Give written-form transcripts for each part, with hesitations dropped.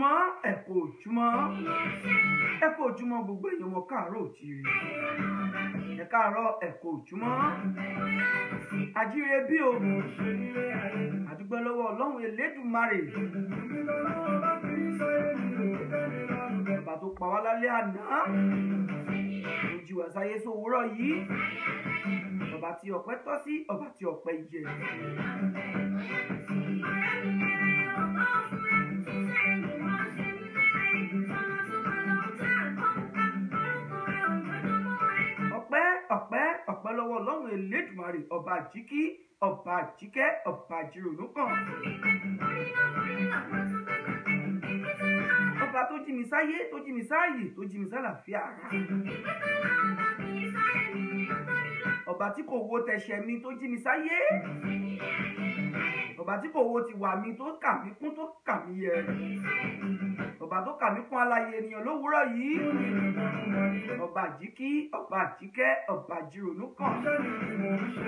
ojúmọ́ ẹ kú ojúmọ́ ẹ kú ojúmọ́ gbogbo èèyàn ọmọ káàárọ̀ òjíire ẹ káàárọ̀ ẹ kú ojúmọ́ àjíire bí o àdúgbò lọ́wọ́ Ọlọ́run Elédùmarè bàbá tó pa wá lálẹ́ àná ojú wa sáyé sówúrọ̀ yìí ọba tí ọpẹ́ tọ́ sí ọba tí ọpẹ́ yẹ. ọpẹ́ lọ́wọ́ Ọlọ́run Elédùmarè ọba àjíkí ọba àjíkẹ́ ọba àjírònú kan ọba tó jí mi sáyé tó jí mi sáàyè tó jí mi sálàáfíà ara ọba tí kò wo tẹ̀ṣẹ̀ mi tó jí mi sáyé ọba tí kò wo ti wà mí tó kà mí kún tó kà mí yẹ ọba tó kà mí kún alààyè ènìyàn lówùúrọ̀ yìí ọba àjíkí ọba àjíkẹ́ ọba àjírònú kan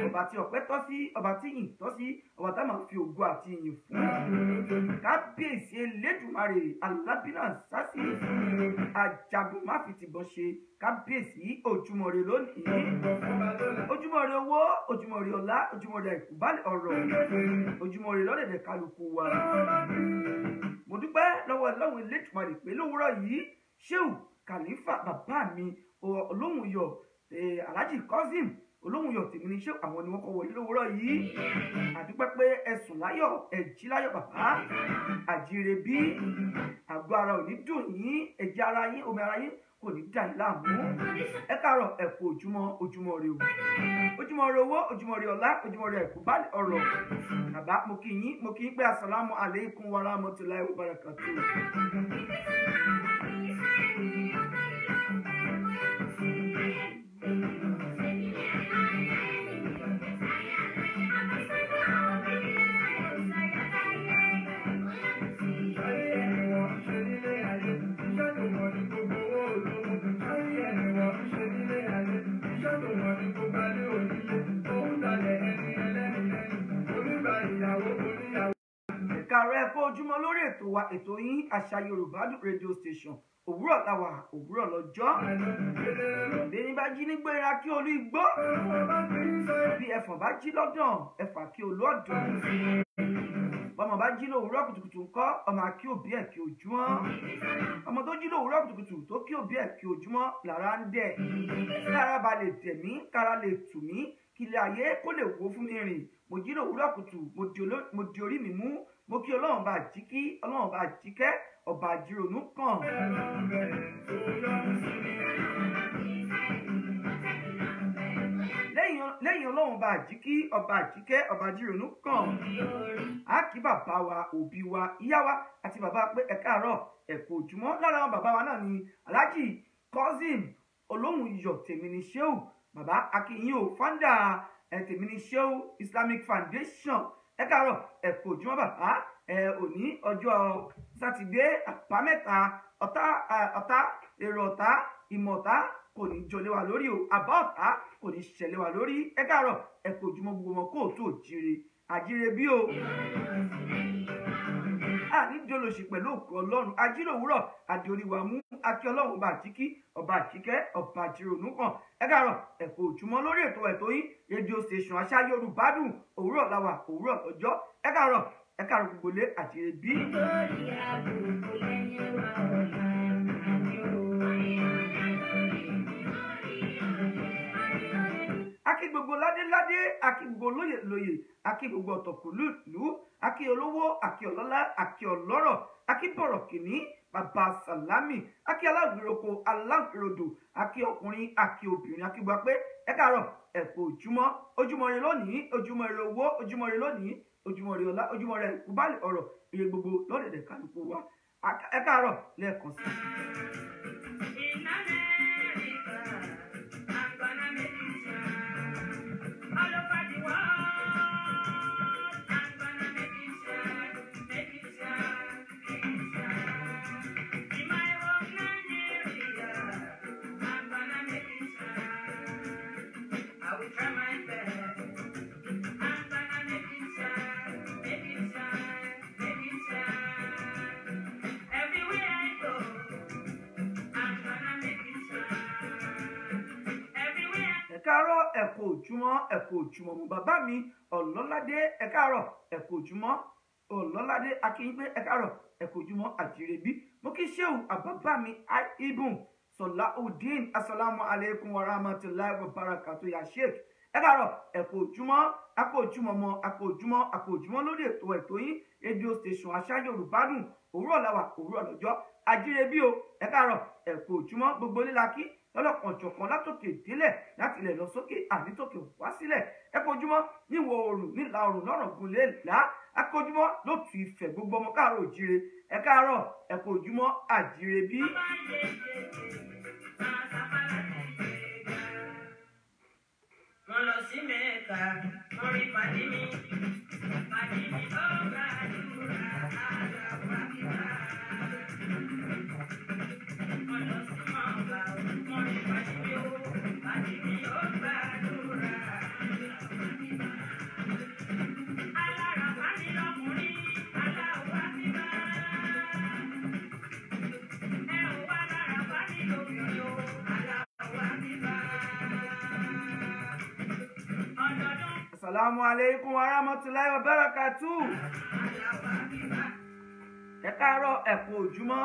ọba tí ọpẹ́ tọ́ sí ọba tí yìn tọ́ sí ọba tá máa fi ògo àti ìyìn fún kábíyèsí Elédùmarè alábínà sásì àjàgùn má fi tìbọn ṣe kábíyèsí ojúmọ́ ire lónìí ojúmọ́ ire owó ojúmọ́ ire ọlá ojúmọ́ ire àìkúbálẹ̀ ọ̀rọ̀ ojúmọ́ ire lọ́dẹ̀dẹ̀ kálukú wa mo dúpẹ́ lọ́wọ́ Ọlọ́run Elédùmarè pé lówùúrọ̀ yìí Ṣéhù Kàlífà bàbá mi olóhùn yọ Alhaji Kazeem olóhùn yọ tèmi ní Ṣéhù àwọn ni wọ́n kọ́ wọlé lówùúrọ̀ yìí àdúpẹ́ pé ẹ̀sùn láyọ̀ ẹ̀jí láyọ̀ bàbá àjíire bí àgọ́ ara ò ní dùn yín ẹ̀jẹ̀ ara yín omi ara yín kò ní dà yín láàmú ẹ káàárọ̀ ẹ kú ojúmọ́ ire o ojúmọ́ ire owó ojúmọ́ ire ọlá ojúmọ́ ire ẹ̀kú báàlì ọ̀rọ̀ bàbá mo kí yín pé asàlámù alaykum wa rahmatullahi wa barakatuh. Kàrẹ́ ẹ̀kọ́ ojúmọ́ lórí ètò wa ètò yín àṣà Yorùbá radio station òwúrọ̀ làwà òwúrọ̀ lọ́jọ́ bẹ́ẹ̀ni bá jí nígbéra kí olú igbó bí ẹ̀fọ̀n bá jí lọ́dàn ẹ̀fà kí olú ọ̀dàn ọmọ bá jí lówùúrọ̀ kùtùkùtù ńkọ́ ọmọ kí òbí ẹ̀ kí ojúmọ́ ọmọ tó jí lówùúrọ̀ kùtùkùtù tó kí òbí ẹ̀ kí ojúmọ́ lára ń dẹ̀ lára ba lè tẹ̀ mí kára lè tù mí kí ilé ayé kó lè wó fún mi rìn mo jí lówùúrọ̀ kùtù mo di orí mi mú mo kí Ọlọ́run bá jíkí Ọlọ́run bá jíkẹ́ ọba àjírònú kan. lẹ́yìn Ọlọ́run bá jíkí ọba àjíkẹ́ ọba àjírònú kan á kí bàbá wa òbí wa ìyá wa àti bàbá pé ẹ káàárọ̀ ẹ kú ojúmọ́ lára àwọn bàbá wa náà ni Alhaji Kazeem olóhùn iyọ̀ tèmi ní Ṣéhù bàbá akínyìn ò founder tèmi ní Ṣéhù Islamic Foundation ẹ káàárọ̀ ẹ kú ojúmọ́ bàbá òní ọjọ́ sátidé àbámẹ́ta ọ̀tá èrò ọ̀tá ìmọ̀ ọ̀tá kò ní jọlé wa lórí o àbá ọ̀tá kò ní ṣẹlẹ̀ wa lórí ẹ káàárọ̀ ẹ kú ojúmọ́ gbogbo wọn kó tó jíire àjíire bí o àníjọlòṣì pẹ̀lú òkú Ọlọ́run ajíire òwúrọ̀ àdé orí wa mú akí Ọlọ́run ọba àjíkí ọba àjíkẹ́ ọba àjírònú kan ẹ káàárọ̀ ẹ kú ojúmọ́ lórí ètò yín rédíò station àṣà Yorùbá dùn òwúrọ̀ làwà òwúrọ̀ ọjọ́ ẹ káàárọ̀ gbogbo lé àjíire bí. Akí gbogbo ládéládé akí gbogbo lóyè akí gbogbo ọ̀tọ̀kùlú akí olówó akí ọlọ́lá akí ọlọ́rọ̀ akí bọ̀rọ̀ kìíní bàbá sàlámì akí alágbèrèkọ alágbèrèdò akí ọkùnrin akí obìnrin akí gbà pé ẹ káàárọ̀ ẹ kú ojúmọ́ ire lónìí ojúmọ́ ire owó ojúmọ́ ire lónìí ojúmọ́ ire ọlá ojúmọ́ ire ìkúbálẹ̀ ọ̀rọ̀ ire gbogbo lọ́dẹ̀dẹ̀ kálukú wa ẹ káàárọ̀ lẹ́ẹ̀kan sí. Everywhere káàárọ̀ ẹ kú ojúmọ́ mo bàbá mi ọlọ́ládé ẹ káàárọ̀ ẹ kú ojúmọ́ ọlọ́ládé akínyìn pé ẹ káàárọ̀ ẹ kú ojúmọ́ àjírẹ́bí mo kí ṣéwù àbábá mi ibùn Sọláudeen assalamu alaikum wa rahmatullahi wa barakatuh ya sheikh ẹ káàárọ̀ ẹ kú ojúmọ́ akójúmọ́ lórí ètò yín rédíò station àṣà Yorùbá dùn òwúrọ̀ làwà òwúrọ̀ lọ́jọ́ àjírẹ́bí o ẹ káàárọ̀ ẹ kú ojúmọ́ gbogbo lílakí lọ́lọ́kanjọ̀kan látòkè délẹ̀ láti ilẹ̀ lọ sókè ànítòkè wá sílẹ̀ ẹ kú ojúmọ́ níwọ̀ oòrùn nílà oòrùn lọ́rọ̀ gúnlé là ẹ kú ojúmọ́ lótú Ifẹ̀ gbogbo ọmọ káàárọ̀ òjíire ẹ káàárọ̀ ẹ kú ojúmọ́ àjírẹ́bí. Mo lọ sí Mẹ́kà, mo rí pàdé mi ó gbàdúrà àgbà kíkà. Mo lọ sí Mọ́kà, mo rí pàdé mi ó gbàdúrà àgbà kíkà. Alára bá mi lọ́kùnrin, aláwọ̀ kíkà. Ẹ ò wá lára bá mi lóbìnrin ó, aláwọ̀ kíkà. Assalamu alaikum wa rahmatullahi wa barakatuh. Ẹ káàárọ̀ ẹ kú ojúmọ́.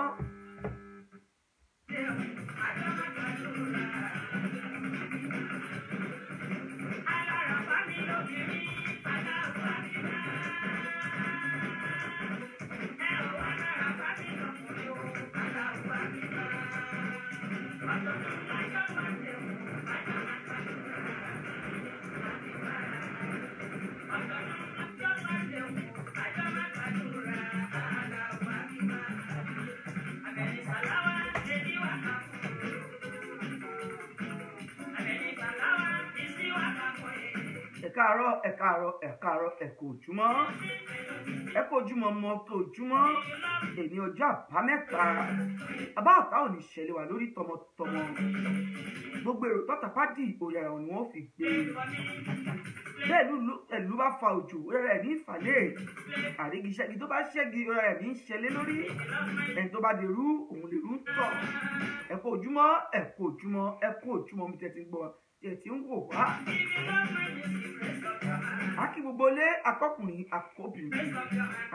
Ẹ káàárọ̀ ẹ kú ojúmọ́ mọ́ tó ojúmọ́ èní ọjọ́ àbámẹ́ta àbá ọ̀tá ò ní ṣẹlẹ̀ wà lórí tọmọtọmọ gbogbo èrò tọ́ta pádì òyà ẹ̀wọ̀n ni wọ́n fi gbé bẹ́ẹ̀ ẹ̀lú bá fa òjò rẹ̀ ní ìfàlẹ́ àrígiṣẹ́gi tó bá ṣẹ́gi rẹ̀ ní ṣẹlẹ̀ lórí ẹni tó bá dèrú òun lè rú tọ̀ ẹ kú ojúmọ́ mi tẹ́tí gbọ́ tẹ́tí ń wò wá. Akí gbogbo lé akọkùnrin akọbìnrin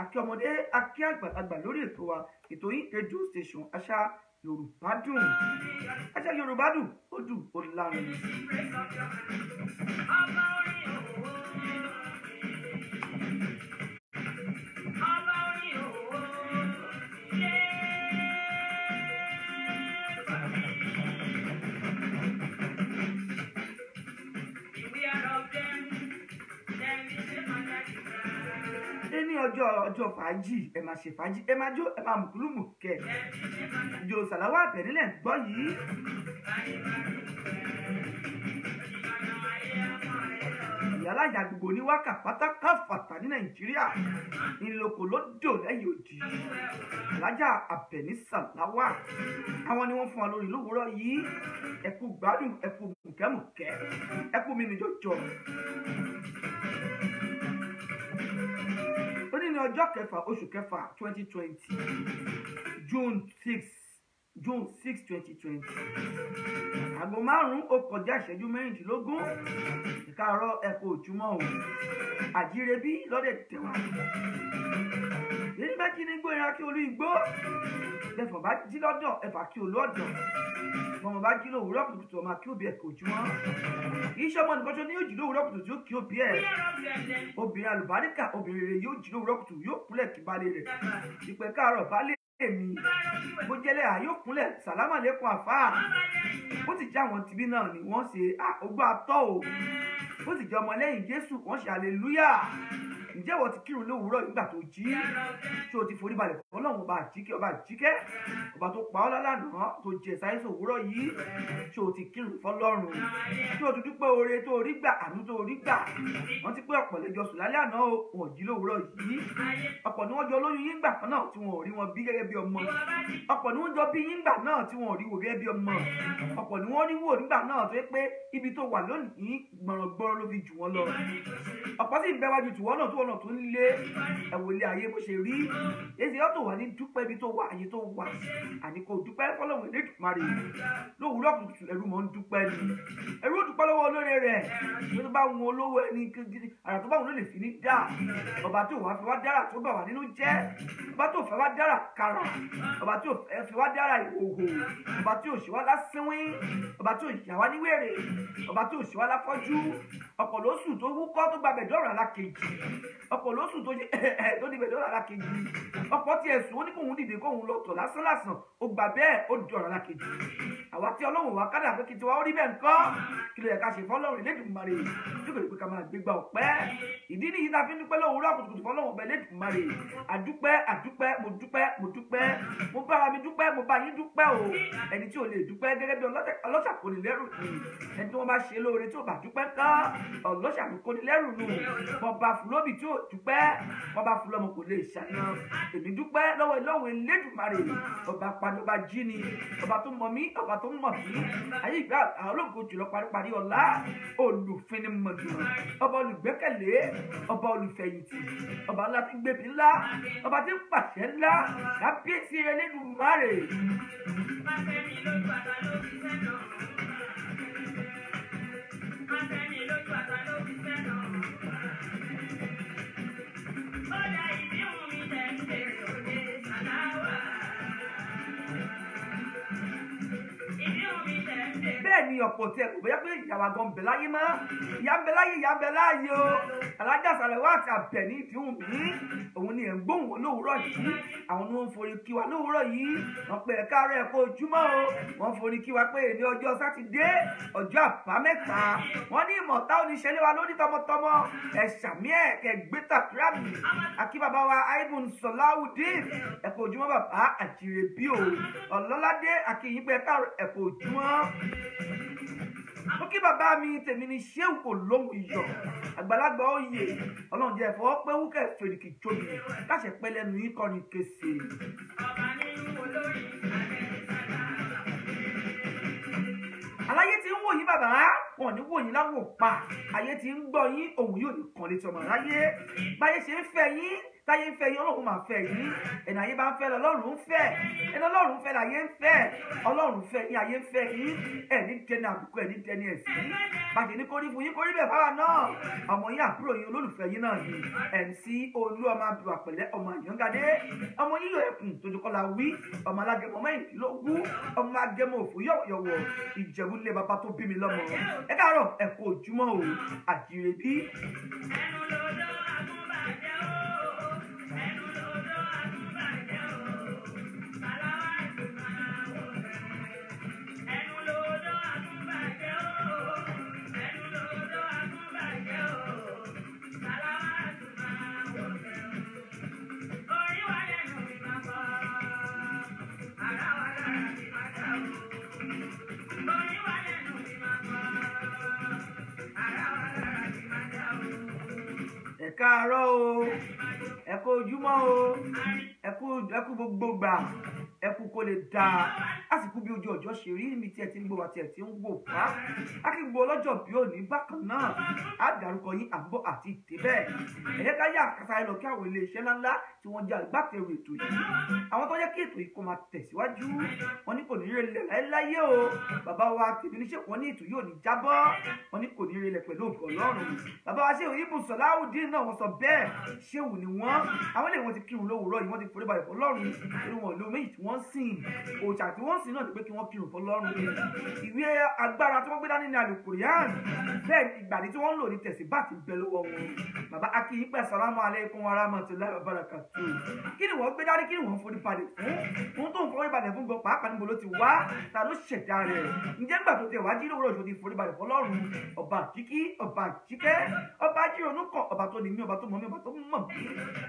akí ọmọdé akí àgbàlagbà lórí ètò wa ètò yìí rédíò station àṣà Yorùbá dùn ó dùn ó lárin. Ní ọjọ́ fàájì ẹ máa ṣe fàájì ẹ máa jó ẹ máa mùkúlùmù kẹ ìjò Sàláwà Àbẹ̀nílẹ̀ gbọ́ yìí. Ìyálàyà gbogbo ní wákà pátákáfàtà ní Nàìjíríà ìlòkò lódò lẹ́yìn òdì Alájà Àbẹ̀ní Sàláwà àwọn ni wọ́n fún wa lórí lówùúrọ̀ yìí ẹ kú gbádùn ẹ kú mùkẹ́mùkẹ́ ẹ kú mímí jọjọ. Ní ọjọ́ kẹfà oṣù kẹfà 2020 June 6 2020 aago 5 ó kọjá ìṣẹ́jú 16 ìkáàárọ̀ ẹ kú ojúmọ́ o àjírẹ́bí lọ́dẹ̀ tẹ̀wá yìí bá jí ní gbó ìran kí olú igbó lẹ́fọ̀n bá jí lọ́dọ̀ ẹ̀fà kí olú ọ̀dọ̀ ọmọ bá jí lówùúrọ̀ kùtùkùtù ọmọ kí òbí ẹ̀ kò ojúmọ́ iṣẹ́ ọmọ nìkan tó ní yóò jí lówùúrọ̀ kùtùkùtù yóò kí òbí ẹ̀ obìnrin àlùbáríkà obìnrin rẹ̀ yóò jí lówùúrọ̀ kùtùkùtù yóò kúnlẹ̀ kí balẹ̀ rẹ̀ ìpẹ́ káàárọ̀ balẹ̀ èmi bó jẹ́lẹ̀ àyókùnlẹ̀ sàlámà lẹ́kùn àfáà ó sì jẹ́ àwọn tìbí náà ni wọ́n ṣe ogbó atọ́ o ó sì jẹ́ ọmọlẹ́yìn Jésù wọ́n ṣe hallelujah ǹjẹ́ wọ́n ti kírun lówùúrọ̀ nígbà tó jí ṣé o ti forí balẹ̀ fún Ọlọ́run ọba àjíkẹ́ ọba tó pa ọ́ lálànà tó jẹ sáyẹ́sì òwúrọ̀ yìí ṣé o ti kírun fọ́lọ́run ṣé o ti dúpẹ́ oore tó rí gbà àánú tó rí gbà wọ́n ti pé ọ̀pọ̀ lẹ́jọ́ sùn lálẹ́ àná o wọ́n jí lówùúrọ̀ yìí ọ̀pọ̀ ni wọ́n jọ lóyún yín gbà kan náà tí wọ́n ò rí wọn bí gẹ́gẹ́ bí ọmọ ọ̀pọ̀ ni wọ́n jọ bí yín gbà náà tí wọ́n ò rí wò gẹ́gẹ́ bí ọmọ ọ̀pọ̀ ni wọ́n rí wò nígbà náà tó yẹ pé ibi tó wà lónìí gbọ̀rọ̀gbọ̀rọ̀ ló fi jù wọ́n lọ ọ̀pọ̀ sì ń bẹ wájú tìwọ́ náà tó lọ́nà tó ń lé ẹ̀wò ilé ayé bó ṣe rí èsì yóò tó wà ní dúpẹ́ ibi tó wà àyè tó wà àní kò dúpẹ́ fọlọ́run Elédùmarè lówùúrọ̀ kùtù ẹrú mọ́ ń dúpẹ́ ni ẹrú dúpẹ́ lọ́wọ́ olóore rẹ̀ tó bá wọn olówó ẹni gidi àrà tó bá wọn ló lè fi ní dá ọba tó wà fẹ́ wá dára tó bà wá nínú jẹ́ ọba tó fẹ́ wá dára kára ọba tó fẹ́ wá dára ìhòhò ọba tó ṣe wá lásìwín ọba tó yà wá níwèrè ọba tó ṣe wá láfọ́jú ọ̀pọ̀ lóṣù tó wúkọ́ tó gba bẹ̀dọ́rọ̀ alákejì ọ̀pọ̀ lóṣù tó di bẹ̀dọ́rọ̀ alákejì ọ̀pọ̀ tí ẹ̀sùn ó ní kóhun dìde kóhun lọ tọ̀ lásán lásán ó gbà bẹ́ẹ̀ ó dọ̀rọ̀ alákejì àwa tí Ọlọ́run wá kádà pé kí tiwa ó rí bẹ́ẹ̀ ńkọ́ kí ló yẹ ká ṣe fọ́lọ́run Elédùmarè tí kò lè pé ká máa gbégbá ọpẹ́ ìdí nìyí tá a fi ń dúpẹ́ lówùúrọ̀ kùtùkùtù fọ́lọ́run ọba Elédùmarè àdúpẹ́ mo dúpẹ́ mo bára mi dúpẹ́ mo bá yín dúpẹ́ o ẹni tí ò lè dúpẹ́ gẹ́gẹ́ bí ọlọ́ṣà kò ní lẹ́rù ni ẹni tí wọ́n bá ṣe lóore tí ò bá dúpẹ́ kán ọlọ́ṣà kò ní lẹ́rù nù bọba fúlóbì tí ò dúpẹ́ bọba fúlọ́mọ kò lè ṣàyàn èmi dúpẹ́ lọ́wọ́ Elédùmarè ọba padọba jí ni ọba tó mọ̀ mí ọba tó mọ̀ mí ayé ìgbà àwọn ológo jùlọ paríparí ọlá olùfinimọ̀dùn ọba olùgbẹ́kẹ̀lé ọba olùfẹ̀yìntì ọba ńlá tí ń gbèbí ńlá ọba tí ń pàṣẹ ńlá kábíyèsí Elédùmarè. bẹ́ẹ̀ ni ọ̀pọ̀ tí ẹ kò bóyá pé ìyàwó àgọ́ ń bẹ láyé mọ́ ìyá ń bẹ láyé o alájà Sàlẹ̀wá àti Àbẹ̀ní ìdíhùn mí òun ni ẹ̀ ń gbóhùn wọn lówùúrọ̀ yìí àwọn ni wọ́n ń forí kí wa lówùúrọ̀ yìí wọ́n pè é káàárọ̀ ẹ̀kọ́ ojúmọ́ o wọ́n forí kí wa pé ní ọjọ́ sátidé ọjọ́ àbámẹ́ta wọ́n ní ìmọ̀ta oníṣẹ́lẹ̀ wa lóní tọmọtọmọ ẹ̀ sàmí ẹ̀ kẹ́ gbé tàkúrà mi àkí bàbá wa Aibun Sọláwùdín ẹ̀kọ́ ojúmọ́ bàbá àjìrèbí o ọlọ́ládé àkíyìn pé káàárọ̀ ẹ̀kọ́ ojúmọ́ ó kí bàbá mi tèmi ní ṣéwù kò lóhùn iyọ̀ àgbàlagbà oyè ọlọ́run jẹ́ ẹ̀fọ́ pé wúkẹ́ fèrèkì jóbi láṣẹ pẹ́ lẹ́nu yín kọrin kése. aláyé tí ń wò yín bàbá wọn ò ní wò yín láwò pa ayé tí ń gbọ́ yín òun yóò ní kàn létí ọmọ aráyé báyé ṣe ń fẹ́ yín táyé ń fẹ́ yín ọlọ́run máa fẹ́ yín ẹ̀nà ayé bá ń fẹ́ lọ́lọ́run ń fẹ́ ẹ̀nà ọlọ́run fẹ́ láyé ń fẹ́ ọlọ́run fẹ́ yín ayé ń fẹ́ yín ẹ̀ní dẹni àbùkù ẹ̀ní dẹni ẹ̀sìn bàjẹ́ ní kórí fún yín kórí bẹ́ẹ̀ fáwa náà ọmọ yín àbúrò yín olólùfẹ́ yín náà ni MC Olú ọmọ abdul àpẹ̀lẹ́ ọmọ àyàngadé ọmọ yín yóò ẹkùn tójúkọ́lá wí ọmọ alágẹmọ mẹ́rìndínlógún ọmọ agẹmọ òfò yọ̀wọ̀yọ̀wọ̀ ìjẹ̀bú-lé bàbá tó bí mi lọ́mọ ẹ káàárọ̀ ẹ kú ojúmọ́ o àjìrèbí. ẹ káàárọ̀ o ẹ kú ojúmọ́ o ẹ kú gbogbo gbà ẹ kú kó lè dáa àsìkò bí ojú ọjọ́ ṣe rí níbi tí ẹ ti ń gbọ́ wa tí ẹ ti ń wò wá akígbó ọlọ́jọ́ bí òní bákan náà á dárúkọ yín àbọ̀ àti ìtẹ́bẹ̀ ẹ̀yẹ́ ká yá àkàtà ẹ lọ kí àwọn iléeṣẹ́ ńláńlá tí wọ́n jẹ́ agbátẹrù ètò yìí àwọn tó yẹ kí ètò yìí kó máa tẹ̀síwájú wọn ní kò ní rẹlẹ̀ láyé o bàbá wa tèmi níṣẹ́ wọn ní ètò yìí ò ní jábọ́ wọn ní kò ní rẹlẹ̀ pẹ̀lú ògo Ọlọ́run bàbá wa Ṣéwù Ìbùn Sọláwùdín náà wọ́n sọ bẹ́ẹ̀ Ṣéwù ni wọ́n àwọn ilé wọn ti kírun lówùúrọ̀ yìí wọ́n ti forí balẹ̀ fọlọ́run irú wọn ló méjì tí wọ́n sìn òòṣà tí wọ́n sìn náà ni pé kí wọ́n kírun fọlọ́run ìwé agbára tí wọ́n gbé dání ní Al-Qur'an bẹ́ẹ̀ ìgbàdí tí wọ́n ń lò ní tẹ̀sí bá ti bẹ lọ́wọ́ wọn bàbá akíyín pẹ̀ Assalamu alaikum wa rahmatullahi wa barakatuh kí ni wọ́n gbé dání kí ni wọ́n forí balẹ̀ fún tó ń forí balẹ̀ fún gan pàápàá níbo ló ti wá ta ló ṣẹ̀dá rẹ̀ ǹjẹ́ gbà tó tẹ̀ wá jí lówùúrọ̀ ṣòdì forí balẹ̀ fọlọ́run ọba àjíkí ọba àjíkẹ́ ọba àjírònú kan ọba tó ní mí ọba tó mọ̀ mí ọba tó mọ̀ mí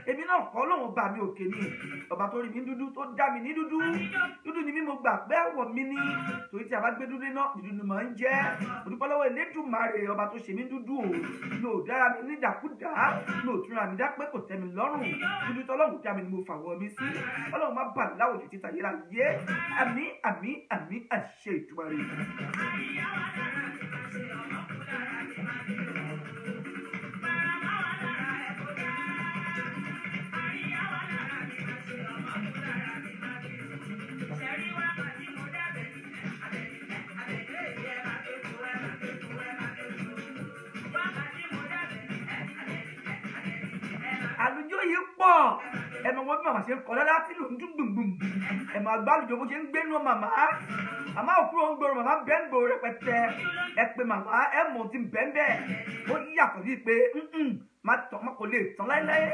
èmi náà kọ́ lóun bá mi òkè ni ọba tó rí mi dúdú tó dá mi ní dúdú dúdú ni mí mo gbà pé àwọ̀ mi ní torí tí a bá gbé dúdú náà dúdú ni mò ń jẹ́ òdúpọ̀ lọ́wọ́ Elédùmarè ọba tó ṣe mí dúdú o lò dára mi ní dàkúdà lò túnra mi dá pé kò tẹ́ mi lọ́rùn dúdú tọ́lọ́run dá mi ni mo fàwọ̀ mi sí ọlọ́run má bà láwùjọ títa yẹra yé àmín àmín àmín àṣẹ Èdùmàrè. màmá ṣe ń kọ́ lọ́lá tí ló ń dún gbùngbùn ẹ̀ máa gbálùjọ bó ṣe ń gbénú màmá òkúrò ń gbòòrò màmá bẹ́ẹ̀ ń gbòòrò rẹpẹtẹ ẹ pé màmá ẹ mọ̀ tí ń bẹ́ẹ̀ bẹ́ẹ̀ ó yàtọ̀ bíi pé má kò lè tán láéláé.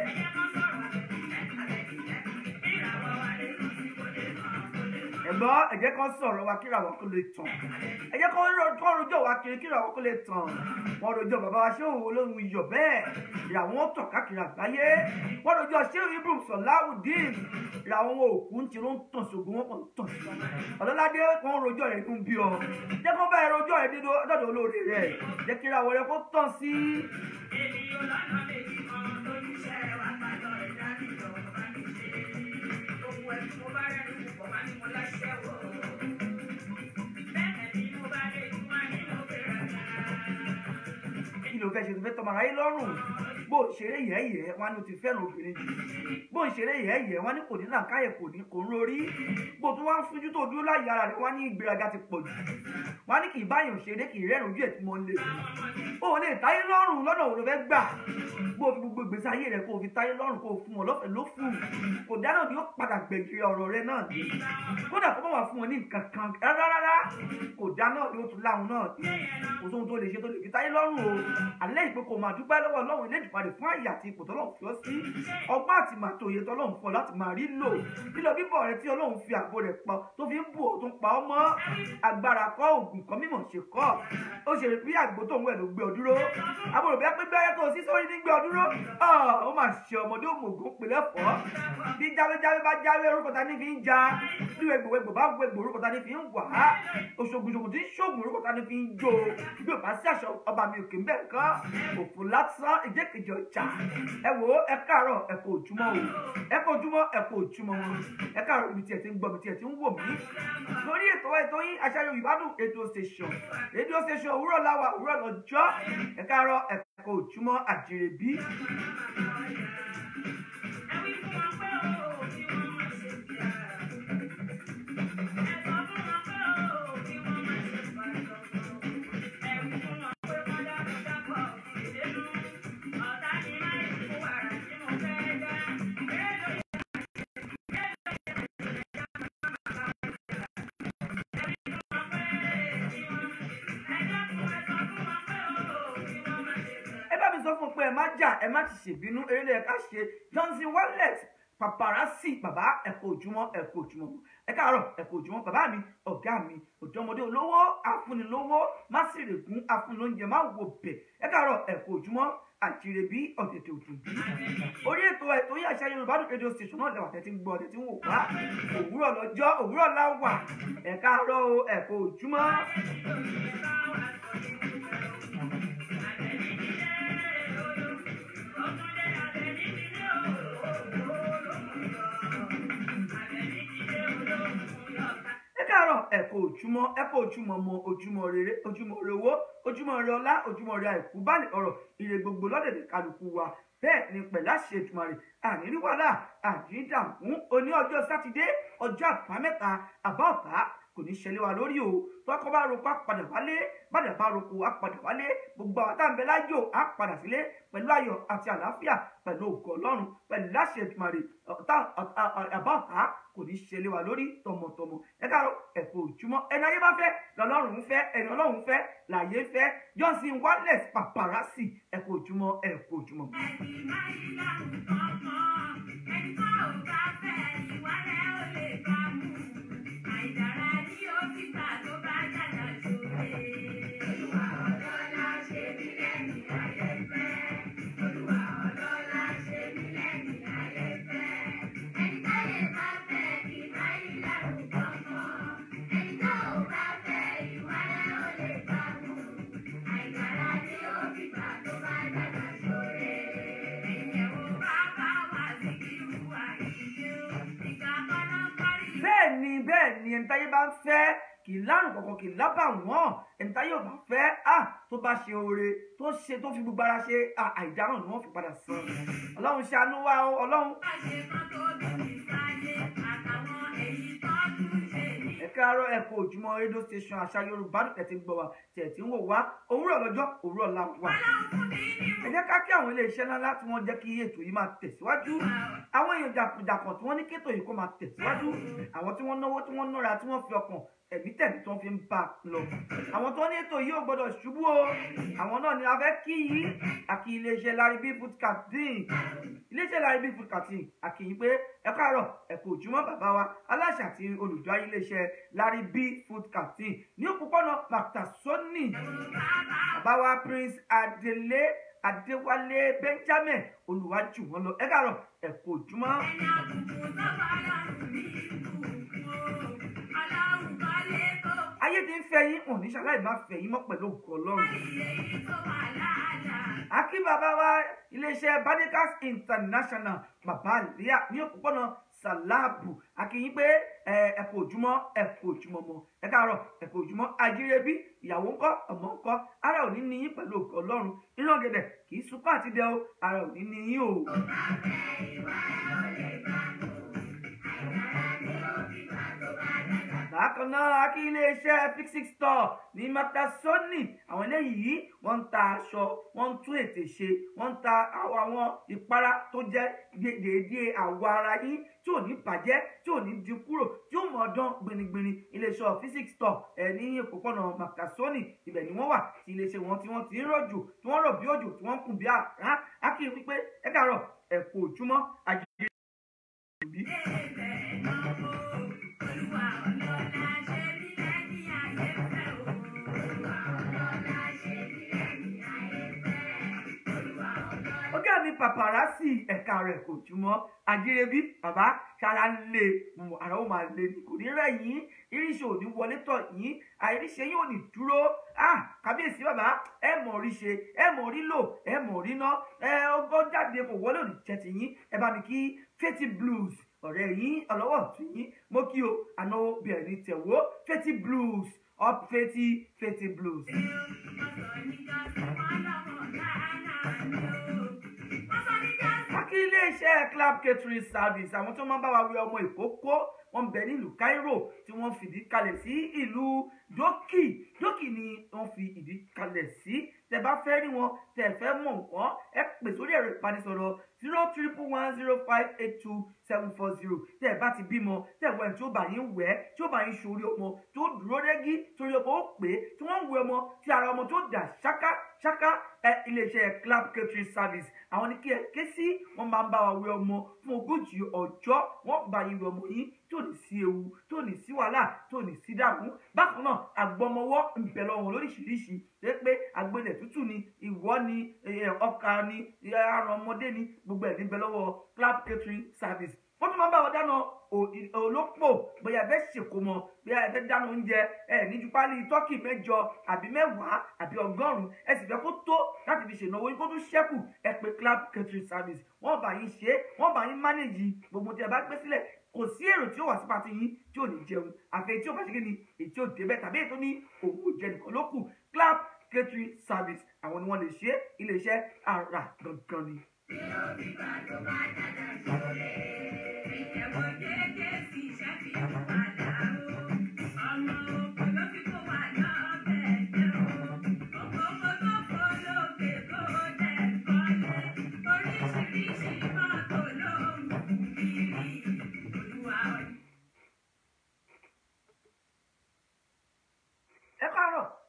ẹ̀gbọ́n ẹ jẹ́ kán sọ̀rọ̀ wa kíra wọn kó lè tàn ẹ jẹ́ kán rojọ́ wa kiri kíra wọn kó lè tàn wọ́n rojọ́ bàbá wa ṣé òun olóhùn iyọ̀ bẹ́ẹ̀ ìràwọ̀n ó tàn káàkiri àgbáyé wọ́n rojọ́ ṣé Ibrahim Sọláwùdíìn ìràwọ̀n òkú ń tiró ń tàn ṣògùn wọn kàn ń tàn ọlọ́ládé wọ́n rojọ́ rẹ̀ tún bí ọ jẹ́ kán báyìí rojọ́ rẹ̀ dọ́dọ̀ olóore rẹ̀ jẹ́ kíra wọn rẹ̀ kó tàn sí. Kí ló fẹ́ ṣe tó fẹ́ tọmọ aráyé lọ́rùn bó ṣeré yẹ̀yẹ̀ wọn ni o ti fẹ́ràn obìnrin jù bó ṣeré yẹ̀yẹ̀ wọn ni kò ní làákàyè kò ń lórí bó tún wá ń fojú tó dúró láyé ara rẹ̀ wọn ní ìgbéraga ti pọ̀ jù wọn ní kì í báyọ̀ ṣeré kì í rẹ́rìn ojú ẹ̀ tí mo lè o lè táyé lọ́rùn lọ́nà wo ló fẹ́ gbà bó fi gbogbo ìgbésí ayé rẹ̀ kó o fi táyé lọ́rùn kó o fún wọn lọ́fẹ̀ẹ́ ló fún kò dáná ni ó padà gbẹ̀gìrì ọ̀rọ̀ rẹ̀ náà ni kódà kó má wà fún wọn ní nǹkan kan rárá kò dáná ni ó tún láwọn náà kò sóhun tó lè ṣe tó lè fi táyé lọ́rùn o alẹ́ ìpè kò máa dúpẹ́ lọ́wọ́ Ọlọ́run ilé ìdìpadì fún àyè àti ipò tọ́lọ́run fi ọ́ sí ọgbọ́n àti màtó òye tọ́lọ́run fọ́ láti máa rí lò lílọ bíbọ̀ rẹ tí Ọlọ́run fi àgbo rẹ̀ pa tó fi ń bù ó tó ń pa ọ́ mọ́ agbára kọ́ ògùn kan mímọ̀ ṣe kọ́ ó ṣe bí àgbo tó ń wẹ̀ ló gbé ọ dúró àbúrò bí pé bẹ́rẹ̀ tó sí sórí ní gbé ọ dúró ó mà ṣe ọmọdé òmùgún pèlè fọ́ bí jáwéjáwé bá jáwé orúkọ ta ní fi ń ja bí wẹgbòwẹgbò bá wẹgbò orúkọ ta ní fi ń wà á òṣogùnṣogùn tí ń ṣògùn orúkọ ta ní fi ń jó bí ò bá sí àṣọ ọba mi òkè ń bẹ̀ kán òfò lásán ìjẹ́kejì ọjà ẹ wò ó ẹ káàárọ̀ ẹ kò ojúmọ́ o ẹ kò ojúmọ́ ẹ kò ojúmọ́ wọn ẹ káàárọ̀ ibi tí ẹ ti ń gbọ́ ibi tí ẹ ti ń wò mí lórí ètò yín Àṣà Yorùbá Dùn rédíò station òwúrọ̀ láwa òwúrọ̀ lọ́jọ́ ẹ káàárọ̀ ẹ kò ojúmọ́ àjèrèbí. ẹ má jà ẹ má ti ṣèbínú eré lè ká ṣe Johnson Wallet paparazzi bàbá ẹ kú ojúmọ́ ẹ káàárọ̀ ẹ kú ojúmọ́ bàbá mi ọ̀gá mi ọ̀dọ́mọdé olówó afúnilówó má sì règún afúnilóúnjẹ má wò bẹ̀ ẹ káàárọ̀ ẹ kú ojúmọ́ àjírẹ́bí ọ̀tẹ̀tẹ̀ òtúbí orí ètò yìí Àṣà Yorùbá Dùn rédíò station náà lẹ́wà tẹ́tí ń gbọ́ tẹ́tí ń wò wá òwúrọ̀ lọ́jọ́ òwúrọ̀ láwà ẹ káàárọ̀ ẹ kú ojúmọ́. ẹ kú ojúmọ́ mọ́ ojúmọ́ rere ojúmọ́ rewó ojúmọ́ rẹ ọlá ojúmọ́ rẹ àìkú báàlì ọ̀rọ̀ ire gbogbo lọ́dẹ̀dẹ̀ kálukú wa bẹ́ẹ̀ ni pẹ̀lá ṣe Èdùmàrè àníní wàhálà àdídàmú oní ọjọ́ sátidé ọjọ́ àbámẹ́ta àbá ọ̀tá kò ní ṣẹlẹ̀ wa lórí o tọkọ bá roko á padà wálé bàdà bá roko á padà wálé gbogbo àwọn tá à ń bẹ lájò á padà sílé pẹ̀lú ayọ̀ àti àlàáfíà pẹ̀lú ògo Ọlọ́run pẹ̀lú láṣẹ Èdùmàrè àbá ọ̀tá kò ní ṣẹlẹ̀ wa lórí tọmọtọmọ ẹ káàárọ̀ ẹ kú ojúmọ́ ẹni ayé bá fẹ́ lọ́lọ́run ń fẹ́ ẹni Ọlọ́run fẹ́ láyé fẹ́ Johnson Wallet paparazzi ẹ kú ojúmọ́ ẹ kú ojúmọ́. bẹ́ẹ̀ ni ẹni táyé bá ń fẹ́ kì í lárùn kankan kì í lábà wọ́n ẹni táyé ò bá fẹ́ tó bá ṣe oore tó fi gbogbo ara ṣe àìdá náà ni wọ́n fi padà san Ọlọ́run ṣàánú wa o Ọlọ́run. ẹ káàárọ̀ ẹ kú ojúmọ́ rédíò station àṣà yorùbá dùkẹ́ ti ń gbọ́ wa tẹ̀ tí ń wò wá òwúrọ̀ lọ́jọ́ òwúrọ̀ la wà. ẹ jẹ́ ká kí àwọn iléeṣẹ́ ńlá tí wọ́n jẹ́ kí ètò yìí máa tẹ̀síwájú àwọn èèyàn jàǹkàn tí wọ́n ní kétò yìí kó máa tẹ̀síwájú àwọn tí wọ́n náwó tí wọ́n nára tí wọ́n fi ọkàn ẹ̀mí tẹ̀mí tí wọ́n fi ń bá lọ àwọn tó ní ètò yìí ò gbọ́dọ̀ ṣubú o àwọn náà ni a fẹ́ kí yìí àkì iléeṣẹ́ Laribi Food Canteen iléeṣẹ́ Laribi Food Canteen àkì yìí pé ẹ káàárọ̀ ẹ kú ojúmọ́ bàbá wa aláṣẹ àti olùdarí iléeṣẹ́ Laribi Food Canteen ní òpópónà Matasoni bàbá wa Prince Adéwálé Benjamin olùwájú wọn lọ ẹ káàárọ̀ ẹ kú ojúmọ́. ayé ti ń fẹ́ yín wọn ní ṣaláì má fẹ́ yín mọ́ pẹ̀lú ògo Ọlọ́run. akí bàbá wa iléeṣẹ́ Badikas International bàbá àlíyà ní òpópónà Sàlábù akíyín pé ẹ kú ojúmọ́ mọ́ ẹ káàárọ̀ ẹ kú ojúmọ́ Ajírebí ìyàwó ńkọ́ ọmọ ńkọ́ ara ò ní ní yín pẹ̀lú ògo Ọlọ́run iná gẹ̀dẹ̀ kì í sunkún àti dẹ o ara ò ní ní yín o. bákan náà akí iléeṣẹ́ Fixing Store ní Matasoni àwọn eléyìí wọ́n ń ta aṣọ wọ́n ń tún ètè ṣe wọ́n ń ta àwọn ìpara tó jẹ́ déédéé àwọ̀ ara yín tí ò ní bàjẹ́ tí ò ní di kúrò tí ó mọ̀ ọdán gbinigbini iléeṣẹ́ Fixing Store ní òpópónà Matasoni ibẹ̀ ni wọ́n wà tí iléeṣẹ́ wọn tí wọ́n ti ń rọ̀jò tí wọ́n rọ̀ bí òjò tí wọ́n kùn bí àrá akí wípé ẹ káàárọ̀ ẹ kú ojúmọ́ àjíjẹ́ ìbí. ọgá mi paparazzi ẹ̀ka rẹ̀ kò jùmọ̀ Ajírebí bàbá ṣara ń lè ara ó máa lè ní kò ní rẹ̀ yín iríṣẹ́ ò ní wọlé tọ̀ yín àìríṣẹ́ yín ò ní dúró kábíyèsí bàbá ẹ mọ̀ rí ṣe ẹ mọ̀ rí lò ẹ mọ̀ rí ná ọgọ́ jáde kò wọlé òní jẹ́ ti yín ẹ bá mi kí Fetty Blues ọ̀rẹ́ yín ọlọ́wọ́ tún yín mo kí o ànáwó bí ẹni tẹ̀wó Fetty Blues up Fetty Blues. akí iléeṣẹ́ Club Catering Service àwọn tó máa ń bá wa wẹ ọmọ ìkókó wọ́n bẹ nílùú Cairo tí wọ́n fìdí kalẹ̀ sí ìlú dókì ni wọ́n fi ìdí kalẹ̀ sí tẹ́ bá fẹ́ rí wọn tẹ́ fẹ́ mọ̀ wọ́n ẹ pè sórí ẹ̀rọ ìbánisọ̀rọ̀ 031058270 tẹ́ bá ti bímọ tẹ́ wọ ẹni tí ó bá yín wẹ̀ tí ó bá yín ṣorí ọmọ tó dúró rẹ́gí torí ọmọ ó pè é tí wọ́n ń wẹ ọmọ tí ara ọmọ tó dà ṣáká iléeṣẹ́ Club Catering Service àwọn ní kí ẹ ké sí wọ́n máa ń bá wa wẹ ọmọ fún 40 ọjọ́ wọ́n bá yín wẹ ọmọ yín tó ní sí ewu tó ní sí wàhálà tó ní sí dààmú bákan náà àgbọmọwọ́ ń bẹ lọ́wọ́ lóríṣiríṣi pé agbélẹ̀ tútù ni ìwọ́ ni ọkà ni aràn ọmọdé ni gbogbo ẹ̀ níbẹ̀ lọ́wọ́ Club Catering Service wọ́n tún máa ń bá wọn dáná olópò bóyá ẹ fẹ́ ṣèkómọ bóyá ẹ fẹ́ dáná oúnjẹ níjú pálí tọ́kì 8 àbí 10 àbí 100 ẹ sì fẹ́ kó tó láti fi ṣènáwó yín kó tún ṣẹ́kù ẹ pè Club Catering Service wọ́n bá yín ṣe wọ́n bá yín mánéjì gbogbo tí ẹ bá gbé sílẹ̀ kò sí èrò tí ó wà sí pàtí yín tí ò ní jẹun àfẹ́ tí ó bá ṣe kí ni èyí tí ó débẹ̀ tàbí èyí tó ní òwò jẹ nìkan ló kù Club Catering Service àwọn ni wọ́n lè ṣe iléeṣẹ́ ara gangan ni.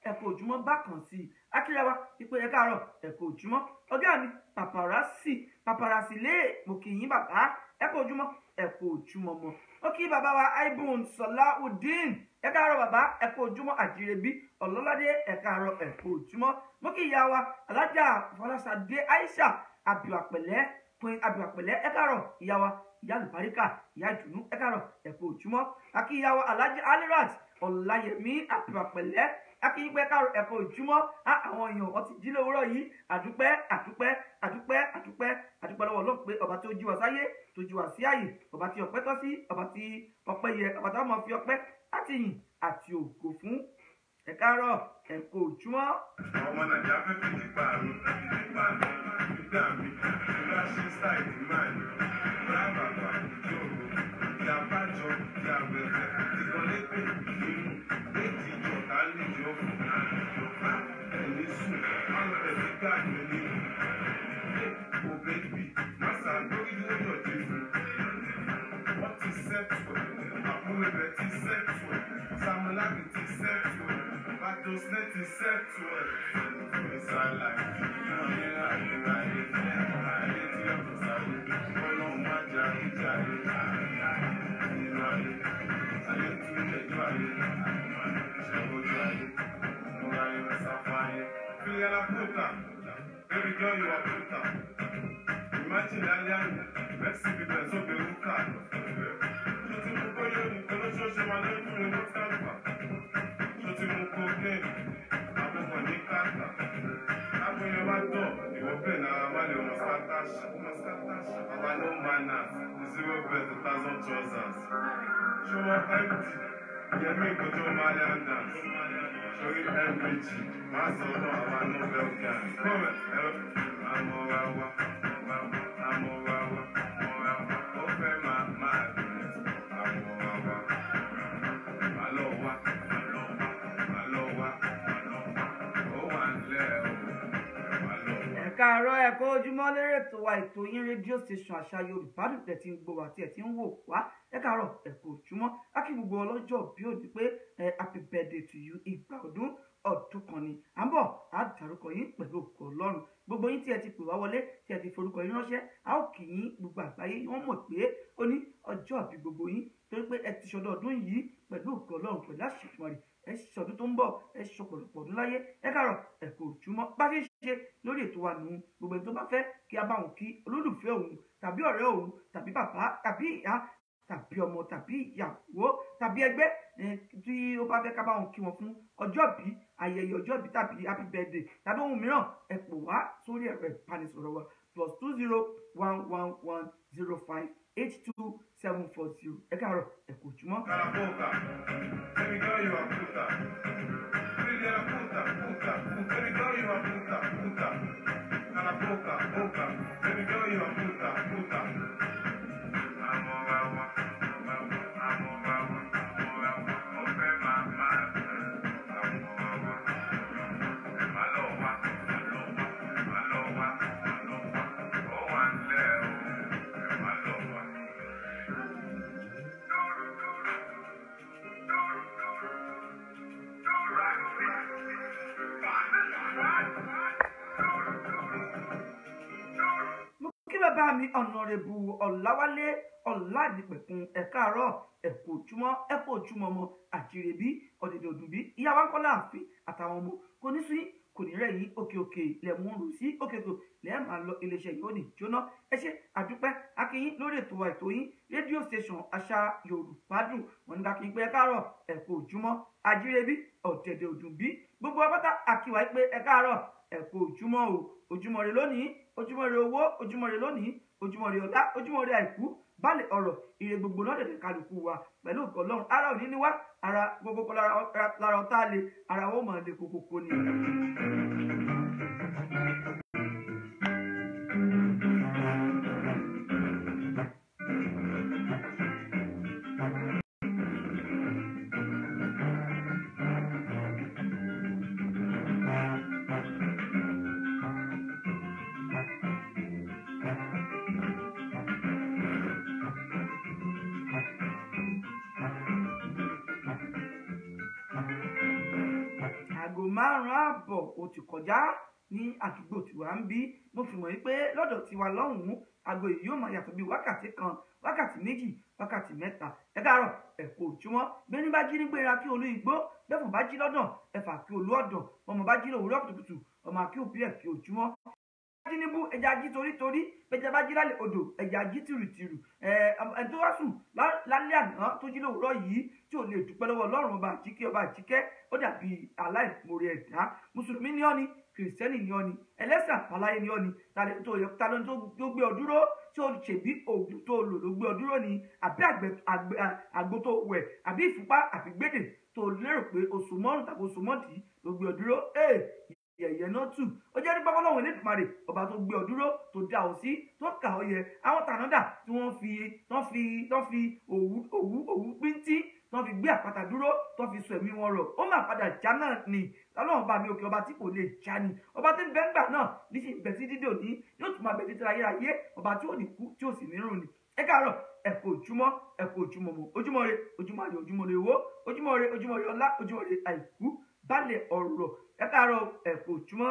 ẹ kú ojúmọ́ bákan sí i akírawa ipò ẹ káàárọ̀ ẹ kú ojúmọ́ ọgá mi paparazzi lé mo kì í yín bàbá ẹ kú ojúmọ́ ẹ kú ojúmọ́ mọ́ ó kí bàbá wa Ibun Salaudeen ẹ káàárọ̀ bàbá ẹ kú ojúmọ́ Àjírebí Ọlọ́ládé ẹ káàárọ̀ ẹ kú ojúmọ́ mo kí ìyá wa Alájà Fọláṣadé Aisha Abdulapẹ̀lẹ́ Queen Abdulapẹ̀lẹ́ ẹ káàárọ̀ ìyá wa ìyá àlùbáríkà ìyá ìdùnnú ẹ káàárọ̀ ẹ kú ojúmọ́ akí ìyá wa Alájà Alirat Ọláyẹmí Abdulapẹ̀lẹ́ akínyìnpẹ́ káàrọ̀ ẹ̀kọ́ ojúmọ́ àwọn èèyàn wọ́n ti jí lówùúrọ̀ yìí àdúpẹ́ lọ́wọ́ Ọlọ́run pé ọba tó jí wa sáyé tó jí wa sí ààyè ọba tí ọpẹ́ tọ́ sí ọba tí ọpẹ́ yẹ ọba tí wọ́n máa fi ọpẹ́ láti yìn àti ògo fún ẹ káàárọ̀ ẹ̀kọ́ ojúmọ́. ọmọ nàìjíríà fẹ́ fi nípa àrùn nípa nígbà mi bá ṣe ṣáìdì máa ní bá bàbá ìjọ ìyá bájọ ìyá bẹ̀rẹ̀ ìkọ́lé pé Baby girl, you are puta. Imagine Alian, Mexican, so be Luca. káàárọ̀ ẹ kú ojúmọ́ lérè ètò wa ètò yín rédíò station àṣà yorùbá dùn tẹ̀ tí ń gbọ́ wá tí ẹ̀ tí ń wò wá ẹ káàárọ̀ ẹ kú ojúmọ́ á kí gbogbo ọlọ́jọ́ bí òní pé happy birthday to you ìgbà ọdún kan ni à ń bọ̀ á dárúkọ yín pẹ̀lú òkú ọlọ́run gbogbo yín tí ẹ ti pè wá wọlé tí ẹ ti forúkọ yín ránṣẹ́ a ó kì í gbogbo àgbáyé wọ́n mọ̀ pé ó ní ọjọ́ àbí gbogbo yín torí pé ẹ ti ṣọdọ̀ ọdún yìí pẹ̀lú òkú ọlọ́run pẹ̀lú àṣetùmọ̀rì ẹ ṣọdún tó ń bọ̀ ẹ ṣọpọ̀lọpọ̀ ọdún láyé ẹ káàárọ̀ ẹ kú ojúmọ́ bá ṣe ṣe lórí ètò wa nù gbogbo ẹni tó bá fẹ́ kí a bá wọn kí olólùfẹ́ òun tàbí ọ̀rẹ́ òun tàbí bàbá tàbí ìyá tàbí ọmọ tàbí ìyàwó tàbí ẹgbẹ́ tí ó bá fẹ́ ká bá wọn kí wọn fún ọjọ́bí ayẹyẹ ọjọ́bí tàbí happy birthday tàbí ohun mìíràn ẹ pè wá sórí ẹ̀rọ ìbánisọ̀rọ̀ wa +2011158270 ẹ káàárọ̀ ẹ kú ojúmọ́. bàbá mi ọ̀nàrẹ́bù ọ̀làwálé ọ̀làdìpẹ̀kun ẹ̀ka àárọ̀ ẹ̀kọ́ ojúmọ́ ẹ̀kọ́ ojúmọ́ ọmọ àjírẹ́bí ọ̀dẹ̀dẹ̀ òdùnbí ìyá wa ń kọ́ láàfin àtàwọn ọmọ kò ní sí kò ní rẹ̀ yín òkè òkè lẹ́mú rù sí òkè òkè lẹ́ẹ̀ máa lọ iléeṣẹ́ yìí ó ní jóná ẹ ṣe àdúpẹ́ akínyín lórí ètò wa ètò yín rédíò station àṣà yorùbá dùn wọn ní akínyín pé ẹ káàárọ̀ ẹ̀kọ́ ojúmọ́ àjírẹ́bí ọ̀dẹ̀dẹ̀ òdùnbí gbogbo apáta àkíwá pé ẹ káàárọ̀ ẹ̀kọ́ ojúmọ́ o ojúmọ́ rẹ lónìí ojúmọ́ rẹ owó ojúmọ́ rẹ lónìí ojúmọ́ rẹ ọlá ojúmọ́ rẹ àìkú balẹ̀ ọ̀rọ̀ ire gbogbo lọ́dẹ̀dẹ̀ kálukú wa pẹ̀lú ògo Ọlọ́run ara òní ni wá ara gbogbo lára ọ̀tá le ara ó mọ̀ lè kókókó ni. Márùn-ún àbọ̀ ó ti kọjá ní àdúgbò tiwa ń bí mo fi mọ̀ wípé lọ́dọ̀ tiwa lọ́hùn-ún aago yìí yóò máa yàtọ̀ bí wákàtí kan wákàtí méjì wákàtí mẹ́ta ẹ káàárọ̀ ẹ kú ojúmọ́ bẹ́ẹ̀ni bá jí nígbèrà kí olú igbó bẹ́ẹ̀fọ̀ bá jí lọ́dọ̀ ẹ̀fà kí olú ọ̀dọ̀ ọmọ bá jí lòwúrọ̀ kùtùkùtù ọmọ àkí òbí ẹ̀ kí ojúmọ́ tinubu ẹja jí torítorí bẹjẹ bá jí lálẹ́ odò ẹja jí tìrùtìrù ẹ tó wá sùn lálẹ́ àná tó jí lówùúrọ̀ yìí tí ò lè dúpẹ́ lọ́wọ́ Ọlọ́run ọba àjíkẹ́ ó dàbí aláìmoore ẹ̀dá mùsùlùmí ni ọ́ ni kìrìsìtẹ́nì ni ọ́ ni ẹlẹ́sìn àbáláyé ni ọ́ ni ta ló tó gbé ọ dúró tí ó ṣèbí òògùn tó lò ló gbé ọ dúró ni àbí àgbo tó wẹ̀ àbí ìfúnpá àbí gbèdè tó lérò pé oṣù mọ́rùn tàbí oṣù mọ́dì ló gbé ọ dúró yẹ̀yẹ̀ náà tù ó jẹ́ nípa Ọlọ́run Elédùmarè ọba tó gbé ọ dúró tó dá ọ sí tó kà ọ yẹ àwọn tànádà tí wọ́n fi òwú píntí tó fi gbé àpáta dúró tó fi sọ ẹ̀mí wọn rọ̀ ó máa padà já náà ni Ọlọ́run bá mi òkè ọba tí kò lè já ni ọba tí ń bẹ ńgbà náà níṣẹ́ ìbẹ̀ sí dídò ní yóò tún máa bẹ̀ títí ayérayé ọba tí ò ní kú tí ò sì ní rùn ni ẹ káàárọ̀ ẹ kú ojúmọ́ ẹ kú ojúmọ́ mọ́ ojúmọ́ rẹ ojúmọ́ ayọ̀ ojúmọ́ rẹ owó ojúmọ́ rẹ ọlá ojúmọ́ rẹ àìkú balẹ̀ ọ̀rọ̀ ẹ káàárọ̀ ẹ kú ojúmọ́.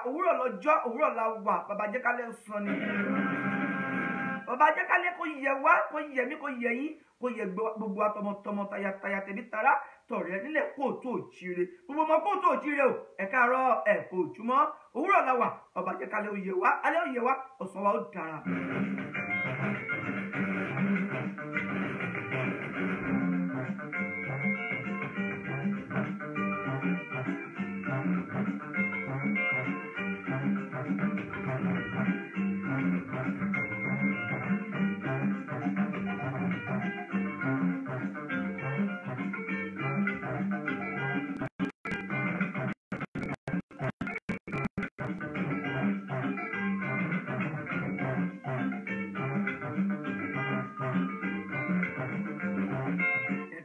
Òwúrọ̀ lọ́jọ́ òwúrọ̀ la wà bàbá jẹ́ kálẹ̀ sàn ni bàbá jẹ́ kálẹ̀ kó yẹ wá kó yẹ mí kó yẹ yín kó yẹ gbogbo atọmọtọmọ tayataya tẹ̀bí tara tọ̀rẹ́ nílẹ̀ kó tó jíire gbogbo ọmọ kó tó jíire o ẹ káàárọ̀ ẹ kú ojúmọ́ òwúrọ̀ la wà bàbá jẹ́ kálẹ̀ ó yẹ wá alẹ́ ó yẹ wá ọ̀sán wa ó dára.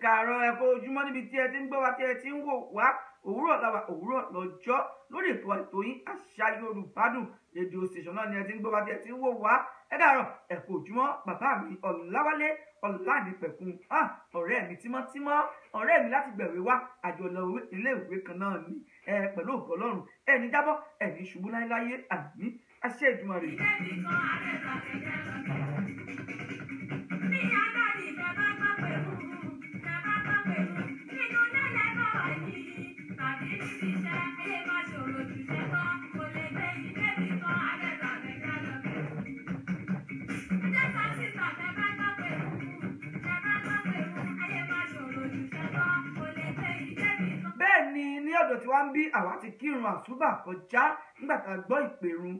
Káàárọ̀ ẹ kú ojúmọ́ níbi tí ẹ ti ń gbọ́ wa tí ẹ ti ń wò wá òwúrọ̀ làwà òwúrọ̀ lọ́jọ́ lórí ètò yín àṣà Yorùbá dùn rédíò station náà ni ẹ ti ń gbọ́ wa tí ẹ ti ń wò wá ẹ káàárọ̀ ẹ kú ojúmọ́ bàbá mi Ọláwálé Ọlánìpẹ̀kun ọ̀rẹ́ mi tímọ́tímọ́ ọ̀rẹ́ mi láti gbẹ̀wé wá àjọlọ ilé ìwé kan náà ni pẹ̀lú ògo Ọlọ́run ẹni jábọ́ ẹni ṣubú láéláyé àmín àṣẹ Èdùmàrè. Ọ̀dọ̀ tí wá ń bí àwa ti kírun àsúbà kọjá nígbà tá a gbọ́ ìpèrun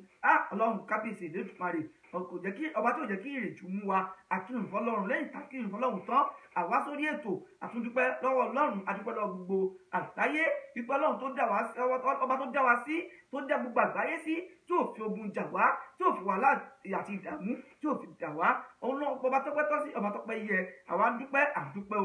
Ọlọ́run kábíyèsí Elédùmarè kò jẹ́ kí ọba tó jẹ́ kí ìrètí mú wa akírun fọ́lọ́run lẹ́yìn tá kírun fọ́lọ́run tán àwa sórí ètò àtúndúpẹ́ lọ́wọ́ Ọlọ́run adúpẹ́ lọ́wọ́ gbogbo àgbáyé wípé Ọlọ́run tó dá wa sí ọba tó dá wa sí tó dá gbogbo àgbáyé sí tí ò fi ogun jà wá tí ò fi wàhálà àti ìdààmú tí ò fi dà wá òun náà ọba tọ́pẹ́ tọ́ sí ọba tọ́pẹ́ yẹ àwa dúpẹ́ àdúpẹ́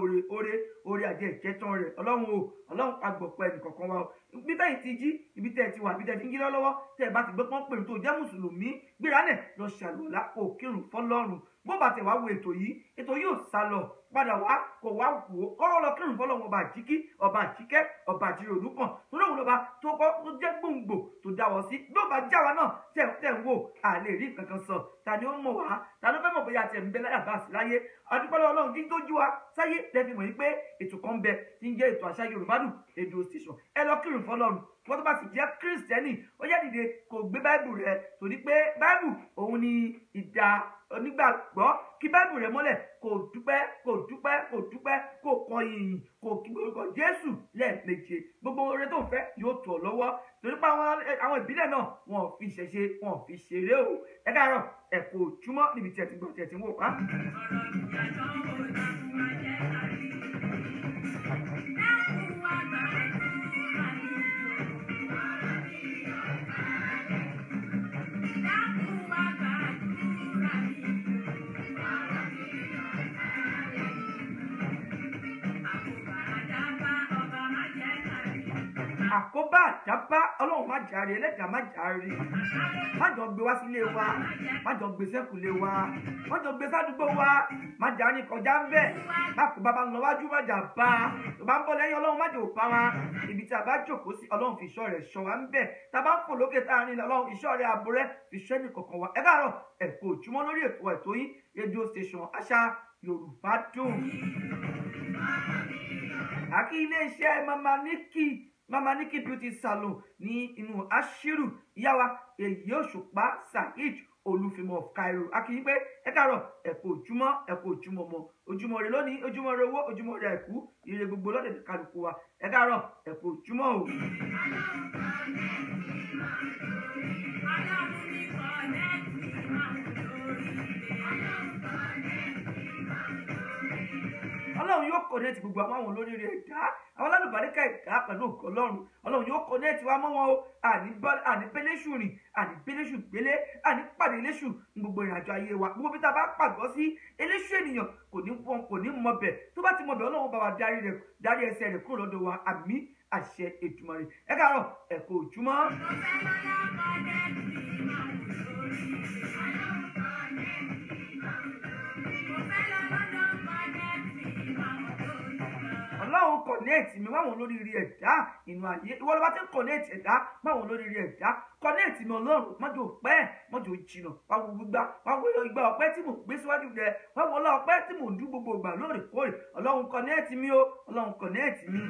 oore àjẹ ìkẹtàn rẹ̀ Ọlọ́run agbọ̀pẹ́ ẹnìkọ̀ọ̀kan wa bí bẹ́ẹ̀ ti jí ibi tẹ́ ẹ ti wà ibi tẹ́ ẹ ti ń jí lọ́wọ́ tẹ́ ẹ bá ti gbé pọ́n pèrò tó jẹ́ mùsùlùmí gbéra nẹ̀ lọ ṣàlùwàlá kó kírun fọ́lọ́run bó bá tẹ̀ wá wo ètò yìí ò sá lọ padà wá kò wá wò ó kọ́rọ́ lọ kírun fọ́lọ́run ọba àjíkí ọba àjíkẹ́ ọba àjírò olùkàn tó lóun lọ́ba tó kọ́ tó jẹ́ gbòǹgbò tó dá wọ́n sí bí ó bá já wa náà tẹ̀ ń wò à lè rí nǹkan kan sọ ta ni ó mọ̀ wá ta ló fẹ́ mọ̀ bóyá tẹ̀ ń bẹ láyà bá sí láyé adúpẹ́ lọ́wọ́ Ọlọ́run kí n tó jú wa sáyé lẹ́fi mọ̀ yí pé ètò kan bẹ tí ń jẹ́ ètò àṣà Yorùbá dùn rédíò station ẹ lọ kírun fọ́lọ́run wọ́n tó bá sì jẹ́ kírísítẹ́nì ó yá dìde kò gbé báìbù rẹ̀ torí pé báìbù òun ni ìdá onígbàgbọ́ kí báìbù rẹ̀ mọ́lẹ̀ kò dúpẹ́ kò kọ ìyìn kò kí orúkọ Jésù lẹ́ẹ̀méje gbogbo oore tó ń fẹ́ yóò tọ̀ lọ́wọ́ torí pé àwọn ìbílẹ̀ náà wọn ò fi ṣẹ̀ṣe wọn ò fi ṣeré o ẹ káàárọ̀ ẹ kú ojúmọ́ níbi tí ẹ ti gbọ́ tí ẹ ti ń wò wá. Àkóbá àjábá Ọlọ́run má jàre ẹlẹ́dàá má jàre má jọ gbé wá sílé wa má jọ gbé sẹ́kùlé wa má jọ gbé sádùúgbò wa má jà ní kọjá ń bẹ̀ má kó bàbá ń lọ wájú má jà bá tó bá ń bọ̀ lẹ́yìn Ọlọ́run má jò bá wa ibi tí a bá jókòó sí Ọlọ́run fi ìṣọ́ rẹ̀ ṣọ́ wa ń bẹ̀ tá a bá ń fò lókè tá a rìn Ọlọ́run ìṣọ́ rẹ̀ ààbò rẹ̀ fi ṣọ́ ẹnì kọ̀ọ̀kan wa ẹ káàárọ̀ ẹ kú ojúmọ́ lórí ètò yín rédíò station àṣà Yorùbá dùn. Àkí iléeṣẹ́ Mama Nikki Beauty Salon ní inú Ashiru ìyá wa Èyí Òṣùpá Saheed Olúfimọ of Cairo akíyí pé ẹ káàárọ̀ ẹ kú ojúmọ́ mọ́ ojúmọ́ rẹ lónìí ojúmọ́ rẹ owó ojúmọ́ rẹ àìkú ire gbogbo lọ́dẹ̀ kálukú wa ẹ káàárọ̀ ẹ kú ojúmọ́ o. Ọlọ́run ọlọ́run yóò connect gbogbo àwọn olóríire ẹ̀dá àwọn alálùbáríkà ẹ̀dá pẹ̀lú ògo ọlọ́run yóò connect wa mọ́ wọn o àní péléṣù rìn àní péléṣù gbélé àní pàdé eléṣù ní gbogbo ìrìnàjò ayé wa gbogbo bí tá a bá pàgọ́ sí eléṣù ènìyàn kò ní mọbẹ̀ tó bá ti mọbẹ̀ ọlọ́run bá wa darí ẹsẹ̀ rẹ̀ kúrò lọ́dọ̀ wa àmín àṣẹ Èdùmàrè ẹ káàárọ̀ ẹ kú ojúmọ́. ọlọ́run connect mi máwọn olóríire ẹ̀dá inú ayé ìwọ ló bá ti ń connect ẹ̀dá máwọn olóríire ẹ̀dá connect mi ọlọ́run mọ́jọ́ pẹ́ mọ́jọ́ jìnnà wáwo gbígbá wáwo ìgbà ọpẹ́ tí mò ń gbé síwájú rẹ wáwo ọlá ọpẹ́ tí mò ń dún gbogbo ìgbà lóòrèkóòrè ọlọ́run connect mi o ọlọ́run connect mi.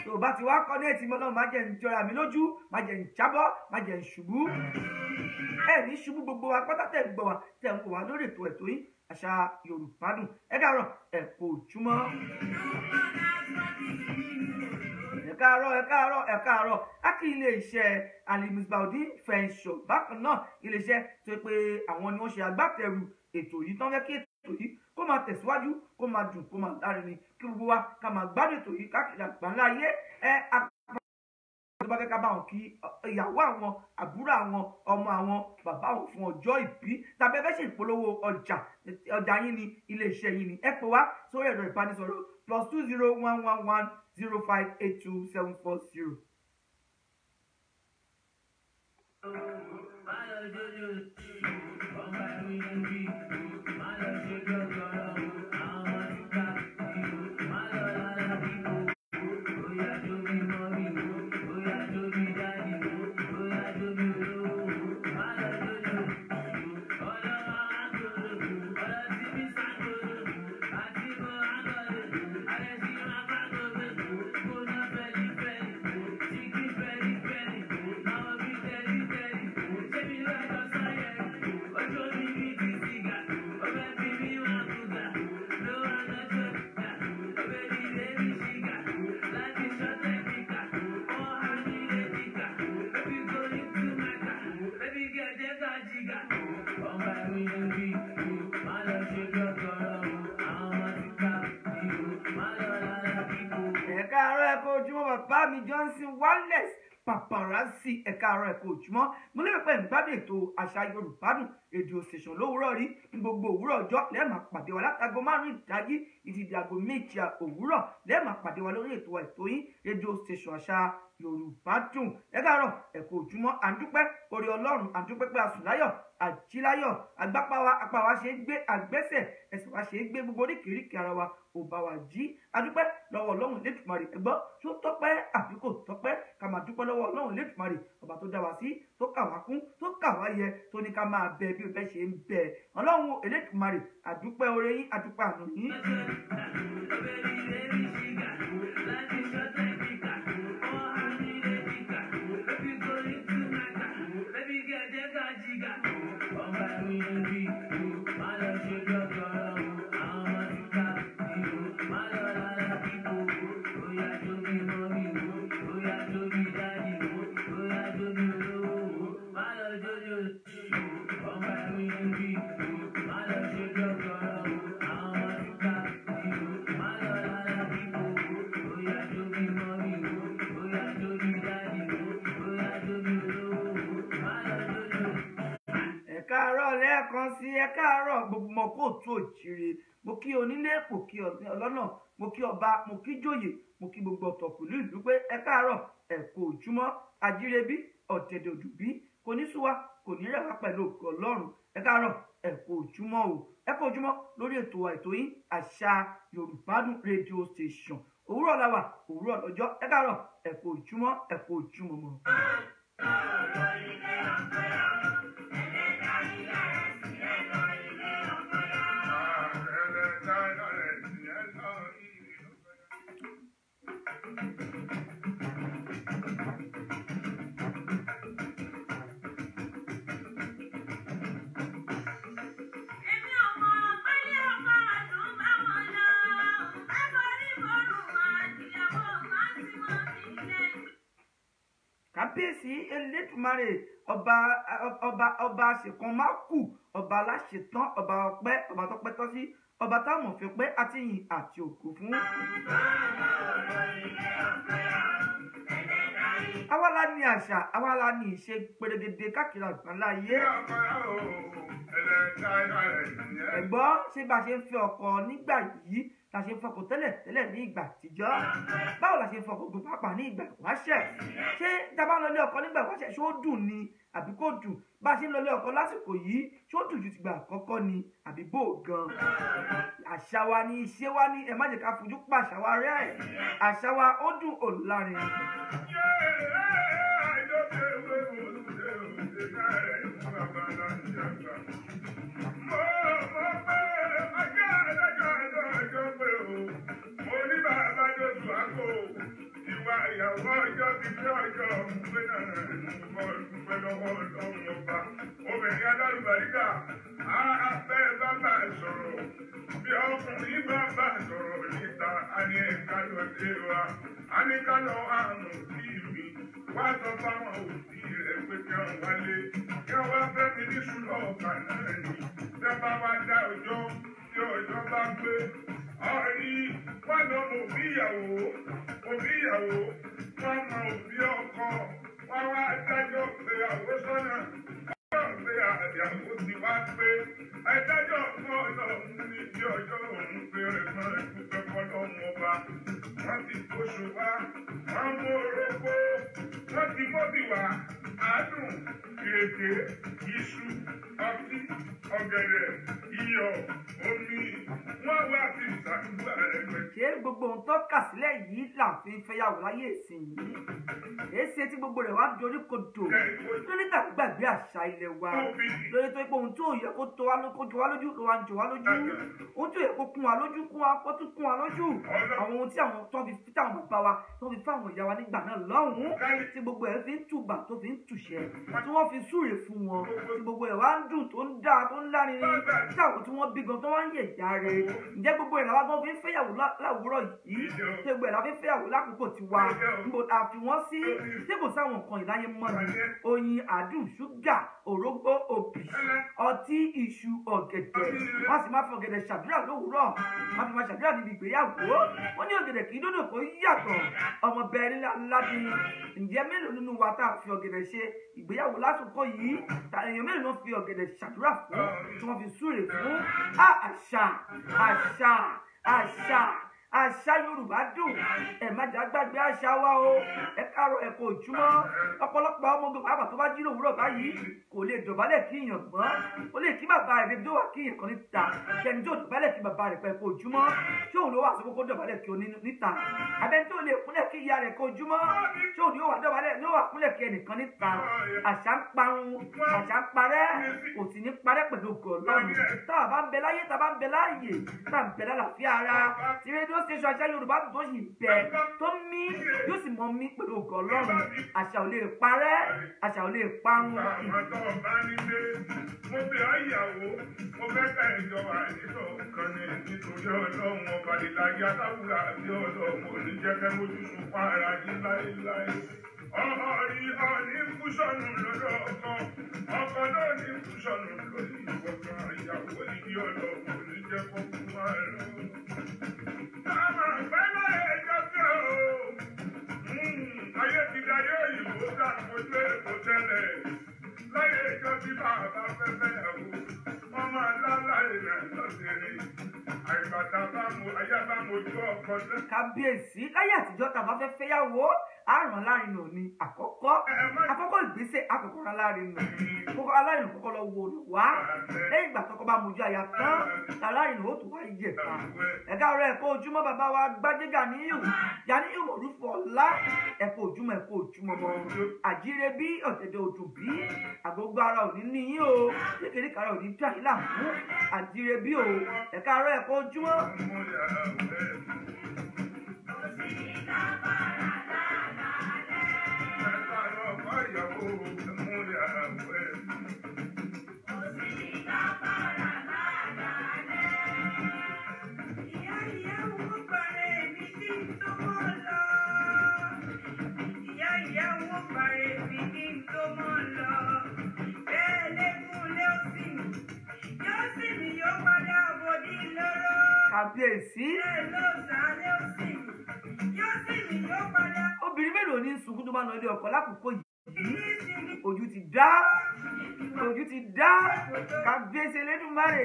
tó o bá ti wá connect mi ọlọ́run má jẹ́ ń jọra mi lójú má jẹ́ ń jábọ́ má jẹ́ ń ṣubú ẹ ní ṣubú gbogbo wa pátá tẹ̀ ń gbọ́ wa tẹ̀ ń kó wa lórí ètò ẹ̀tọ́ yìí àṣà Yorùbá dùn ẹ káàárọ̀ ẹ kú ojúmọ́. ẹ káàárọ̀ á kí iléeṣẹ́ Alimisbaudeen Fẹ́ńsọ̀ bákan náà iléeṣẹ́ tó pé àwọn ni wọ́n ṣe agbátẹrù ètò yìí tán fẹ́ kí ètò yìí kó máa tẹ̀síwájú kó máa dùn kó máa lárinrin kí gbogbo wa ká máa gbádùn ètò yìí káàkiri àgbáńlá ayé tó bá fẹ́ ká bá wọn kí ìyàwó àwọn àbúrò àwọn ọmọ àwọn bàbá àwọn fún ọjọ́ ìbí tàbí ẹ fẹ́ ṣe ìpolówó ọjà yín ni iléeṣẹ́ yín ni ẹ pè wá sórí ẹ̀rọ ìbánisọ̀rọ̀ +20111058274. Bàbá mi Johnson Wallace Paparazzi ẹ káàárọ̀ ẹ kú ojúmọ́ mo lérò pé ìgbádùn ètò àṣà Yorùbá dùn rédíò station lówùúrọ̀ rí ní gbogbo òwúrọ̀ ọjọ́ lẹ́ẹ̀ máa pàdé wa látago 5 ìdájí ìdí di aago 2 òwúrọ̀ lẹ́ẹ̀ máa pàdé wa lórí ètò yín rédíò station àṣà Yorùbá dùn ẹ káàárọ̀ ẹ kú ojúmọ́ à ń dúpẹ́ orí Ọlọ́run à ń dúpẹ́ pé a sùn láyọ̀ àjíláyọ̀ apá wa ṣe é gbé àgbẹ́sẹ̀ ẹsẹ̀ wa ṣe é gbé gbogbo oríkèéríkè ara wa ò bá wa jí adúpẹ́ lọ́wọ́ Ọlọ́run Elédùmarè ẹgbọ́ tó tọ́pẹ́ àbí kò tọ́pẹ́ ká máa dúpẹ́ lọ́wọ́ Ọlọ́run Elédùmarè ọba tó dá wa sí tó kà wá kún tó kà wá yẹ tó ní ká máa bẹ bí o fẹ́ ṣe ń bẹ Ọlọ́run Elédùmarè àdúpẹ́ oore yín àdúpẹ́ àánú yín. Lẹ́ẹ̀kan sí ẹ káàárọ̀ gbogbo ọmọ kóòtù òjìrè mo kí onílé mo kí ọlọ́nà mo kí ọba mo kí jòyè mo kí gbogbo ọ̀tọ̀kùlú ìlú pé ẹ káàárọ̀ ẹ kú ojúmọ́ àjírẹ́bí ọ̀tẹ̀dẹ̀ òdùbí kò ní sú wa kò ní rẹ̀ wá pẹ̀lú ògo Ọlọ́run ẹ káàárọ̀ ẹ kú ojúmọ́ o ẹ kú ojúmọ́ lórí ètò yín àṣà Yorùbá dùn rédíò station òwúrọ̀ la wà òwúrọ̀ lọ́jọ́ ẹ káàárọ̀ ẹ kú ojúmọ́ mọ́. Kábíyèsí Elédùmarè ọba àṣekàn má kù ọba aláṣetán ọba ọpẹ́ ọba tọ́pẹ́ tọ́ sí ọba táwọn mọ̀ fi pẹ́ àti yìn àti òkú fún. àwa la ní àṣà àwa la ní ìṣe pèrègèdè káàkiri àgbáńlá ayé. ẹ̀gbọ́n ṣé bá a ṣe ń fẹ́ ọkọ nígbà yìí la ṣe ń fọkọ tẹ́lẹ̀ ní ìgbà àtijọ́ báwo la ṣe ń fọkọ gbogbo pàápàá ní ìgbà ìwáṣẹ̀ ṣé dábà ń lọlé ọkọ nígbà ìwáṣẹ̀ ṣé ó dùn ni àbí kò dùn bá a ṣe ń lọlé ọkọ lásìkò yìí ṣé ó dùn ju tìgbà àkọ́kọ́ ni àbí bò gan. àṣà wa ni iṣẹ́ wa ni ẹ má jẹ́ ká fojú pa àṣà wa rẹ́ àṣà wa ó dùn òlárin. Ìyàwó ọjọ́ ti fi ọjọ́ pé náà dúpẹ́ lọ́wọ́ ọlọ́run ọba. Obìnrin alálùbáríkà á fẹ́ bàbá sọ̀rọ̀. Bí ọkùnrin bàbá sọ̀rọ̀ níta, a ní ẹ̀ka lọ́dẹ wa. A ní ká lọ àrùn òbí mi. Wá sọ fáwọn òbí rẹ̀ pé kí wọ́n wálé. Kí wọ́n wá fẹ́ mi ní ṣùgbọ́n ọ̀kà náà ni. Tẹ́ bá wá dá ọjọ́ tí ọjọ́ bá gbé. Ọ̀rí wọ́n lọ mọ òbí ìyàwó wọ́n mọ òbí ọkọ wọ́n wá dájọ́ pé àwòsánà dájọ́ pé àyàwó ti wá pé ẹ̀dájọ́ fún ọlọ́run ní bí ọjọ́ òun pé ẹ̀gbọ́n ìdúpẹ́ fọlọ́run ọba wọ́n ti kóṣù wá wọ́n mú orógbó wọ́n ti mọ́bì wá àádùn ìrèké iṣu ọtí ọ̀gẹ̀dẹ̀ iyọ̀ omi wọ́n wá fi ìsàdúgbà rẹ̀ pẹ̀. ṣé gbogbo ohun tó kà sílẹ̀ yìí là ń fi fẹ́yàwó láyé ìsìn yìí èsì tí gbogbo rẹ̀ wá dorí kodò lórí tàbí gbàgbé àṣà ilẹ̀ wa lórí tó pé ohun tó yẹ kó jọ wá lójú ló wá ń jọ wá lójú ohun tó yẹ kó kún wa lójú kó tún kún wa lójú àwọn ohun tí àwọn tó fi fi táwọn bàbá wa tó fi fáwọn ìyá wa nígbà náà lọ́hùn-ún tí gbogbo ẹ̀ fi ń tùbà tó fi ń tùṣẹ́ tí wọ́n fi súre fún wọn tí gbogbo ẹ̀ wá ń dùn tó ń dáa tó ń lárinrin tí àwọn tí wọ́n bí gan tó wá ń yẹ̀yà rẹ̀ ǹjẹ́ gbogbo ẹ̀ làwọn gan fi ń fẹ́yàwó láwùrọ̀ yìí tí gbogbo ẹ̀ làwọn fi ń fẹ́yàwó lákòókò tiwa níbo a fi wọ́n sí tí kò sáwọn nǹkan ìláyé mọ́ ni oyin àdùn ṣúgà òrógbó òbí ọtí iṣu ọ̀gẹ̀dẹ̀ wọ́n sì máa fi ọ̀gẹ̀dẹ̀ ṣàdúrà lówùúrọ̀ wọ́n fi máa ṣàdúrà níbi ìgbéyàwó wọ́n ní ọ̀gẹ̀dẹ̀ kì í dòdò kó yàtọ̀ ọmọ bẹ́ẹ̀ nílá ńlábí ǹjẹ́ mélòó nínú wa tá a fi ọ̀gẹ̀dẹ̀ ṣe ìgbéyàwó lásìkò yìí èèyàn mélòó ló fi ọ̀gẹ̀dẹ̀ ṣàdúrà fún tí wọ́n fi súre fún àṣà Yorùbá dùn ẹ má jà gbàgbé àṣà wa o ẹ káàárọ̀ ẹ kú ojúmọ́ ọ̀pọ̀lọpọ̀ ọmọ ogun pàápàá tó bá jí lówùúrọ̀ báyìí kò lè dọ̀bálẹ̀ kí èèyàn gbọ́n ó lè kí bàbá rẹ̀ débi tó wà kí èèyàn kan níta kẹni tó dọ̀bálẹ̀ kí bàbá rẹ̀ pẹ́ kú ojúmọ́ tí òun ló wà sọ kó dọ̀bálẹ̀ kí oní níta abẹ́ni tó lè kúnlẹ̀ kí ìyá rẹ̀ kú ojúmọ́ tí òun yóò wà dọ̀bálẹ̀ ló wà kúnlẹ̀ kí ẹnìkan níta àṣà ń parun àṣà ń parẹ́ kò sì ní parẹ́ pẹ̀lú gọ̀ọ́lọ́run tá a bá ń bẹ láyé tá a bá ń bẹ láàyè tá a ń bẹ lálàáfíà ara tí rédíò station àṣà Yorùbá tó yìí bẹ tó mí yóò sì mọ mí pẹ̀lú ògo Ọlọ́run àṣà ò lè parẹ́ àṣà ò lè parun. àwọn tó bá nílé mo fi àyàwó mo fẹ́ ká ìjọ àìsàn kan ní nítorí Ọlọ́run ọba ìlàjì aláwùrà àti Ọlọ́run oníjẹ́kẹ́ mójú sùn fún ara yín láéláé. ọ̀ní kúṣọ̀nù lọ́dọ̀ ọkọ náà ní kúṣọ̀nù lórí ìwọ̀kan ìyàwó ìdí Ọlọ́run oníjẹ́kọ́ fún wa lọ. Àwọn àgbẹ̀lá ẹjọ́ tí ó ayé ti darí òyìnbó dàgbójú èkó tẹ́lẹ̀ láyé ìjọ tí bàbá fẹ́fẹ́ ẹ̀wò ọmọ aláàláyé rẹ̀ lọ́sẹ̀rẹ̀ àìbàtà bá mo ayé bá mojú ọkọ lẹ́. Kábíyèsí láyé àtijọ́ tá a bá fẹ́ fẹ́yàwó àrùn alárinà ni àkọ́kọ́ ìgbésẹ̀ àkọ́kọ́ alárinà kọ́kọ́ alárinà kọ́kọ́ lọ wo wá lẹ́yìn ìgbà tọ́kọ́ bá mojú àyà tán alárinà ó tún wá ìjẹ̀ta ẹ̀ka ọ̀rọ̀ ẹ̀kọ́ ojúmọ́ bàbá wa Gbádégà Gàníyù Mọ̀rúfù Ọlá ẹ̀kọ́ ojúmọ́ mọ́ àjíire bí ọ̀tẹ̀dẹ̀ òdù bí àgbógbó ara òní níyìn o kékeré kàrà òní bí àyílà mú àjíire bí o ẹ̀ka ọ̀rọ̀ ẹ̀kọ́ ojúmọ́. kábíyèsí. Obìnrin mélòó ní sunkún tó bá lọ ilé ọkọ lákòókò yìí? Ojú ti dá kábíyèsí Elédùmarè.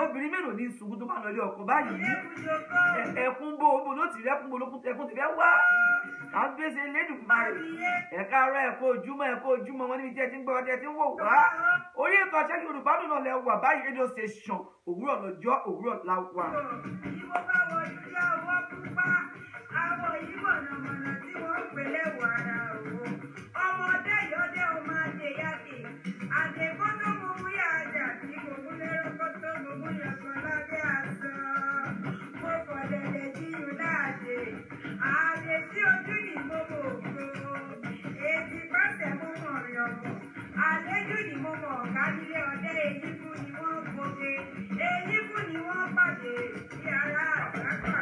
Obìnrin mélòó ní sunkún tó bá lọ ilé ọkọ báyìí? Ẹkún bó ló ti rẹ́kún bolókún ẹkún ti fẹ́ wá. Kábíyèsí Elédùmarè. Ẹ̀ka ara ẹ̀kọ́ ojúmọ́ wọn níbi tí ẹ ti ń gbọ́ ọdẹ tí ń wò wá. Orí ètò Àṣàkẹ́ Yorùbá dùn náà lẹ wà báyìí rédíò station òwúrọ̀ lọ́jọ́ òwúrọ̀ la wà. Àwọn yìí mọ̀nàmọ̀nà tí wọ́n pèlè wàrà o. Ọmọdé yọdẹ ọmọ adé yáde. Àdèbọ́ tó mú mú yájà tí mo mú lérò kó tó mú mú yàtọ̀ lábẹ́ àṣọ. Mo fọ̀ dẹ̀dẹ̀ jíyùn láàdé. Àdè tí ojú ni mo mọ̀ ògbó. Ètì pàṣẹ mo mọ̀ ọ̀yọ̀bọ̀. Àlejò ni mo mọ̀ ọ̀gá nílé ọdẹ. Èyí fún ni wọ́n gbòde. Èyí fún ni wọ́n pàdé. Bí ara àgbàgbà.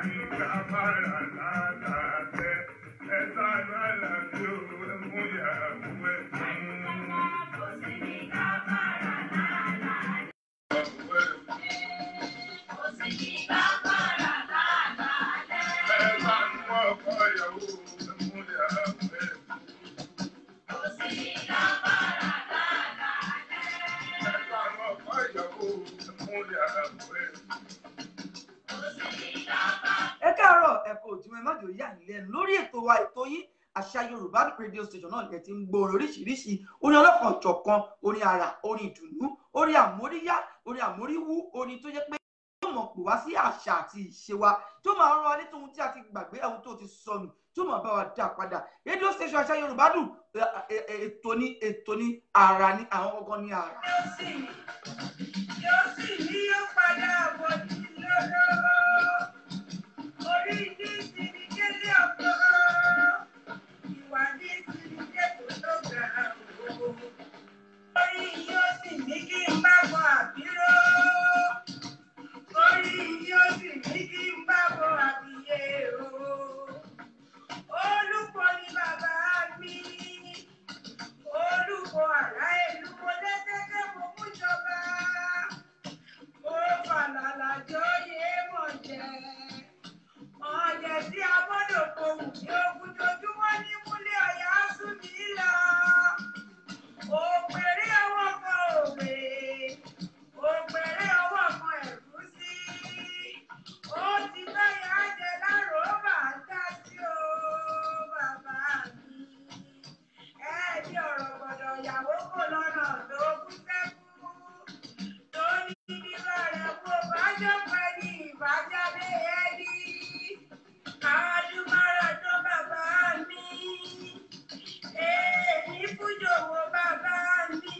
Lórí ètò wa ètò yìí Àṣà Yorùbá rédíò station náà lẹ ti ń gbọ́ oríṣiríṣi orin ọlọ́kan ọ̀jọ̀kan, orin àrà, orin ìdùnnú, orin àmóríyá, orin àmóríwú, orin tó jẹ́ pé yóò mọ̀ pè wá sí àṣà àti ìṣe wa tó máa rán wa létí ohun tí a ti gbàgbé, ohun tó ti sọnù tó máa bá wa dá padà. Rédíò station Àṣà Yorùbá dùn ètò ní àrà ní àwọn gangan ní àrà. Yóò sì ní yóò padà bọ̀ sí lọ́dọ̀ orí ìdí ìsinmi kélé ọ̀pọ̀ ìwà ní ìsinmi kẹ́kọ̀ọ́ tó ga o. Orí yóò sì ní kí n bá bọ̀ àbíró. Orí yóò sì ní kí n bá bọ̀ àbíyé o. Olùkọ́ ni bàbá mi. Olùkọ́ àrá ìlú mo lẹ́sẹ̀kẹ́ mo mú jọba. Mo fàlàlà jóyè mọ̀ jẹ́. Ọ̀jẹ̀ tí a gbọ́dọ̀ pohùn ní ogun tojúmọ́ ní múlẹ̀ ọ̀yà sùn mí lọ. Òpèrè ọwọ́ kan òwe, òpèrè ọwọ́ kan ẹ̀gúsí. Ó ti báyà jẹ lárò bàá dá sí o, bàbá mi. Ẹ̀ẹ́dì ọ̀rọ̀ gbọ́dọ̀ yàwó kò lọ́nà tó kú sẹ́kù. Tó ní bíbá rẹ̀ kó bá jọ pẹ́ ní ìbájáde ẹ̀dí. Àdúmọ̀ràn tó bàbá mi. Èmi fújòwò bàbá mi.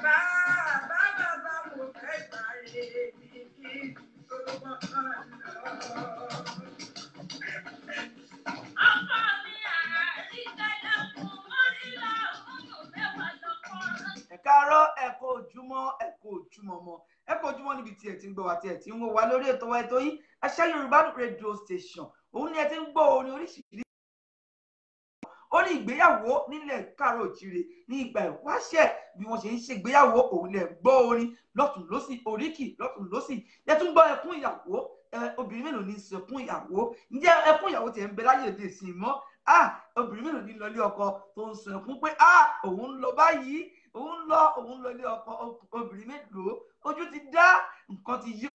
Bàbá mo fẹ́ sáré mi kí tó mọ̀ lọ. Ọkọ mi àríkẹ́lẹ́ fún mọ́rílá òun mẹ́wàá lọ́kọ́. Ẹ káàárọ̀, ẹ kú ojúmọ́, ẹ kú ojúmọ́ mọ́, ẹ kú ojúmọ́ níbi tí ẹ ti ń gbọ́ wa tí ẹ ti ń wò wá lórí ètò wa ètò yìí Àṣà Yorùbá rédíò station. Òun ni ẹ ti ń gbọ́ orin oríṣiríṣi. Orin ìgbéyàwó nílẹ̀ káàárọ̀ òjìrè ní ìgbà ìwáṣẹ̀ bí wọ́n ṣe ń ṣègbéyàwó, òun lẹ̀ gbọ́ orin lọ́tùn lósì, oríkì lọ́tùn lósì. Ẹ tún gbọ́ ẹkún ìyàwó, obìnrin mélòó ní sẹkún ìyàwó? Ǹjẹ́ ẹkún ìyàwó tiẹ̀ ń bẹ láyé èdè ìsìn mọ́? Obìnrin mélòó ní lọ ilé ọkọ tó ń sọ ẹkún pé òun ń lọ báyìí, òun lọ ilé ọkọ? Obìnrin mélòó? Ojú ti dá, nǹkan ti yí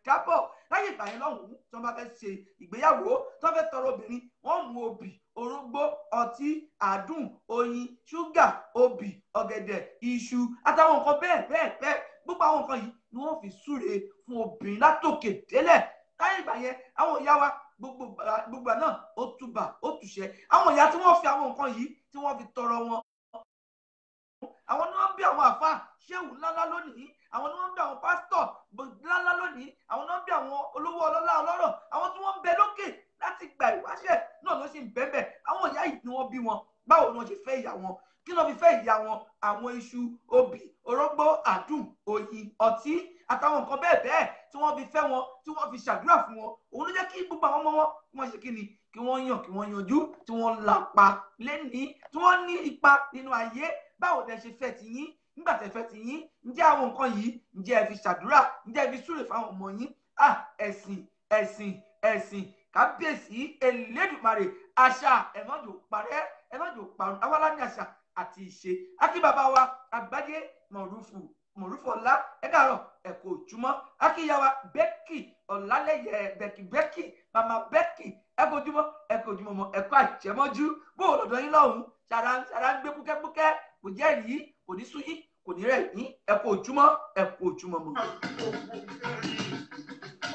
dábọ̀. Láyé ìgbà yẹn lọ́hùn-ún tí wọ́n bá fẹ́ ṣe ìgbéyàwó, tí wọ́n fẹ́ tọrọ obìnrin, wọ́n mú obì, orógbó, ọtí, àdùn, oyin, ṣúgà, obì, ọ̀gẹ̀dẹ̀, iṣu àtàwọn nǹkan bẹ́ẹ̀. Gbogbo àwọn nǹkan yìí ni wọ́n fi súre fún obìnrin látòkè délẹ̀. Láyé ìgbà yẹn àwọn ìyá wa gbogbo náà ó túbà ó tùṣẹ́. Àwọn ìyá tí wọ́n fi àwọn nǹkan yìí tí wọ́n fi tọrọ wọn, àwọn ni wọ́n bí àwọn àfáà ṣéwù ńláńlá lónìí, àwọn ni wọ́n bí àwọn pásítọ̀ ńláńlá lónìí, àwọn ni wọ́n bí àwọn olówó ọlọ́lá ọlọ́rọ̀, àwọn tí wọ́n ń bẹ lókè láti gba ìwáṣẹ̀ náà ló sì ń bẹ́ẹ̀. Àwọn ìyá yìí ni wọ́n bí wọn. Báwo ni wọ́n ṣe fẹ́ ìyá wọn? Kí ló fi fẹ́ ìyá wọn? Àwọn iṣu, obì, orógbó, àdùn, oyin, ọtí àtàwọn nǹkan bẹ́ẹ̀ tí wọ́n fi fẹ́ wọn, tí wọ́n fi ṣàdúrà fún wọn. Òun ló jẹ́ kí gbogbo àwọn ọmọ wọn kí wọ́n ṣe kí ni? Kí wọ́n yàn, kí wọ́n yanjú, tí wọ́n lápa lẹ́nìí, tí wọ́n ní ipa nínú ayé. Báwo lẹ ṣe fẹ́ ti yín? nígbà tẹ́ fẹ́ ti yín ǹjẹ́ àwọn nǹkan yìí ǹjẹ́ ẹ fi ṣàdúrà ǹjẹ́ ẹ fi súre fáwọn ọmọ yín ẹ̀sìn kábíyèsí Elédùmarè àṣà ẹ̀mọ́jò parẹ́ ẹ̀mọ́jò parun awálá ní àṣà àti ìṣe akíbàbá wa Àgbájé mọ̀rúfù ọ̀la ẹ̀dàrọ̀ ẹ̀kọ́ òjúmọ́ akíyàwá Bẹ́kì Ọ̀làlẹ́yẹ bẹ́kì màmá Bẹ́kì ẹ̀kọ́ òjúmọ́ mọ́ ẹ̀kọ́ àjẹmọ́jú bó o lọ́dọ̀ yín lọ́hùn ṣàrà ń gbé púkẹ́púkẹ́ kò jẹ́ rí kò ní sún yín kò ní rẹ̀ yín ẹ̀kọ́ òjúmọ́ mọ́.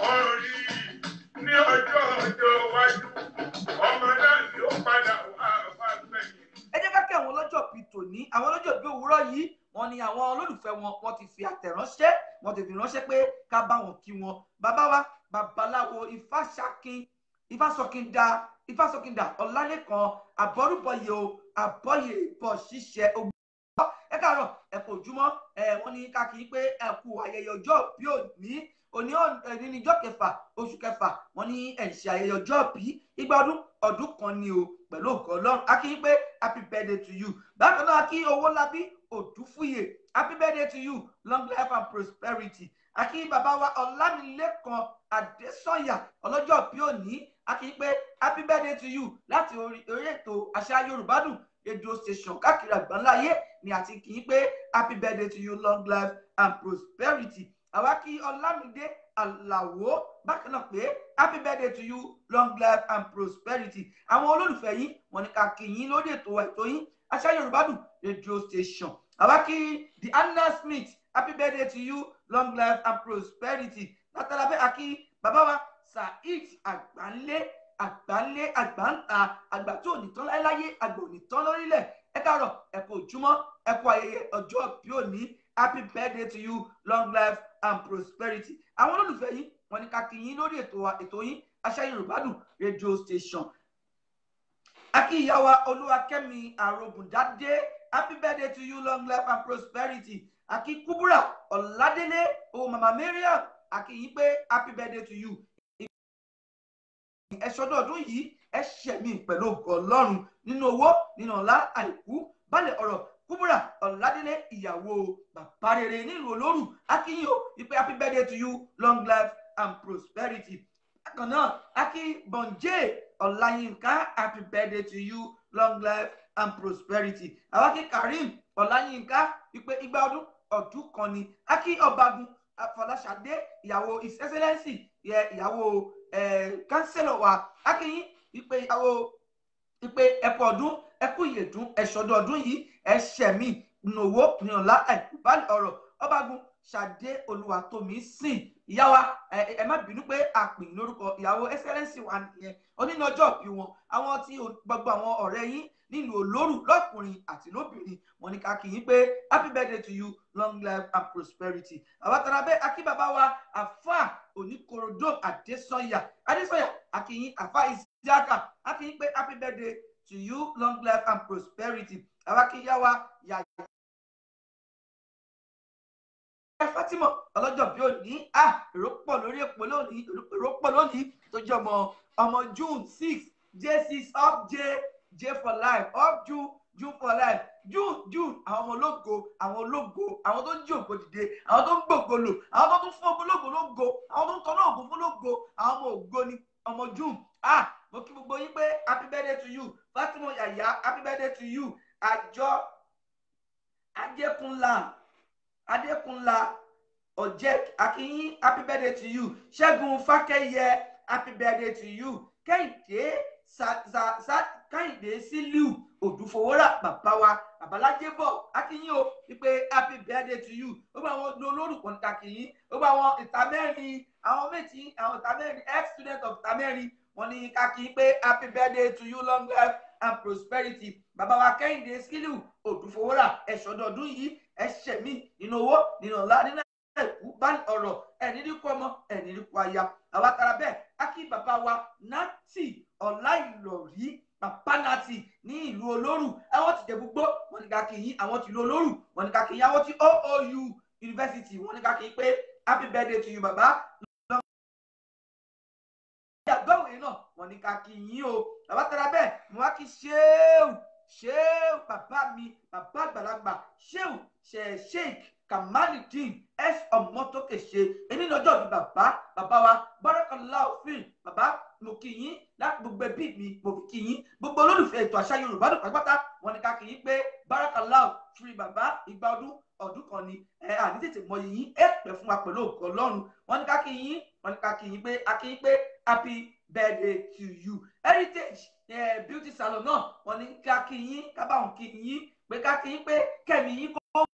Orí ní ọjọ́ iwájú ọmọ náà yóò padà wá gbẹ̀yìn. Ẹ jẹ́ ká kí àwọn ọlọ́jọ́ bíi tòní àwọn ọlọ́jọ́ bíi òwúrọ̀ yìí wọ́n ní àwọn olólùfẹ́ wọn ti fi àtẹ̀ránṣẹ́ wọ́n ti fi ránṣẹ́ pé ká bá wọn kí wọn. Bàbá wa babaláwo Ifásọkíndà Ọlálékan àbọ̀yè bọ̀ ṣíṣẹ́ ogun. Ẹ káàárọ̀ ẹ kú ojúmọ́ wọ́n ní ká kí pé ẹ kú ayẹyẹ ọjọ́ bí òní ní ọjọ́ kẹfà oṣù kẹfà wọ́n ní ẹ̀ ń ṣe ayẹyẹ ọjọ́ bí igba ọdún kan ni o pẹ̀lú ògo Ọlọ́run a kí pé happy birthday to you. Bákan náà kí Owólabí Òdúfúyè happy birthday to you long life and prosperity. A kí bàbá wa Ọlámilékan Adésànyà ọlọ́jọ́ bí òní a kí pé happy birthday to you láti orí ètò àṣà Yorùbá Dùn radio station káàkiri àgbáńláyé ni àti kì í pé happy birthday to you long life and prosperity. Àwa kí Ọlámídé Àlàó bákan náà pé happy birthday to you long life and prosperity. Àwọn olólùfẹ́ yín wọ́n ní ká kí yín lórí ètò yín àṣà Yorùbá Dùn radio station. Àwa kí the Anna Smith happy birthday to you long life and prosperity. Látara bẹ́ẹ̀ a kí bàbá wa Saheed àgbàǹta àgbà tó ò ní tán láyé àgbà ò ní tán lórílẹ̀. Ẹ káàárọ̀ ẹ kú ojúmọ́ ẹ kú ayẹyẹ ọjọ́ bí òní happy birthday to you long life and prosperity. Àwọn olólùfẹ́ yín wọ́n ní ká kí yín lórí ètò yín àṣà Yorùbá Dùn radio station. Akí ìyá wa Olúwakẹ́mi Àrògùndádé happy birthday to you long life and prosperity. Akí Kúbúrà Ọ̀ládélé mama Mariam akí yín pé happy birthday to you. Ẹ̀ṣọ́dún ọdún yìí ẹ ṣẹ̀mí pẹ̀lú ògo Ọlọ́run nínú owó nínú ọlá àìkú balẹ̀ ọ̀rọ̀. Kúbúrà Ọ̀ládélé ìyàwó bàbá rere nílùú Olórù akíyìn o ìpè happy birthday to you long life and prosperity. Bákan náà akí Bọ̀njẹ́ Ọláyínká happy birthday to you long life and prosperity. Àwa kí Karim Ọláyínká ìpè igba ọdún kan ni. Akí Ọbagun Afọláṣadé ìyàwó His Excellency ìyàwó kánsẹ́lọ̀ wa akíyìn ìpè ẹ̀kọ́ ọdún ẹkú ìyèdún ẹ̀ṣọ́dún ọdún yìí ẹ̀ṣẹ̀mí nínú owó ní ọ̀la àìkúbálẹ̀ ọ̀rọ̀. Ọbagun Ṣadé Olúwatómisìn ìyá wa ẹ má bínú pé àpìn lórúkọ ìyàwó Excellency wa nìyẹn onínú ọjọ́ bí wọn àwọn tí gbogbo àwọn ọ̀rẹ́ yín nílùú Olórù lọ́kùnrin àti lóbìnrin wọ́n ní ká kí yín pé happy birthday to you long life and prosperity. Àwa tara bẹ́ẹ̀ akí bàbá wa àfà Oníkòròdú Adésànyà akíyín àfà Isiaka akíyín pé happy birthday to you long life and prosperity. Àwa kí yá wa yàyà Fatima ọlọ́jọ́ bí òní èrò pọ̀ lórí èpò lónìí tó jẹ́ ọmọ June 6 J6 up J for life up June for life June àwọn ológo àwọn tó ń jí ògo dìde àwọn tó ń gbògo lò àwọn tó tún fún ológo lógo àwọn tó ń tọ́nà ògo fún lógo àwọn ọmọ ògo ni ọmọ June. Mo kí gbogbo yín pé happy birthday to you Fatima yàyà happy birthday to you àjọ Adékúnlá Ọ̀jẹ́ akínyín happy birthday to you Ṣẹ́gun Fákẹ́yẹ happy birthday to you Kẹ́hìndé Sílíù Òdúfowórà bàbá wa Babalájébọ̀ akínyín o wípé happy birthday to you. Ó bá wọn olórúkọ ní kakínyín ó bá wọn ìtàmẹ́rin àwọn méjì àwọn ìtàmẹ́rin ex-student of ìtàmẹ́rin wọ́n ní kakínyín pé happy birthday to you long life and prosperity. Bàbá wa Kẹ́hìndé Sílíù Òdúfowórà ẹ̀ṣọ́dọ̀ọdún yìí ẹ̀ṣẹ̀mí nínú owó nínú ọ̀la nínú ẹ̀kú bá ọ̀rọ̀ ẹ̀níríkú ọmọ ẹ̀níríkú aya. Àwa tara bẹ́ẹ̀ akí bàbá wa Nátì Ọláìlọ̀rí bàbá Nátì ní ìlú Olórù àwọn ti Jẹ̀bú-Igbó wọ́n ní ká kí yín àwọn ti ìlú Olórù wọ́n ní ká kí yín àwọn ti OOU University wọ́n ní ká kí yín pé happy birthday to you bàbá. Àgbọ̀wé náà wọ́n ní ká kí yín o. Àwa tara bẹ́ẹ̀ mo wá kí Ṣéù bàbá mi bàbá àgbàlagbà Sheikh Kamaludeen S Ọmọtókèṣe ẹni lọ́jọ́ bí bàbá wa barakallahu fi bàbá mo kí yín láti gbogbo ẹbí mi mo fi kí yín gbogbo olólùfẹ́ ètò àṣà Yorùbá dùn pátápátá wọn ni ká kí yín pé barakallahu fi bàbá ìgbà ọdún kan ni àní tètè mọ yín pẹ́ fún wa pẹ̀lú ògo Ọlọ́run wọn ni ká kí yín pé happy birthday to you. Heritage beauty salon náà wọn ni ká kí yín ká bá wọn kí yín pé ká kí yín pé kẹ́mi yín kó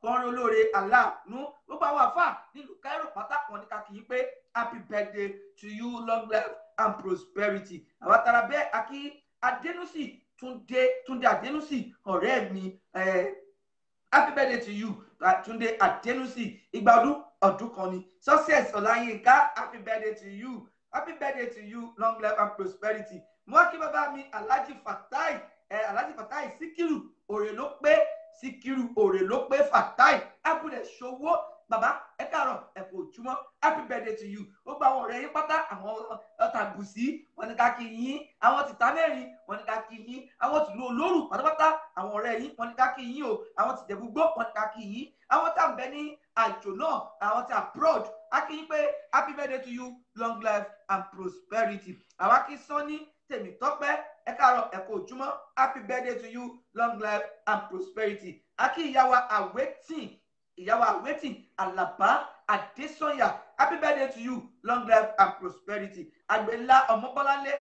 kọrin olóore aláàánú gbogbo àwọn àfáà nílùú Cairo pátá wọn ní ká kí yín pé happy birthday to you, long life and prosperity. àwọn tara bẹ́ẹ̀ akí Adénúsì Túndé Adénúsì ọ̀rẹ́ mi happy birthday to you Túndé Adénúsì ìgbà ọdún kan ni. Success Ọláyínká happy birthday to you, happy birthday to you, long life and prosperity. mo kí bàbá mi Alhaji Fatai Síkírù òrè ló pé Fatai abúlé ṣòwò bàbá ẹ káàárọ̀ ẹ kú ojúmọ́ happy birthday to you. ó gba àwọn ọ̀rẹ́ yín pátá àwọn Ọ̀tàgùsí wọn ní ká kí yín, àwọn tìta mẹ́rin wọn ní ká kí yín, àwọn tìlú Olórù pátápátá àwọn ọ̀rẹ́ yín wọn ní ká kí yín o, àwọn tìjẹ̀búgbó wọn ní ká kí yín, àwọn tá à ń bẹ ní àjò náà àwọn tí abroad á kí yín pé happy birthday to you, long life and prosperity. àwa kí Sọ́ní Tèmítọ́pẹ́ ẹ káàárọ̀ ẹ kú ojúmọ́ happy birthday to you, long life and prosperity. a kí ìyàwó Àwétìn Àlàbá Adésànyà happy birthday to you, long life and prosperity. Àgbẹ̀lá Ọmọbọ́láńlé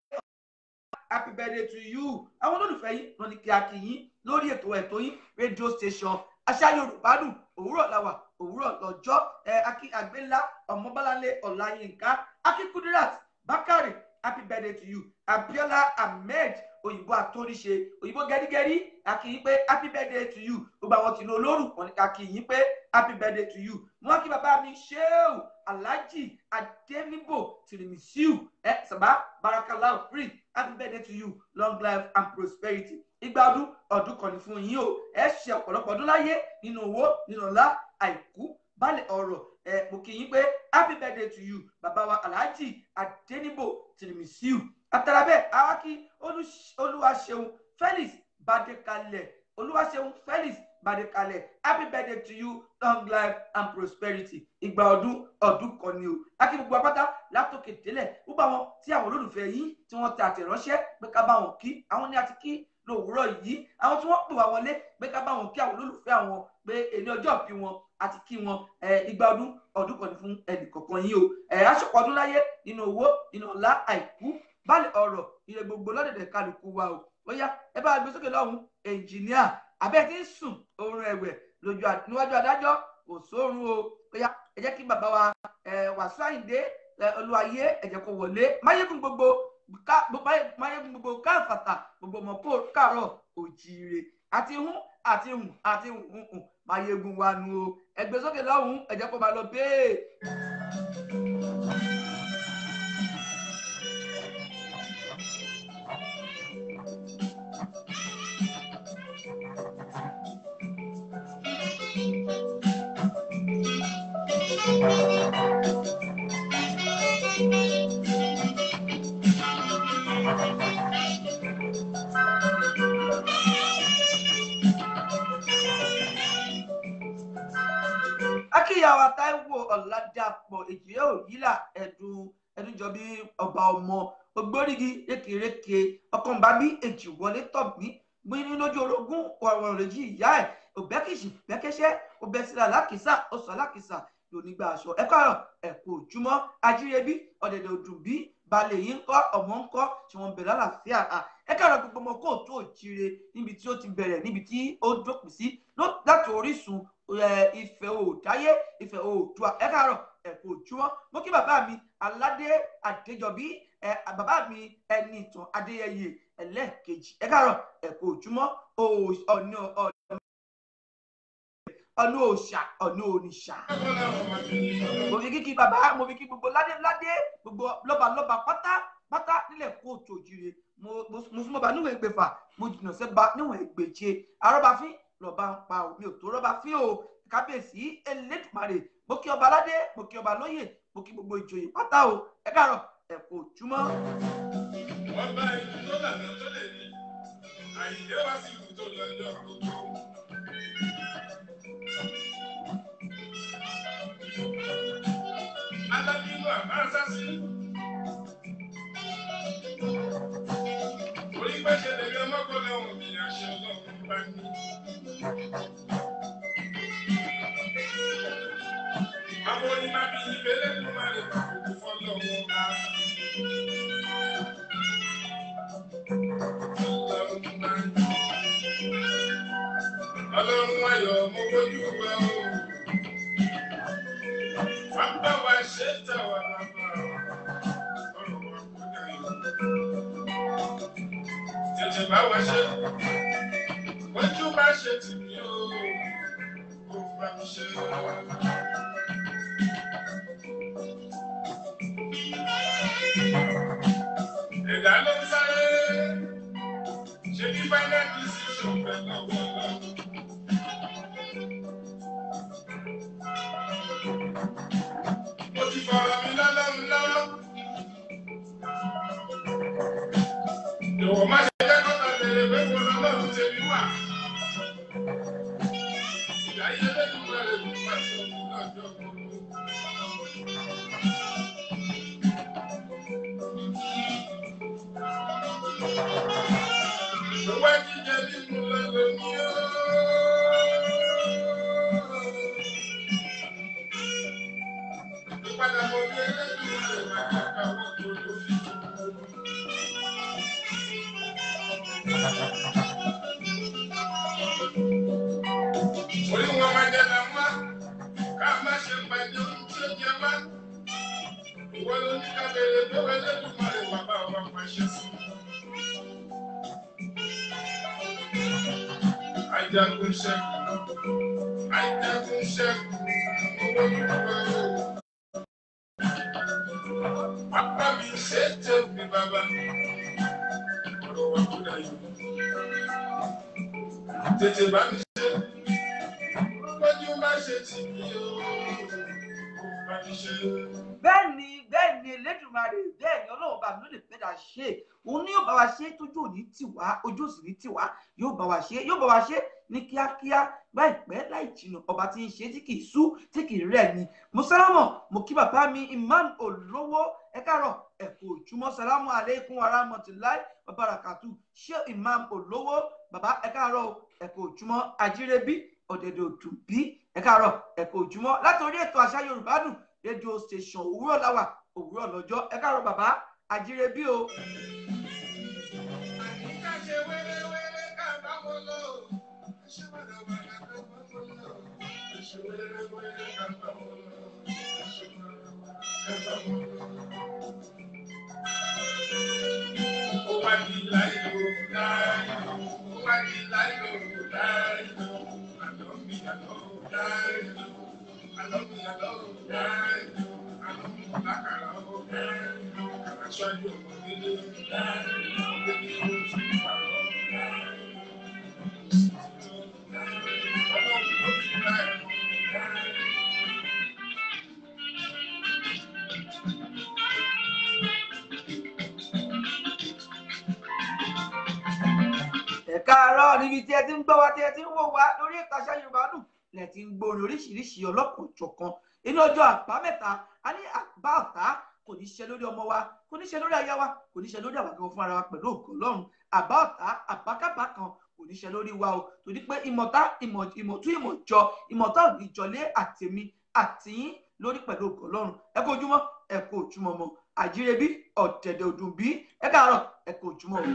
happy birthday to you. àwọn olólùfẹ́ yìí wọn ni kí a kí yín lórí ètò yín radio station àṣà Yorùbá dùn òwúrọ̀ làwà òwúrọ̀ lọ́jọ́ akí Àgbẹ̀lá Ọmọbọ́láńlé Ọláyínká akí Kudirat Bákàrè happy birthday to you. Abiola Ahmed òyìnbó àtòríṣe òyìnbó gẹ́rígẹ́rí a kí yín pé happy birthday to you. gbogbo àwọn tìlú Olórù wọn ni ká kí yín pé happy birthday to you. wọ́n kí bàbá mi Shehu Alhaji Adenibo Tirimisiu Sàbá barakallahu free happy birthday to you, long life and prosperity. ìgbà ọdún kan ní fún yín o, ẹ ṣe ọ̀pọ̀lọpọ̀ ọdún láyé nínú owó nínú ọlá àìkú baálẹ̀ ọ̀rọ̀. mo kí yín pé happy birthday to you bàbá wa Alhaji Adenibo Tirimisiu. àtàràbẹ̀ awaki Olúwaṣeun Felix Bàdékalẹ̀ happy birthday to you, long life and prosperity. ìgbà ọdún kan ni o. akí gbogbo apáta látòkè délẹ̀ gbogbo àwọn tí àwọn olólùfẹ́ yìí tí wọ́n tẹ àtẹ̀ránṣẹ́ pé ká bá wọn kí àwọn ní àti kí lòwúrọ̀ yìí, àwọn tí wọ́n pè wá wọlé pé ká bá wọn kí àwọn olólùfẹ́ àwọn pé èní ọjọ́ bí wọn àti kí wọn ìgbà ọdún kan ní fún ẹnì kọ̀ọ̀kan yìí o. aṣọpọ̀ ọdún láyé nínú owó nínú ọlá àìkú baálẹ̀ ọ̀rọ̀ ire gbogbo lọ́dẹ̀dẹ̀ kálukú wa o. ó yá ẹ bá gbé sókè lọ́hùn ẹnjìníà abẹ́ tí ń sùn oorun ẹ̀wẹ̀ níwájú adájọ́ kò sóorun o. ó yá ẹ jẹ́ kí bàbá wa Wàsíù Àyìndé Olúwayé ẹ jẹ́ kó wọlé máyégún gbogbo káfàtà gbogbo ọmọ kó káàárọ̀ òjíire àti hùn máyégún wa nu o. ẹ gbé sókè lọ́hùn ẹ jẹ́ kó máa lọ bẹ́ẹ̀. akíyàwó Táíwò Ọ̀làdàpọ̀ èjìrẹ́ òyìnlá ẹ̀dùnjọ bí ọba ọmọ ògbórígi rékèrékè ọkàn bá bí èjì wọlé tọ̀gbìn gbin lójú orogún ọ̀rọ̀ rẹ̀ jí ìyá ẹ̀ òbẹ́kìsì bẹ́kẹ́sẹ́ òbẹ́sílẹ̀ alákìsà ọ̀sán alákìsà lónígbà aṣọ. ẹ káàárọ̀ ẹ kú ojúmọ́ ajírebí ọ̀dẹ̀dẹ̀ òdùn bí balẹ̀ yìí ń kọ́ ọmọ ń kọ́ tí wọ́n bẹ̀rẹ̀ àlàáfíà. ẹ káàárọ̀ gbogbo ọmọ kóòtù òjíire níbi tí ó ti bẹ̀rẹ̀ níbi tí ó dópin sí láti orísun Ifẹ̀ Oòdáyé Ifẹ̀ Oòduà. ẹ káàárọ̀ ẹ kú ojúmọ́. mo kí bàbá mi Aládé Adéjọbí bàbá mi Ẹnìtàn Adéyẹyè ẹlẹ́ẹ̀kejì. ẹ káàárọ̀ ẹ kú ojúmọ́. ọ̀nà òòṣà ọ̀nà òrìṣà. mo fi kíkí bàbá mo fi kí gbogbo ládé gbogbo lọ́ba pátá nílẹ̀ kóòtù òjíire. mo fún bàbá níwọ̀n ẹgbẹ̀fà mo jìnnà sẹ́ba níwọ̀n ẹgbẹ̀je. arọ́bàfín lọ́ba ń pa omi ò tó rọ́bàfín o. kábíyèsí Elédùmarè mo kí ọba aládé mo kí ọba lóyè mo kí gbogbo ìjòyè pátá o. ẹ káàárọ̀ ẹ kú ojúmọ́. ọba ìlú tó dàgbà tó lè ní Àyìndé wá sí ìlú tó lọ ẹjọ́ gbogbo Alábínú àbáṣásí. Orí pé ṣe lè rí ọmọkùnrin ọ̀hún ní àṣẹ ọlọ́run bá ní. Àwọn onímọ̀bí ìbéèrè ló máa lè bá òkú fọ́lọ́run bá. Ọlọ́run ayọ̀ mo gbójú wa o. Wọ́n bá wa ṣe tàwa bàbá. Ọ̀rọ̀ wa kò dayọ̀. Tètè bá wa ṣe. Ojú bá ṣe tì mí o. Kò bá mi ṣe. Ẹ̀dá ló ń sáré. Ṣé bí final decision fẹ́ lọ́wọ́ lọ́wọ́? Mo ti fọ̀rọ̀ mi lọ́lọ́run lọ́wọ́. Ìwọ̀n má ṣe jẹ́ kọ́ta lèrè pé mo lọ́lọ́run ṣe mi wà. Ìyá yẹn lẹ́nu rẹ̀ ló máa ṣe òun lọ́jọ́ gbogbo. Ìwé jíjẹ nínú lọ́lọ́ ní ó. Ìpadà mo gbé lẹ́nu rẹ̀ máa kọ́ka wọ́n tó lò fi orí wọn máa jẹ là ń wá ká má ṣe pàdé ohun tí ó jẹ wá. Ìwọ ló ní ká bèrè tó wẹ lẹ́nu máa lè bàbá wa pàṣẹ sí. Ajagun ṣẹ́gun, ajagun ṣẹ́gun, owó dúpẹ́ o. Pápá mi ṣe é tẹ̀wé bàbá, ọ̀rọ̀ wa kó dayọ̀. Tètè bá mi ṣe, lójú má ṣe tì mí o, kò bá mi ṣe. bẹ́ẹ̀ni Elédùmarè bẹ́ẹ̀ni Ọlọ́run bá mi ló lè fẹ́ dà ṣe òun ni yóò bá wa ṣe tójú òní tiwa ojú òsì ní tiwa yóò bá wa ṣe ní kíákíá láìpẹ́ láì jìnnà ọba tí ń ṣe tí kìí sú tí kìí rẹ̀ ni mo sálámọ̀ mo kí bàbá mi Imam Olówó ẹ káàárọ̀ ẹ kú ojúmọ́ sálámù aleikum warahmatullahi wabarakatuh ṣé Imam Olówó bàbá ẹ káàárọ̀ ẹ kú ojúmọ́ Ajírebí ọ̀dẹ̀dẹ̀ òdùnbí ẹ káàárọ̀ ẹ kú ojúmọ́ látòrí ètò àṣà Yorùbá dùn rédíò station òwúrọ̀ láwà òwúrọ̀ lọ́jọ́ ẹ káàárọ̀ bàbá Ajírebí o. Àyíká ṣe wẹ́rẹ́wẹ́rẹ́ ká bá wọn lọ. Ṣé wàdàwàdà ká bá wọn lọ? Ṣé wẹ́rẹ́wẹ́rẹ́ ká bá wọn lọ? Ṣé wàdàwàdà ká bá wọn lọ? Ó wá di láìlò láìlò, ó wá di láìlò láìlò, àlọ́ mi àlọ́ láìlò, àlọ́ mi àlọ́ láìlò, àlọ́ mi lákàrà ó láìlò, kàrà ṣáájú ọmọ nílé láìlò, bébí ó ti pàrọ̀ láìlò, ọlọ́run ló fi láìlò láìlò. ẹ káàárọ̀ níbi tí ẹ ti ń gbọ́ wa tí ẹ ti ń wò wá lórí ètò àṣà Yorùbá dùn lẹ ti ń gbórin oríṣiríṣi ọlọ́kan-ò-jọ̀kan inú ọjọ́ àbámẹ́ta a ní àbá ọ̀tá kò ní ṣe lórí ọmọ wa kò ní ṣe lórí aya wa kò ní ṣe lórí àwọn kan fún ara wa pẹ̀lú ògo Ọlọ́run àbá ọ̀tá àbákábá kan kò ní ṣe lórí wa o torí pé ìmọ̀tá ìmọ̀tún ìmọ̀jọ ìmọ̀tá ò ní jọlé àtèmi àtìyín lórí pẹ̀lú ògo Ọlọ́run ẹ kú ojúmọ́ ẹ kú ojúmọ́ mọ́ Àjírebí ọ̀dẹ̀dẹ̀ òdùnbí ẹ káàárọ̀ ẹ kú ojúmọ́ o.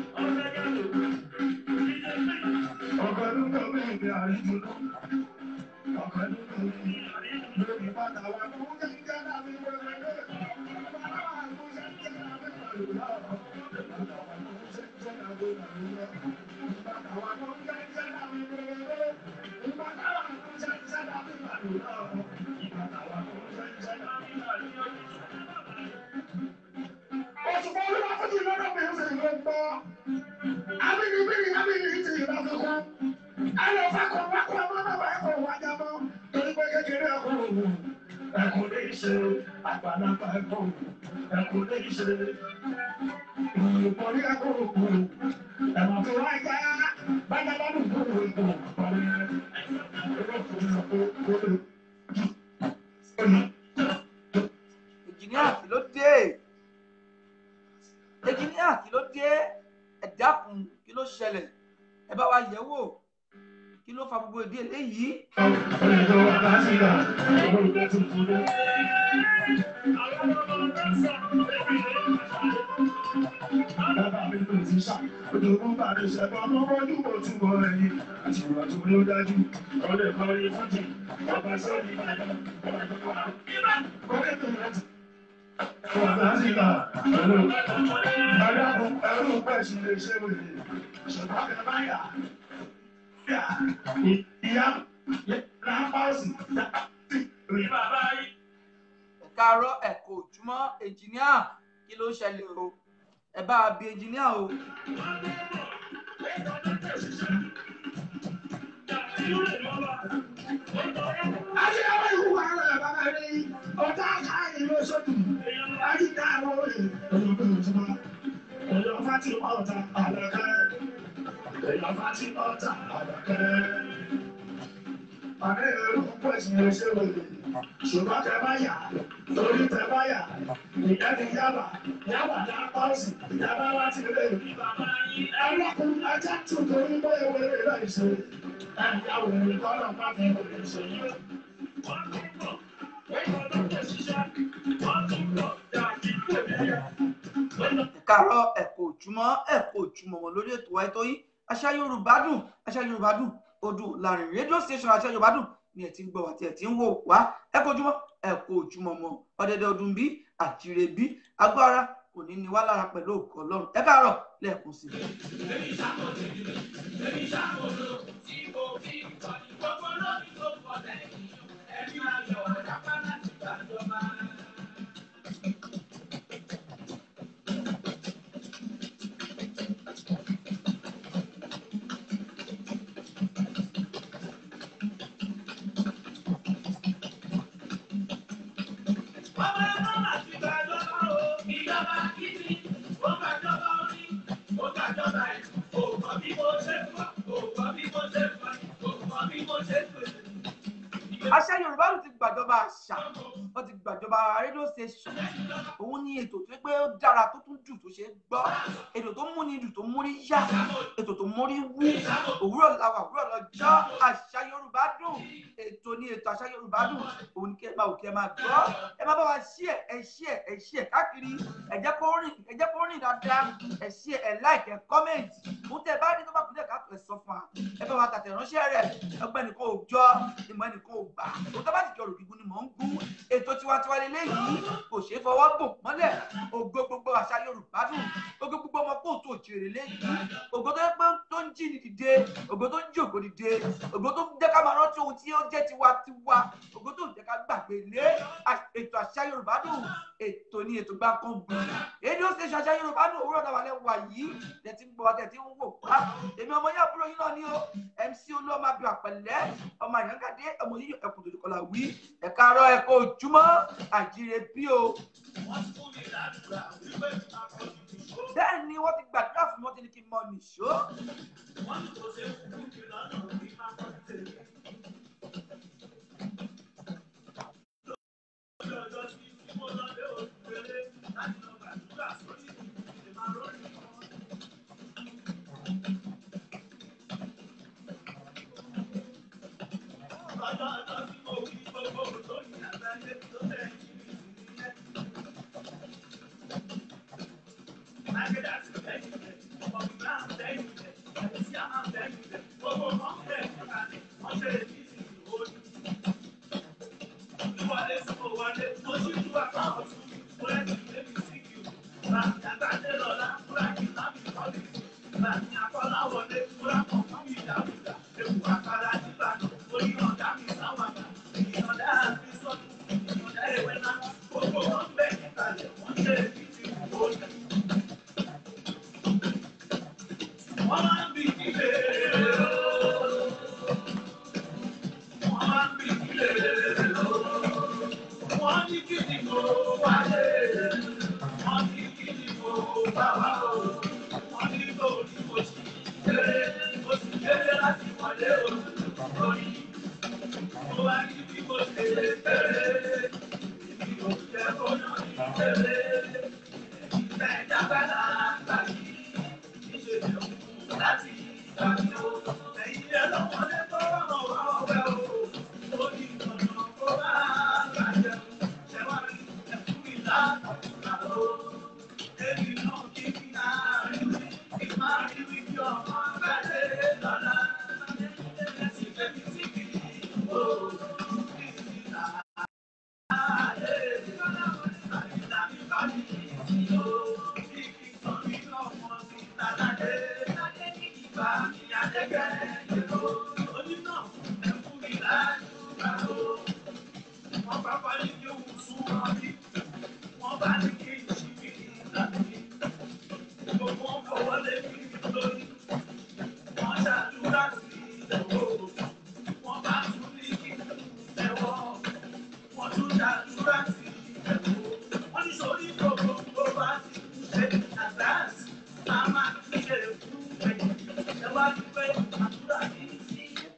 Engineer kí ló dé? Engineer kí ló dé? Ẹ dákun kí ló ṣẹlẹ̀? Ẹ bá wa yẹ̀ wò. Kí ló fa gbogbo ìdí eléyìí? Káàárọ̀ ẹ kú ojúmọ́ engineer kí ló ṣẹlẹ̀ o? Ẹ bá bi engineer o. Ṣùgbọ́n tẹ bá yà lórí tẹ bá yà ìyá ti yábà lápá òsì ìyábá wá ti lè ẹlọ́kùn ajá tún torí bó ewé rẹ̀ láì ṣe ẹ̀yà òun kọ́nà pàtó ìwé ṣe yìí. Káàárọ̀ ẹ kú ojúmọ́ wọn lórí ètò wa ètò yìí Àṣà Yorùbá dùn odù láàrin rédíò station Àṣà Yorùbá dùn ni ẹ ti ń gbọ́ wá tí ẹ ti ń wò wá ẹ kú ojúmọ́ mọ́ ọ̀dẹ̀dẹ̀ ọdún bí àjíire bí agbára kò ní ní wá lára pẹ̀lú òkú Ọlọ́run ẹ káàárọ̀ lẹ́ẹ̀kan sí Àṣà Yorùbá ló ti gbàjọba àṣà ó ti gbàjọba rédíò station òun ní ètò tó pé ó dára tó tún dùn tó ṣe é gbọ́ ètò tó múni dùn tó múni yá ètò tó múni wú òwúrọ̀ làwà òwúrọ̀ lọ́jọ́ Àṣà Yorùbá dùn ètò ní ètò Àṣà Yorùbá dùn òun ní kẹ́ máa gbọ́ ẹ má bá wa share káàkiri ẹ jẹ́ kó rìn dáadáa ẹ share ẹ like ẹ comment mo tẹ bá ní tó bá kúndẹ̀ káàtó ẹ sọ fún wa ẹ bá wa tàtẹ̀ ránṣẹ́ rẹ̀ ẹgbẹ́ nìkan ò jọ ìmọ̀ ẹnìkan ò gbà tó tá bá ti jọ òròdìbò ni mò ń gún ètò tiwantiwa lélẹ́yìí kò ṣeé fọwọ́ bò mọ́lẹ̀ ògo gbogbo Àṣà Yorùbá dùn ògo gbogbo ọmọ kóòtù òjèrè lẹ́yìn ògo tó yẹ pé tó ń jí ni dìde ògo tó ń jí ògo dìde ògo tó ń jẹ́ ká máa rántí ohun tí ó jẹ́ tiwantiwa ògo tó ń jẹ́ ká gbàgbé lé ètò Àṣà Yorùbá dùn ètò ní ètò gbà kan gbù èdè ó ṣe ṣe Àṣà Yorùbá dùn òwúrọ̀ náà wà lẹ́wà yìí lẹ́ ti ń gbọ́ tẹ̀ tí ń wò wá èmi ọmọ yẹn àbúrò yín náà ni ó MC Olúọmọ Abíọ́ Àpẹ̀lẹ́ ọmọ Àyàngádé ọmọ yíyọ ẹkùn tó kọlà wí ẹ káàárọ̀ ẹ kú ojúmọ́ àjíire bí o. Bẹ́ẹ̀ ni wọ́n ti gbàdúrà fún wọn tí ní kí n mọ nìṣó.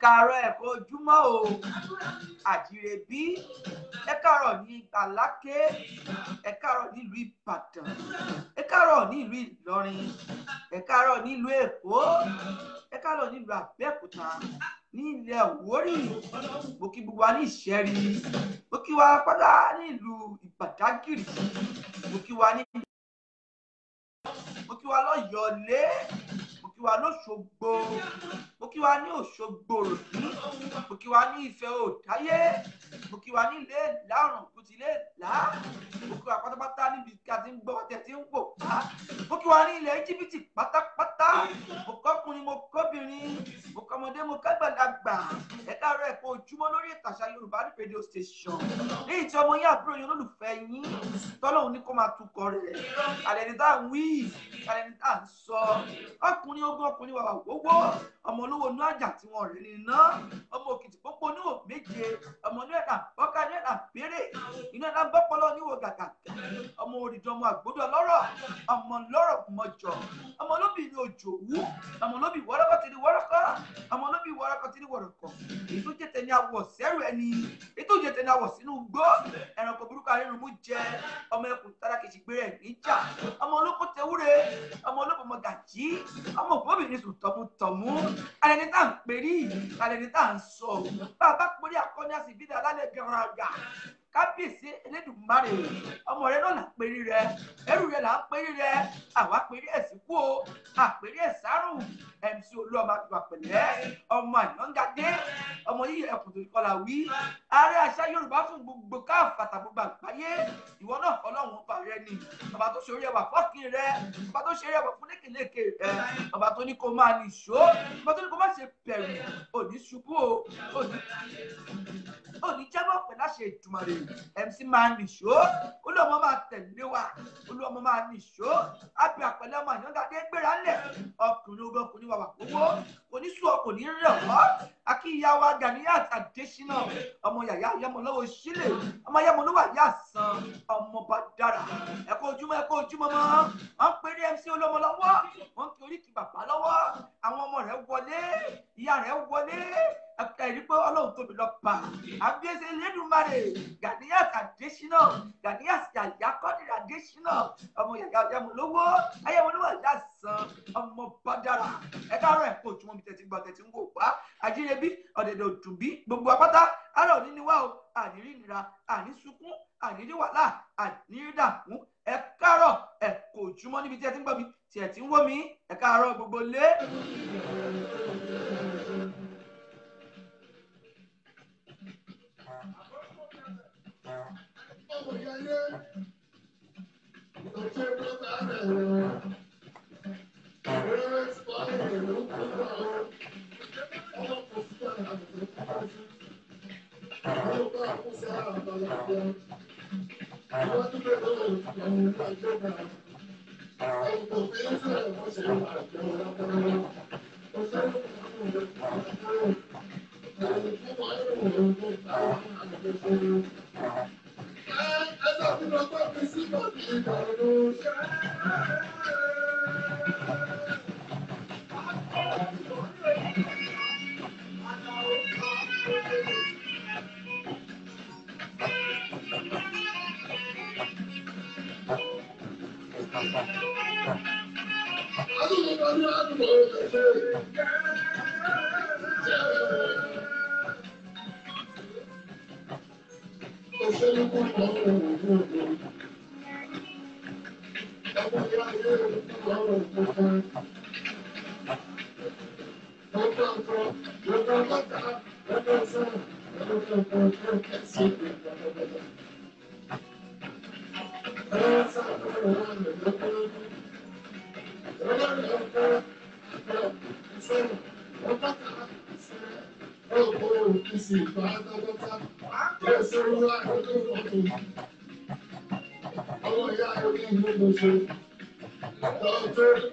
Káàárọ̀ ẹ̀kọ́ ojúmọ́ o àjíire bí ẹ káàárọ̀ ní Àláké, ẹ káàárọ̀ nílùú Ìbàdàn, ẹ káàárọ̀ nílùú Ìlọrin, ẹ káàárọ̀ nílùú Èkó, ẹ káàárọ̀ nílùú Abẹ́òkúta, ní ilẹ̀ Òwórì, mo kí gbogbo wa ní Ìṣẹ́rí, mo kí wa pátá nílùú Ìbàdágìrì, mo kí wa lọ́yọ̀ọ́lé, mo kí wa lóṣogbo, mo kí wa ní Òṣogbo Òròkì, mo kí wa ní Ifẹ̀ Òdáyé, mo kí wa ní ilé ìlà ọ̀ràn kùtì ilé ìlà, mo kí wa pátápátá níbi tí a ti ń gbọ́ ọtẹ tí ń wò wá, mo kí wa ní ilẹ̀ Íjíbítì pátápátá, mo kọ́kùnrin mo kọ́bìnrin, mo kọ́mọdé mo kágbàlagbà, ẹ káàárọ̀ ẹ̀kọ́ ojúmọ́ lórí ètò Àṣà Yorùbá ní rédíò station léyìí tí ọmọ yín àbúrò yín olólùfẹ́ yín tọ́lọ́hún ní kó máa tukọ̀ rẹ̀ àlẹ́ni tá à ń wí àlẹ́ni tá à ń sọ ọkùnrin ogún ọkùnrin wàwà wówó ọmọ olówó inú àjà tí wọn rẹ̀ ní ná ọmọ òkìtì pópó níwò méje ọmọ inú ẹ̀dà bọ́ká inú ẹ̀dà bèrè inú ẹ̀dà bọ́pọ̀lọ́ níwò gàgà ọmọ òrìjọ ọmọ àgbódò ọlọ́rọ̀ ọmọ lọ́rọ̀ mọ̀jọ ọmọ olóbìnrin òjòwú ọmọ olóbì wọ́rọ́kọ́ ti di wọ́rọ́kọ́ ọmọ olóbì wọ́rọ́kọ́ ti di wọ́rọ́kọ́ èyí tó jẹ́ tẹni awọ̀ sẹ́rù ẹni èyí tó jẹ́ tẹni awọ̀ sínú gbó ẹranko burúkú arírun mú jẹ ọmọ ẹkùn tára kìí gbé rẹ̀ níjà ọmọ olóko tewúre ọmọ olóko mọ gàjí ọmọ òbóbìnrin sùn tọmútọmú alẹ́ni tá à ń perí alẹ́ni tá à ń sọ bàbá perí akọni àsìbídà alálẹ̀ gàràgà kábíyèsí Elédùmarè ọmọ rẹ náà là ń perí rẹ ẹrù rẹ là ń perí rẹ àwa perí ẹsìn kú o àperí ẹsàrùn MC Olúọmọ àgbà pẹ̀lẹ́ ọmọ àyàngáde ọmọ yìí ẹkùn tó kọlà wí ààrẹ àṣà Yorùbá fún gbogbo káfàtà gbogbo àgbáyé ìwọ náà Ọlọ́run ọba rẹ ni ọba tó ṣe orí ẹwà fọkìn rẹ ọba tó ṣe orí ẹwà fún lékeleke rẹ ọba tó ní kó máa ní ìṣó ọba tó ní kó má ṣe bẹ̀rù òní ṣubú o òní jábọ̀ pẹ̀lú àṣẹ Èdùmàrè MC máa ní ìṣó Olúọmọ máa tẹ̀lé wa Olúọmọ máa ní ìṣó àbí àpẹẹlẹ ọmọ àyàngáde gbéra ńlẹ̀ ọkùnrin ogun ọkùnrin wàwà gbogbo oníṣù ọkùnrin rẹ̀ ọ́ akíyàwó Ganiyat Adésínà ọmọ yàyà ayọmọ lọ́wọ́ sílẹ̀ ọmọ ayọmọ ló wà yà sàn ọmọ bá dára ẹ̀kọ́ ojúmọ́ mọ́ wọ́n ń pè ní MC Olúọmọ lọ́wọ́ wọ́n ń kí oríkì bàbá lọ́wọ́ àwọn ọmọ rẹ̀ wọlé ìyá rẹ̀ wọlé ẹ̀rí pé Ọlọ́run tóbi lọ pa àbíyèsí Elédùmarè Ganiyat Adésínà Ganiyat yàyà Kọ́dírì Adésínà ọmọ yàyà ayọmọ lọ́wọ́ ayọmọ ló wà yà sàn ọmọ bá dára ẹ káàárọ̀ ẹ̀kọ́ ojúmọ́ mi tẹ̀sí gbọ́ tẹ̀sí ń wò wá àjírebí ọ̀dẹ̀dẹ̀ òdùnbí gbogbo apáta àrà òní ni wá o àníri ìnira àní sunkún àníri wàhálà àníri dààmú ẹ káàárọ̀ ẹ̀kọ́ ojúmọ́ níbi tí ẹ ti ń gbọ́ mi tí ẹ ti ń wò mí ẹ káàárọ̀ gbogbo lé.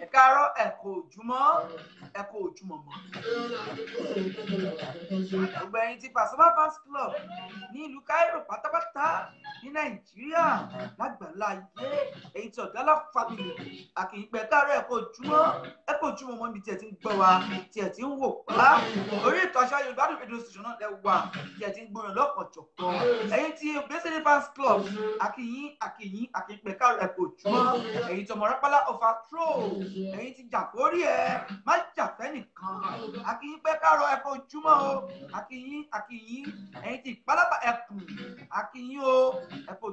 ẹ káàárọ̀ ẹ kú ojúmọ́ ẹ kú ojúmọ́ mọ́. gbogbo ẹ̀yin tí Pasuma Fans Club ní ìlú Cairo pátápátá ní Nàìjíríà lágbàlá ayé èyí tí Ọ̀dàlá family àkìyípẹ̀ káàárọ̀ ẹ kú ojúmọ́ mọ́ níbi tí ẹ ti ń gbọ́ wa tí ẹ ti ń wò wá orí ìtàn Àṣà Yorùbá rédíò station náà lẹ wà tí ẹ ti ń gbóyàn lọ́kànjọ̀kan ẹ̀yin tí Obesere Fans Club àkìyípẹ̀ káàárọ̀ ẹ kú ojúmọ́ ẹ̀yin tí ọmọ rápálá ọ̀fà troll ẹ̀yin tí jàkórí ẹ má jàfẹ́ nìkan àkìyípẹ̀ káàárọ̀ ẹ kú ojúmọ́ o àkìyín ẹ̀yin tí ìpálábà ẹkùn àkìyín o ẹ kú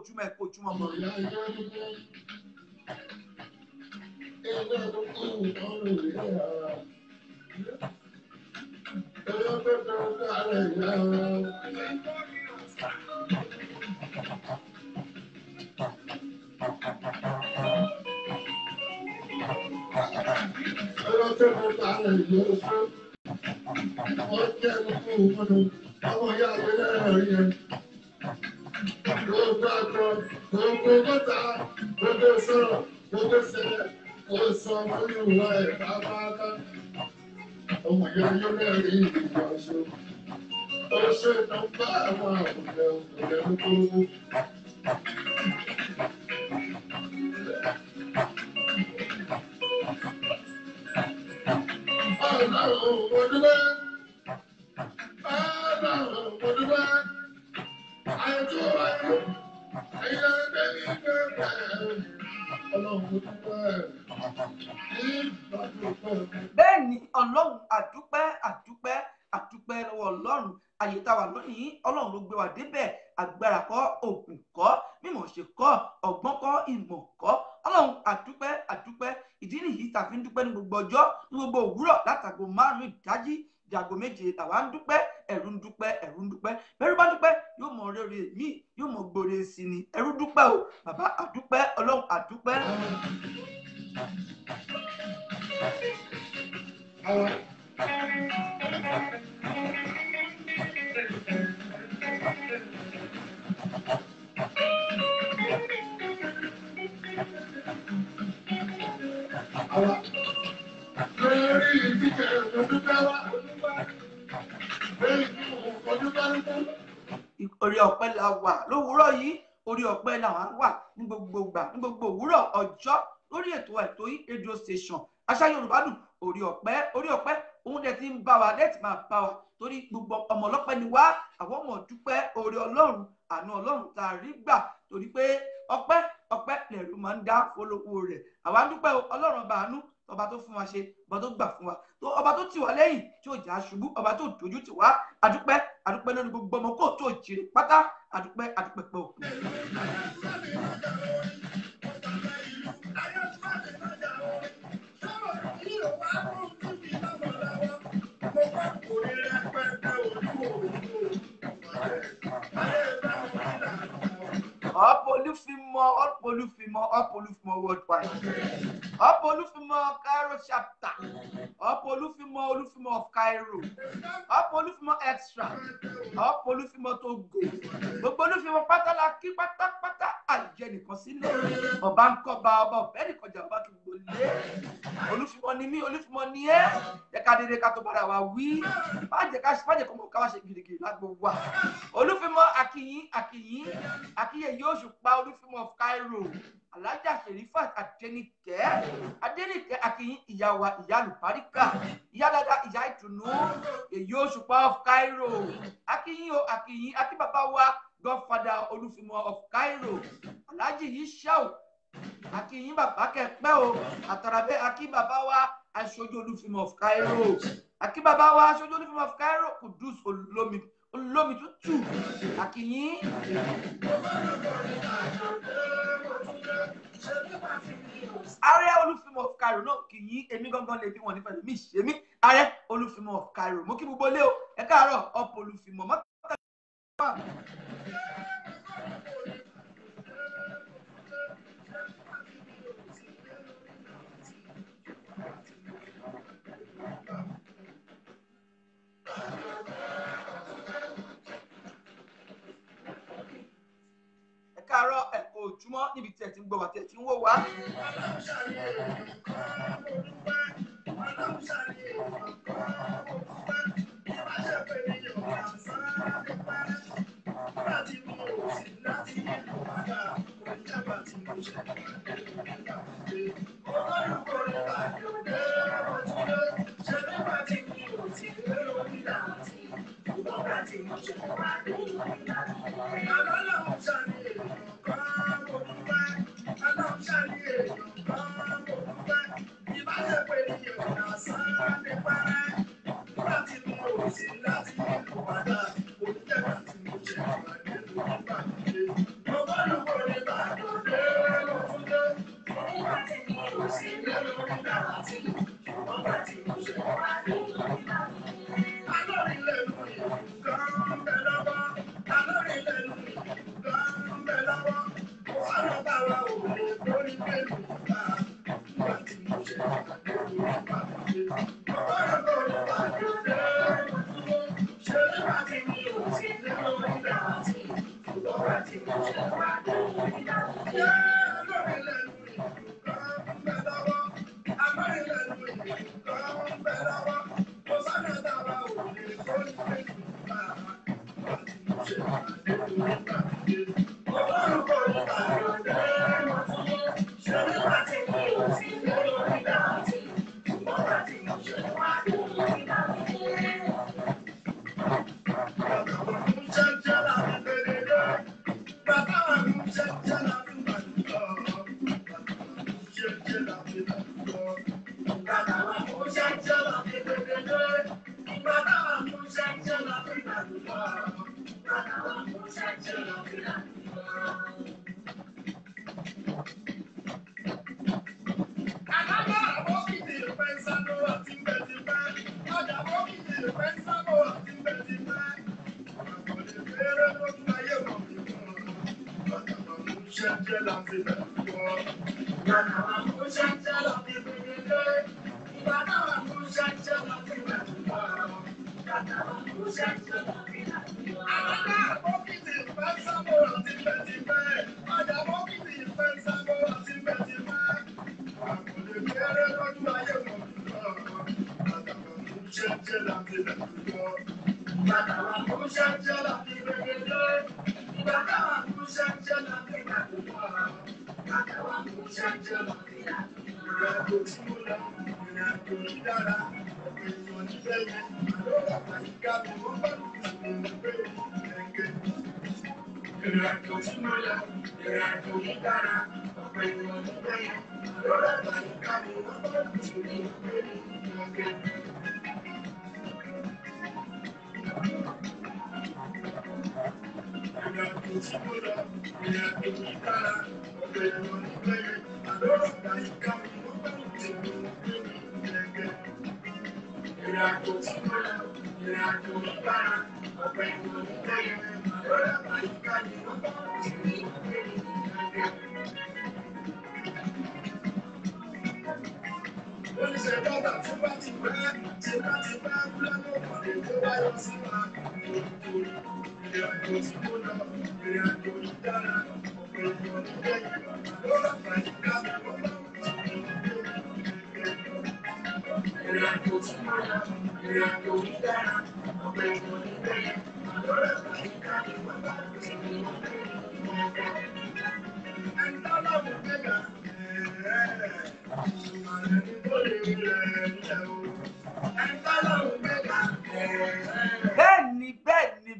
ojúmọ́ mọ́. Bẹ́ẹ̀ni Ọlọ́run àdúpẹ́ lọ́wọ́ Ọlọ́run àyè tá a wà lónìí Ọlọ́run ló gbé wa débẹ̀ agbára kọ́ ògùn kọ́ mímọ̀ ṣe kọ́ ọgbọ́n kọ́ ìmọ̀ kọ́ Ọlọ́run àdúpẹ́ ìdí nìyí tá a fi ń dúpẹ́ ní gbogbo ọjọ́ ní gbogbo òwúrọ̀ látago 5 ìdájí di aago 7 làwa ń dúpẹ́ ẹ̀rù ń dúpẹ́ bẹ́rù bá dúpẹ́ yóò mọ rere mi yóò mọ gbòòrè sí ni ẹ̀rù dúpẹ́ o bàbá àdúpẹ́ Ọlọ́run àdúpẹ́. Orí ọpẹ́ la wà lówùúrọ̀ yìí orí ọpẹ́ la wà ní gbogbo ìgbà ní gbogbo òwúrọ̀ ọjọ́ lórí ètò yìí radio station Àṣà Yorùbá dùn orí ọpẹ́ òun dẹ̀ ti ń bá wa lẹ́tì máa bá wa torí gbogbo ọmọ ọlọ́pẹ́ ni wá àwọn ọmọ dúpẹ́ orí Ọlọ́run àánú Ọlọ́run tá a rí gbà torí pé ọpẹ́ lẹ̀rù máa ń dá fọlọ́wọ́ rẹ̀ àwa ń dúpẹ́ Ọlọ́run ọba àánú ọba tó fún wa ṣe ọba tó gbà fún wa ọba tó tì wá lẹ́yìn tí ò já ṣubú ọba tó dojú tì wá adúpẹ́ lórí gbogbo ọmọ kó tó jèrè pátá adúpẹ́ pẹ́ òkú. Olúfimọ worldwide. Olúfimọ Cairo chapter. Olúfimọ of Cairo. Olúfimọ extra. Olúfimọ Togo. Gbogbo Olúfimọ pátálà kí pátápátá àjẹ nìkan sílẹ̀. Ọba ń kọ́ba ọba ọ̀fẹ́ nìkan jà ọba kí gbogbo lé. Olúfimọ ni mí, Olúfimọ ni ẹ́. Jẹ́ ká dédé ká tó bára wa wí. Má jẹ́ kó mọ̀ ká wá ṣe gidigidi lágbo wa. Olúfimọ akíyè yóò ṣùpá Olúfimọ of Cairo. Alájà Sherifat Adénìkẹ́ akíyín ìyá wa ìyá àlùbáríkà ìyá dada ìyá ìtùnú èyí Òṣùpá of Cairo akíyín akí bàbá wa Godfather Olúfimọ of Cairo Alájì Yishau akíyín bàbá kẹpẹ́ o àtàràbẹ́ akí bàbá wa aṣojú Olúfimọ of Cairo akí bàbá wa aṣojú Olúfimọ of Cairo Kudus olómi tútù akíyín. Ààrẹ Olúfimọ of Cairo náà kì í èmi gangan lè bí wọn nípa èmi ṣe mí Ààrẹ Olúfimọ of Cairo mo kí gbogbo lé o ẹ káàárọ̀ ọ̀pọ̀ Olúfimọ mọ́tò. káàárọ̀ ẹ kú ojúmọ́ níbi tí ẹ ti ń gbọ́ wá tí ẹ ti ń wò wá.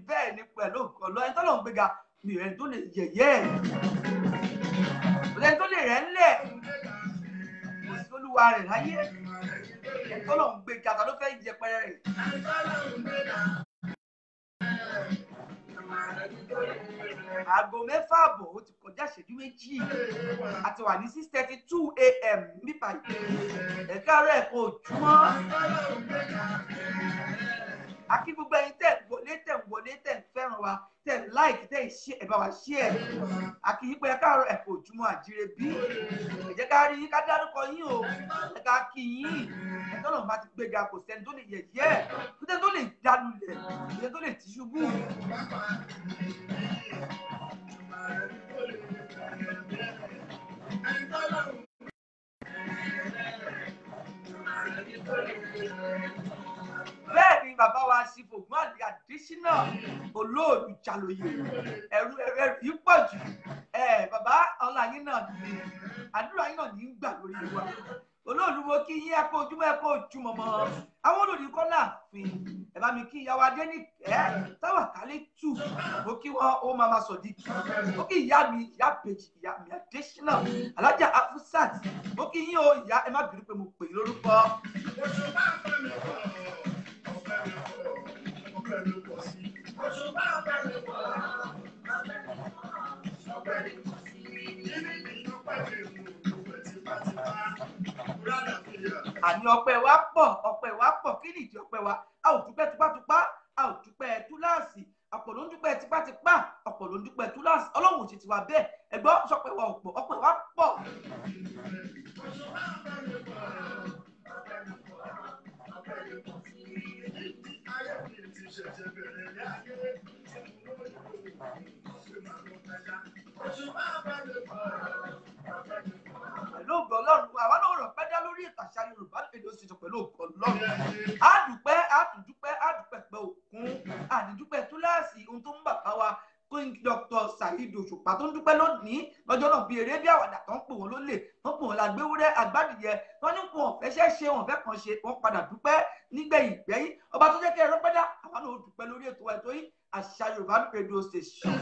bẹ́ẹ̀ ni pẹ̀lú ọ̀lọ́ ẹni tó lọ́n gbéga mi ò rẹ̀ tó lè yẹ̀yẹ́ ẹ̀ tó lè rẹ̀ ńlẹ̀ kò sí olúwa rẹ̀ láyé ẹni tó lọ́n gbéga ta ló fẹ́ yẹpẹrẹ rẹ̀. Aago 6 àbọ̀ ó ti kọjá ìṣẹ́jú 2 àti wà ní 6:32 a.m. nípa ẹ̀ka rẹ̀ kò jùmọ́. Akí gbogbo ẹ̀yin tẹ̀ ń wọlé tẹ̀ ń fẹ́ràn wa tẹ̀ ń like tẹ̀ ń ṣe ẹ̀ bá wa ṣe ẹ̀. Akí yín pé ẹ̀ka rẹ̀ kò jùmọ́ àjíire bí. Ẹ jẹ́ ká rí yín ká dárúkọ yín o. Ẹ ká kí yín. Ẹ tọ́lọ̀ bá ti gbéga kò sẹ́ni tó lè yẹ̀yẹ́ ẹ̀. Kò sẹ́ni tó lè dálulẹ̀. Kò sẹ́ni tó lè tìṣubú. olóòlù jalóye ẹ̀rù yìí pọ̀ jù bàbá ọlá yín náà ní àdúrà yín náà ní í gbà lórí wa olóòlù mo kí yín ẹ̀kọ́ ojúmọ́ ẹ̀kọ́ ojúmọ́ mọ́ àwọn olóòlù kọ́ láàfin ẹ bá mi kí ìyàwó Adéníkẹ́ Táwàkálítù mo kí wọn ó máa ma sọ̀dí mo kí ìyá mi ìyá Bèjì ìyá mi Adésínà Alájà Afusat mo kí yín o ìyá ẹ má bínú pé mo pè é lórúkọ. Àní ọpẹ́ wa pọ̀ kí ni ìdí ọpẹ́ wa a ò dúpẹ́ tipátipá a ò dúpẹ́ túláàsì ọ̀pọ̀ ló ń dúpẹ́ tipátipá ọ̀pọ̀ ló ń dúpẹ́ túláàsì Ọlọ́run ò sì ti wà bẹ́ẹ̀ ẹgbọ́n sọpẹ́ wa ọ̀pọ̀ ọpẹ́ wa pọ̀. Pẹ̀lú ògo Ọlọ́run àwa náà rọ̀ pẹ́ dá lórí ìtàṣà Yorùbá èdè òsì pẹ̀lú ògo Ọlọ́run á dúpẹ́ pẹ́ òkun àdìdúpẹ́ túláàsì ohun tó ń bàbá wa King Dr. Saheed Òṣùpá tó ń dúpẹ́ lónìí lọ́jọ́ náà bíi eré bí àwàdà tó ń pè wọ́n lólè wọ́n pè wọ́n lágbéwúrẹ́ àgbádìyẹ wọ́n ní kò wọ́n fẹ́ ṣe wọ́n fẹ́ kàn ṣe wọ́n padà dúpẹ́ nígbẹ̀yìn gbẹ́yìn ọba tó jẹ́ kí ẹ̀rọ pẹ́dá àwọn náà ó dúpẹ́ lórí ètò ẹ̀tọ́ yìí àṣà Yorùbá rédíò station.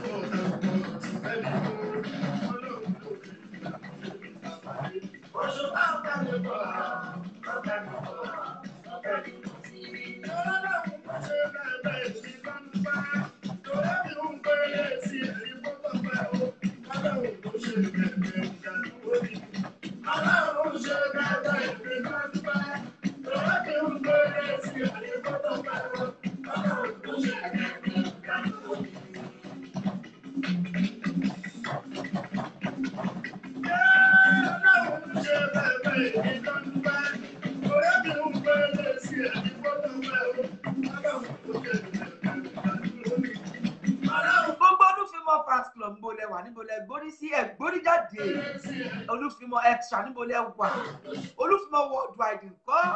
Olúfimọ extra níbo lẹ wà Olúfimọ worldwide nǹkan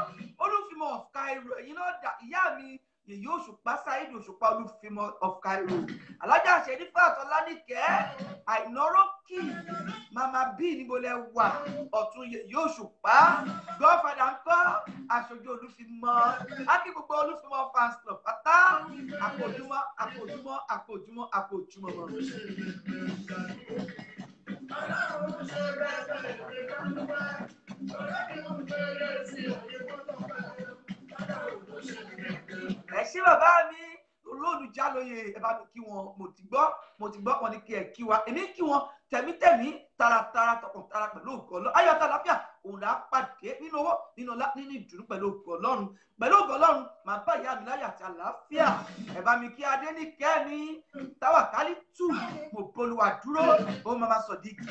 Olúfimọ of Cairo ẹ̀yin náà dà ìyá mi Yèyé Òṣùpá Saheed Òṣùpá Olúfimọ of Cairo Alájà Ṣẹ̀rífà Ọláníkẹ́ Àìnáròkì Mama B níbo lẹ wà ọ̀tún Yèyé Òṣùpá gọ́fàdà ńkọ́ aṣojú Olúfimọ ákí gbogbo Olúfimọ fans club pátá àpòjúmọ́ ẹ ṣé bàbá mi olólùjálóye ẹ bá mi kí wọn mo ti gbọ́ wọn ní kí ẹ kí wa èmi kí wọn tẹ̀mítẹ̀mí taratara tọkàntara pẹ̀lú ògo Ọlọ́run ayọ̀ àtàlàfíà òun là á pàdé nínú owó nínú ọlá nínú ìdùnnú pẹ̀lú ògo Ọlọ́run màá bá ìyá mi láyọ̀ àti àlàáfíà ẹ bá mi kí Adéníkẹ́ mi Táwàkálítù mo bolúwa dúró ó máa ma Sọ̀díkì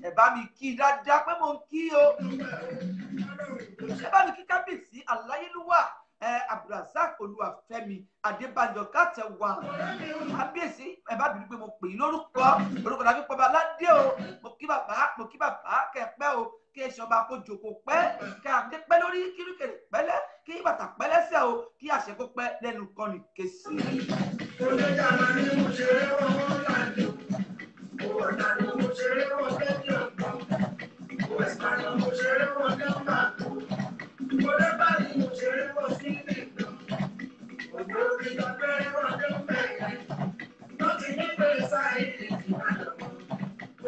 ẹ bá mi kí dáadáa pé mo ń kí o ẹ bá mi kí kábíyèsí aláyélúwà Abdulrasaq Olúwafẹ́mi Adébánjọ Kátẹwà kábíyèsí ẹ bá bìí pé mo pè é lórúkọ làbí pọba aládé o mo kí bàbá kẹpẹ́ o kí ẹṣin ọba kó jòkó pẹ́ kí àdé pẹ́ lórí kírúkèrè pẹ́lẹ́ kí bàtà pẹ́lẹ́sẹ̀ o kí àṣẹ kó pẹ́ lẹ́nu kọ́ni kéṣì. Oníjà máa ní mo ṣeré wọn láàyè, owó ọ̀dà ni mo ṣeré wọn lẹ́jọ́ kan, owó ẹ̀sán ni mo ṣeré wọn lẹ́mbà kan, mo lé báyìí mo ṣeré wọn sí nìkan, ògbó òkèjọ pẹ́rẹ́ wọn lé bẹ̀rẹ̀, lọ́tí nígbè sáyé ìdìbàdàn,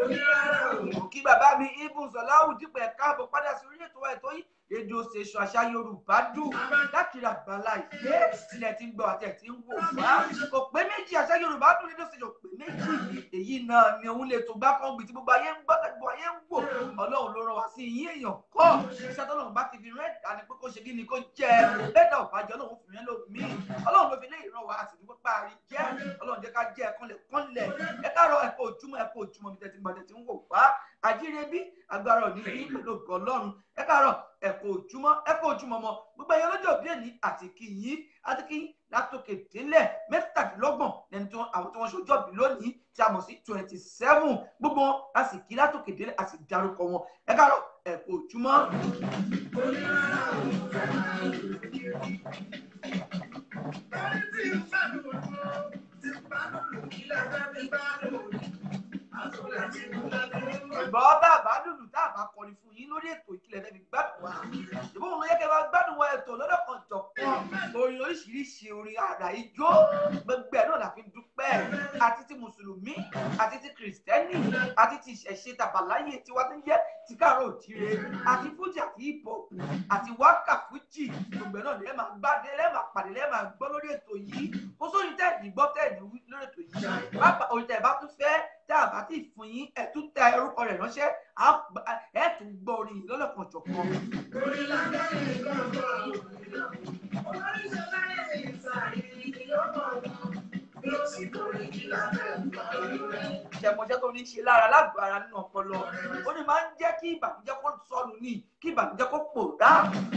onírárá òun. Kí bàbá mi Ibùn Sọ̀láwù dípẹ̀ káàbọ̀ padà sí orí ètò ẹ̀tọ́ yìí rédíò station àṣà Yorùbá dùn lákìrì àgbàlá ìgbé ilẹ̀ tí ń gbọ́ àti ẹ̀ tí ń wò wá kò pé méjì àṣà Yorùbá dùn rédíò station pé méjì èyí náà ni òun lè tó gbá kan gbì tí gbogbo ayé ń gbọ́ gbogbo ayé ń wò Ọlọ́run ló rán wá sí yín èèyàn kọ́ iṣẹ́ tọ́lọ́run bá ti fi rẹ́ dání pé kó ṣe kí ni kó jẹ́ lẹ́dà ọ̀bájọ́ Ọlọ́run fi rẹ́ lómi Ọlọ́run ló fi lé ìran wa àti ìdúpọ̀ parí jẹ́ Ọlọ́run jẹ́ ká jẹ́ kọ́nlẹ̀ ẹ káàárọ̀ ẹ̀kọ́ ojúmọ́ mi tẹ́tí gbọ́dẹ̀ tí ń wò wá àjírebí agbára òní ní pẹ̀lú ògo Ọlọ́run ẹ káàárọ̀ ẹ̀kọ́ ojúmọ́ mọ́ gbogbo ẹ̀yọ́ lọ́jọ́ bí èní àti kí yín látòkè délẹ̀ mẹ́tàdínlọ́gbọ̀n lẹ́ni tí àwọn tí wọ́n ṣọjọ́ bí lónìí tí a mọ̀ sí 27 gbogbo wọn a sì kí látòkè délẹ̀ a sì dárúkọ wọn ẹ káàárọ̀ ẹ̀kọ́ ojúmọ́. Ìgbọ́ tá a bá dùdù tá a bá kọrin fún yín lórí ètò ìkìlẹ̀ fẹ́ fi gbádùn wa. Ìbọn òun yẹ kẹ́ máa gbádùn wa ètò lọ́dọ̀kan jọ̀kan. Orin oríṣiríṣi orin àrà ijó gbogbo ẹ̀ náà la fi dúpẹ́. Àti ti Mùsùlùmí, àti ti Kìrìsìtẹ́nì, àti ti ìṣẹ̀ṣe tàbáláyé tiwa tó ń jẹ́ ti káàárọ̀ òjíire, àti fújì àti hip hop, àti wákà fújì. Gbogbo ẹ̀ náà lẹ́ẹ̀ máa gbádé, lẹ́ẹ̀ máa pàdé, lẹ́ẹ̀ máa gbọ́ lórí ètò yìí. Kó sóyún tẹ́ẹ̀dì gbọ́ tẹ́ẹ̀dì lórí ètò yìí. Pápá orin tẹ̀ bá tún fẹ́ tá a bá ti fún yín ẹ tún tẹ orúkọ rẹ̀ ránṣẹ́ ẹ tún gbọ́ orin yìí lọ́lọ́kan jọ̀kan. Orí lágbára ìgbàgbọ́ orí ṣe láyé ìsàlẹ̀ ìyọ́pọ̀ bí ó sì torí kí lábẹ́ ìgbàlódé rẹ̀. Ìṣẹ̀mọ̀ṣẹ́ tó ní ṣe lára lágbo ara nínú ọpọlọ. Ó ní máa ń jẹ́ kí ìbànújẹ́ kó sọnù ní kí ìbànújẹ́ kó pòórá.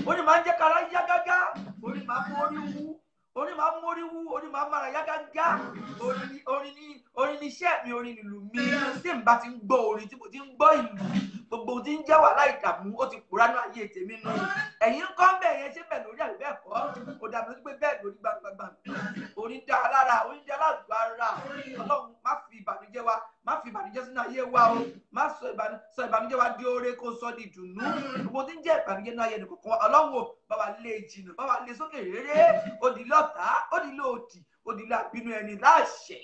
Ó ní máa ń jẹ́ kára yá gágá. Ó ní máa ń mórí wú. Orin máa ń mórí wú, orin máa ń mára yá gágá. Orin ni iṣẹ́ mi, orin ìlú mi. Tí n bá ti ń gbọ́ orin, tí mo ti ń gbọ́ ìlú, gbogbo tí ń jẹ́ wàhálà ìdààmú, ó ti pòórá ní ayé tèmi nù. Ẹ̀yin ń kọ́ bẹ́ẹ̀ yẹn ṣé bẹ́ẹ̀ lórí àbí bẹ́ẹ̀ kọ́? Ó dàbí lójú pé bẹ́ẹ̀ lórí gbàgbàgbà. Orin dá lára, orin dá lágbára. Ọlọ́run má fi ìbànújẹ́ wa, má fi ìbànújẹ́ sínú ayé wa o. Má sọ ìbànújẹ́ wa di oore kó sọ di ìdùnnú. Gbogbo tí ń jẹ́ ìbànújẹ́ náà ayé nìkan wa. Ọlọ́run ò bá wa lé jìnnà, bá wa lé sókè réré. Ó di lọ́tà, ó di lóòdì, ó di lábínú ẹni láṣẹ.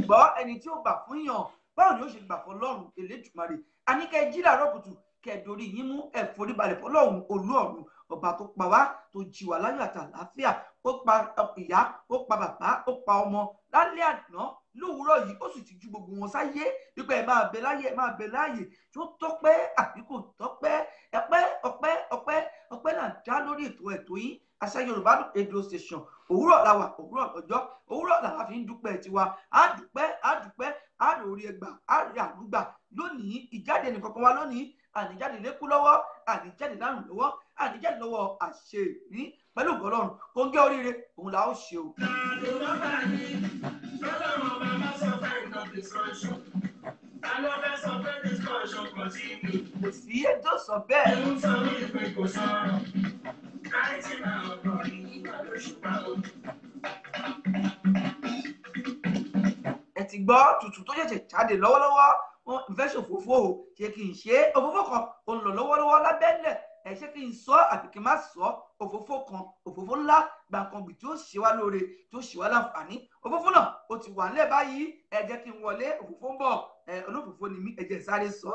Gbọ́ ẹni tí ó gbà fún yàn báwo ni ó ṣe gbà fún Ọlọ́run Elédùmarè. A ní kẹ́ jí làárọ̀ kùtù kẹ́ dorí yín mú ẹ forí balẹ̀ fún Ọlọ́run olú ọ̀run ọba tó pa wá tó jí wá láyọ̀ àti àlàáfíà. Ó pa ìyá, ó pa bàbá, ó pa ọmọ lálẹ́ àná lówùúrọ̀ yìí ó sì ti ju gbogbo wọn sáyé wípé ẹ máa bẹ láyé, ẹ máa bẹ láàyè tí ó tọ́pẹ́ àbí kò tọ́pẹ́. Ọpẹ́ náà dá lórí ètò yín Àṣà Yorùbá Radio Station. Òwúrọ̀ la wà, òwúrọ̀ lọ́jọ́, òwúrọ̀ làwa fi ń dúpẹ́ tiwa. Á dúpẹ́, á rò orí ẹgbà, á rí àlùgbà. Lónìí ìjáde nìkan kan wá lónìí, àníjáde lékú lọ́wọ́, àníjáde lárùn lọ́wọ́, àníjáde lọ́wọ́ àṣeyìrí pẹ̀lú Ọlọ́run kò ń gé oríire òun la ó ṣe o. Kò sí ètò sọ bẹ́ẹ̀. Ẹ ti gbọ́ tutù tó ṣẹ̀ṣẹ̀ jáde lọ́wọ́lọ́wọ́ wọn fẹ́ ṣòfófó o ṣé kí n ṣe òfófó kan ò ń lọ lọ́wọ́lọ́wọ́ lábẹ́lẹ̀ ẹ ṣé kí n sọ àbí kí n má sọ òfófó kan òfófó ńlá gbàǹkangbì tí ó ṣe wá lóore tí ó ṣe wá láǹfààní òfófó náà ó ti wà nílẹ̀ báyìí ẹ jẹ́ kí n wọlé òfófó ń bọ̀ olófófó ni mí ẹ jẹ́ sáré sọ.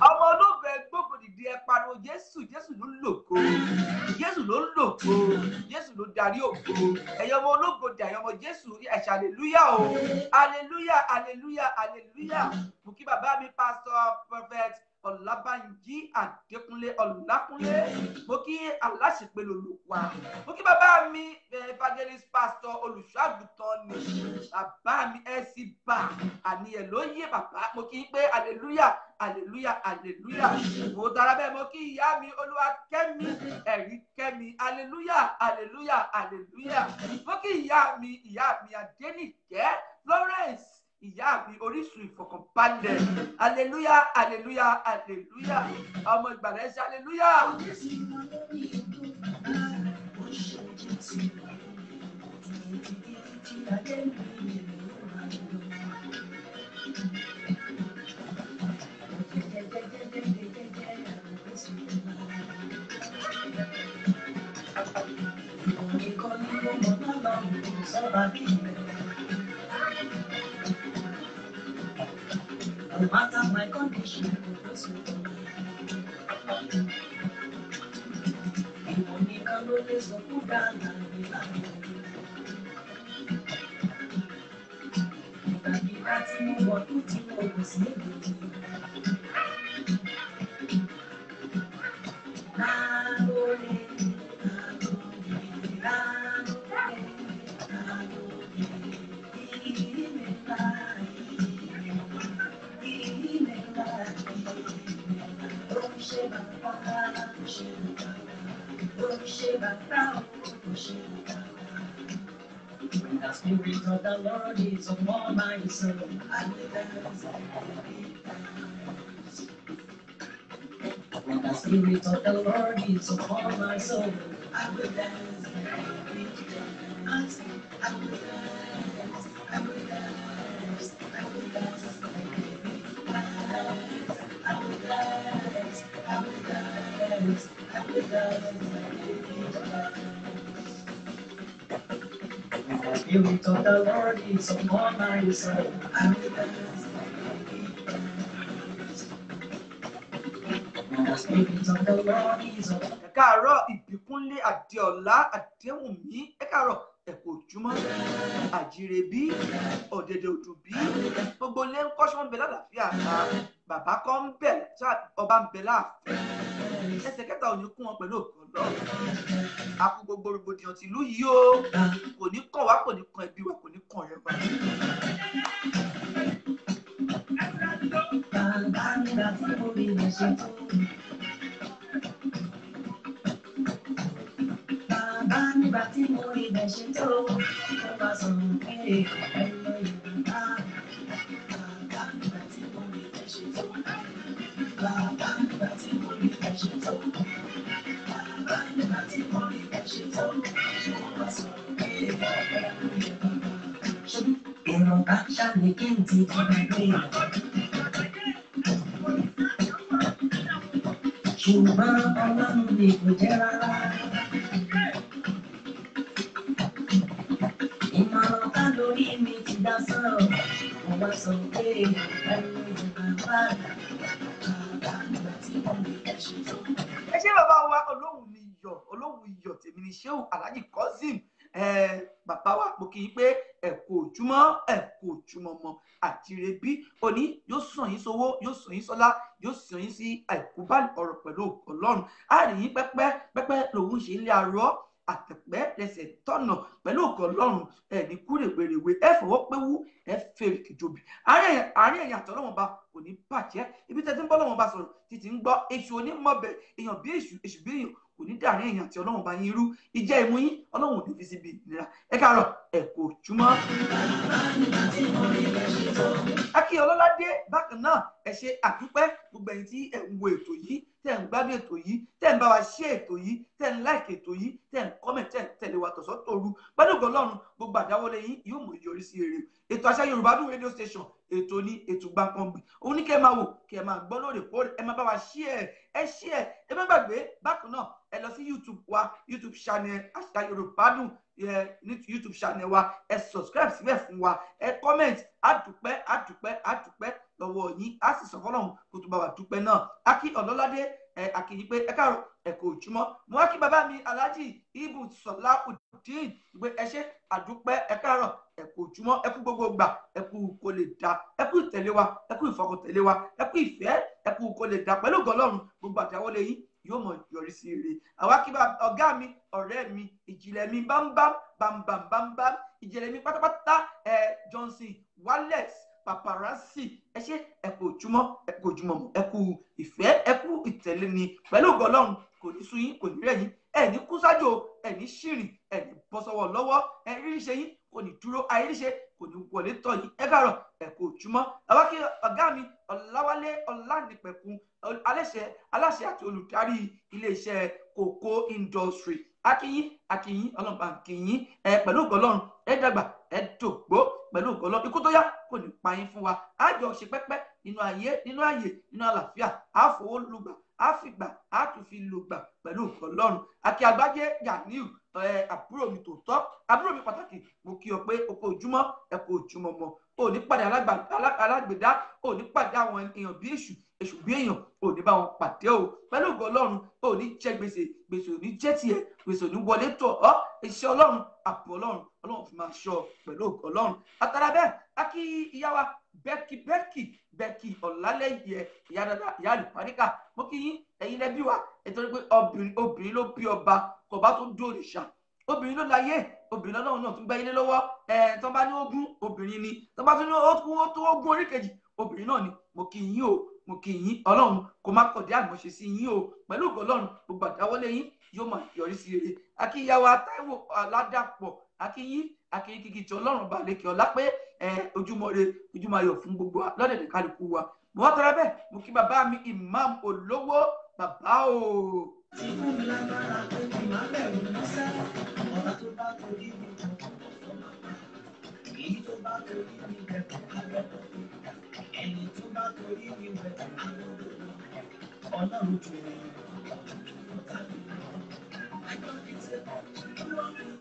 Ọmọ olóògbé gbogbo dìde ẹ pariwo Jésù, Jésù ló lògo, Jésù ló lògo, Jésù ló darí ògo. Ẹ̀yin ọmọ ológo dì ẹ̀yin ọmọ Jésù ẹ̀ṣẹ̀ aleluya o, aleluya, aleluya, aleluya. Mo kí bàbá mi Pastor Prophet Ọlábánjí Adékúnlé Ọlákúnlé, mo kí aláṣepé lolùwà, mo kí bàbá mi Evangelist Pastor olùṣọ́àgùtàn ni bàbá mi ẹ̀sì bá àníyàn ló yé bàbá, mo kí pé aleluya, aleluya, aleluya. Mo dára bẹ́ẹ̀ mo kí ìyá mi Olúwakẹ́mi ẹ̀rí kẹ́mi, aleluya, aleluya, aleluya. Mo kí ìyá mi Adénìkẹ́ Florence, ìyá mi orísun ìfọ̀kànbalẹ̀, aleluya, aleluya, aleluya. Ọmọ ìgbàlẹ̀ ṣe aleluya. No matter my condition, when the Spirit of the Lord is upon my soul, I will dance. When the Spirit of the Lord is upon my soul, I will dance. I will dance. I will dance. I will dance. I will dance. I will dance. I will dance. The Spirit of the Lord is upon my soul. I will dance. The Spirit of the Lord is upon Ẹ káàárọ̀ Ìbíkúnlé Adéọlá Adéwùnmí, ẹ káàárọ̀ ẹ̀kọ́ ojúmọ́ àjírẹ́bí ọ̀dẹ̀dẹ̀ òdùbí gbogbo ilé ń kọ́ṣọ́ ń bẹ lálàáfíà ta bàbá kan ń bẹ ọba ń bẹ láàfin ẹsẹ̀ kẹta ò ní kún wọn pẹ̀lú òkú lọ àpò gbogbo rògbòdìyàn tìlú yìí o kò ní kàn wá kò ní kan ẹbí wa kò ní kan ọ̀rẹ́ wa. Bàbá nígbà tí mo rí bẹ̀ ṣe tó, mo bá sọ pé ẹ̀rọ Yorùbá. Bàbá nígbà tí mo rí bẹ̀ ṣe tó, bàbá nígbà tí mo rí bẹ̀ ṣe tó, bàbá nígbà tí mo rí bẹ̀ ṣe tó, mo bá sọ pé ẹ̀rọ Yorùbá. Ṣé ìrọ̀ bá ṣàlẹ̀ kí n ti dìbò gbé? Ṣùgbọ́n Ọlọ́run ni kò jẹ́ rárá. Ìmọ̀ràn ká lórí mi ti dá sọ̀rọ̀, mo wá sọ pé ẹ̀rù bàbá nígbà tí mo lè fẹ́ ṣe tó. Ẹ ṣé bàbá wa olóhùn mi iyọ̀ tèmi ni Ṣéhù Alhaji Kazeem bàbá wa mo kì í pé ẹ kú ojúmọ́ mọ́ àtìrẹ bí òní yóò sàn yín sówó yóò sàn yín sọ́lá yóò sàn yín sí àìkú bá ọ̀rọ̀ pẹ̀lú Ọlọ́run á rí yín pẹ́pẹ́ lòun ṣe ilé arọ́ àtẹ̀pẹ́ lẹ́sẹ̀ tọ̀nà pẹ̀lú ògo Ọlọ́run ẹ̀ ní kúrèwèrèwé ẹ fọwọ́ pé wú ẹ fèrè kìjòbì àárín ẹ̀yìn àtọ́lọ́wọ́n ba kò ní bàjẹ́ ibi tẹ́tí ń bọ́ lọ́wọ́n ba sọ̀rọ̀ títí ń gbọ́ èṣù onímọ̀bẹ̀ èèyàn bí èṣù bí èèyàn kò ní dàrin èèyàn àti Ọlọ́run bá yín irú ìjẹ́ ìmú yín Ọlọ́run ò ní fi síbi ìnira ẹ káàárọ̀ ẹ kú ojúmọ́. Akí Ọlọ́ládé bákan náà ẹ ṣe àdúpẹ́ gbogbo ẹ̀yin tí ẹ ń wo ètò yìí tẹ́ ń gbádùn ètò yìí tẹ́ ń bá wa ṣe ètò yìí tẹ́ ń láìkì ètò yìí tẹ́ ń kọ́mẹ̀tì tẹ́ ń tẹ̀lé wa tọ̀sán tòru pẹ̀lú ògo Ọlọ́run gbogbo àdáwọlé yín yóò mú ìyọrí sí rere ètò Àṣà Yorùbá Dùn radio station ètò ní ètò Gbankanbi òun ní kẹ́ máa wò kẹ́ máa gbọ́ lóòrèkóòrè ẹ máa bá wa share ẹ má gbàgbé bákan náà ẹ lọ sí YouTube wa YouTube channel Àṣà Yorùbá Dùn ní YouTube channel wa ẹ subscribe síbẹ̀ fún wa ẹ comment àdúpẹ́ lọ́wọ́ yín á sì sọ fọ́lọ́run kó tó bá wa dúpẹ́ náà Akí Ọlọ́ládé àkìyí pé ẹ káàárọ̀ ẹ kú ojúmọ́ mo wá kí bàbá mi Alhaji Ibu Salaudeen gbé ẹ ṣé àdúpẹ́ ẹ káàárọ̀ ẹ kú ojúmọ́ ẹ kú gbogbo gbà ẹ kú kó lè dá ẹ kú ìtẹ̀lé wa ẹ kú ìfọkàntẹ̀lé wa ẹ kú ìfẹ́ ẹ kú kó lè dá pẹ̀lú ògo Ọlọ́run gbogbo àdáwọlé yín yóò mọ yọrí sí ire àwa kí ọ̀gá mi ọ̀rẹ́ mi ìjìnlẹ̀ mi bámbám ìjìnlẹ̀ mi pátápátá Johnson Wallace Paparazzi ẹ ṣé ẹ kú ojúmọ́ ẹ kú ìfẹ́ ẹ kú ìtẹ̀lé ni pẹ̀lú ògo Ọlọ́run kò ní sú yín kò ní rẹ̀ yín ẹ ní kú sájò ẹ ní ṣìrìn ẹ ní bọ́ sọ́wọ́ lọ́wọ́ ẹ ríríṣe yín kò ní dúró àìríṣe kò ní wọlé tọ̀ yín ẹ káàárọ̀ ẹ kú ojúmọ́ àwa kí ọ̀gá mi Ọláwálé Ọlánìpẹ̀kun aláṣẹ àti olùdarí iléeṣẹ́ Cocoa Industry akíyín Ọlọ́run bá ń kíyín pẹ̀lú ògo Ọlọ́run ẹ dàgbà ẹ dògbó pẹ̀lú ògo Ọlọ́run ikú tó yá kò ní pa yín fún wa á jọ ṣe pẹ́pẹ́ nínú ààyè nínú àlàáfíà á fowó lùgbà á fìgbà á tún fi lùgbà pẹ̀lú ògo Ọlọ́run Akí Àgbájé Ganiu àbúrò mi tòótọ́ àbúrò mi pàtàkì mo kí ọ pé o kú ojúmọ́ ẹ kú ojúmọ́ mọ́ ò ní pàdé alágbèdá ò ní pàdé àwọn èèyàn bí èṣù bí èèyàn ò ní bá wọn pàdé o pẹ̀lú ògo Ọlọ́run ò ní jẹ gbèsè ò ní jẹ́ tiẹ̀ gbèsè ò ní wọlé tọ̀ ọ́ iṣẹ́ Ọlọ́run àpò Ọlọ́run fi máa ṣọ́ pẹ̀lú ògo Ọlọ́run àtàrà bẹ́ẹ̀ Akí ìyá wa Bẹ́kì Ọ̀làlẹ́yẹ ìyá dada ìyá àlùpàdékà mo kí yín ẹ̀yin lẹ́bí wa nítorí pé obìnrin ló bí ọba kọba tó dó òrìṣà obìnrin ló láyé obìnrin Ọlọ́run náà tún gbá ilé lọ́wọ́ tó bá ní ogún obìnrin ni tó bá tún ní ogún orí kejì obìnrin náà ni mo kí yín Ọlọ́run kò má kọ̀dé àmọ̀ṣe sí yín o pẹ̀lú ògo Ọlọ́run gbogbo àdáwọ́lé yín yóò máa yọrí sí rere Akí ìyá wa Táíwò Aládàpọ̀ akíyín kìkì tí Ọlọ́run bá lékè ọlá pé ojúmọ́ ayọ̀ fún gbogbo lọ́dẹ̀dẹ̀ kálukú wa mo wá tọrọ bẹ́ẹ̀ mo kí bàbá mi Imam Olówó bàbá o. tí fún mi lágbára pé kí n má bẹ̀rù mọ́sẹ́ ọ̀rọ̀ tó bá torí mi jọ èyí tó bá torí mi bẹ̀rù alọ́dọ̀ ẹni tó bá torí mi bẹ̀rù alọ́dọ̀ Ọlọ́run tó rẹ̀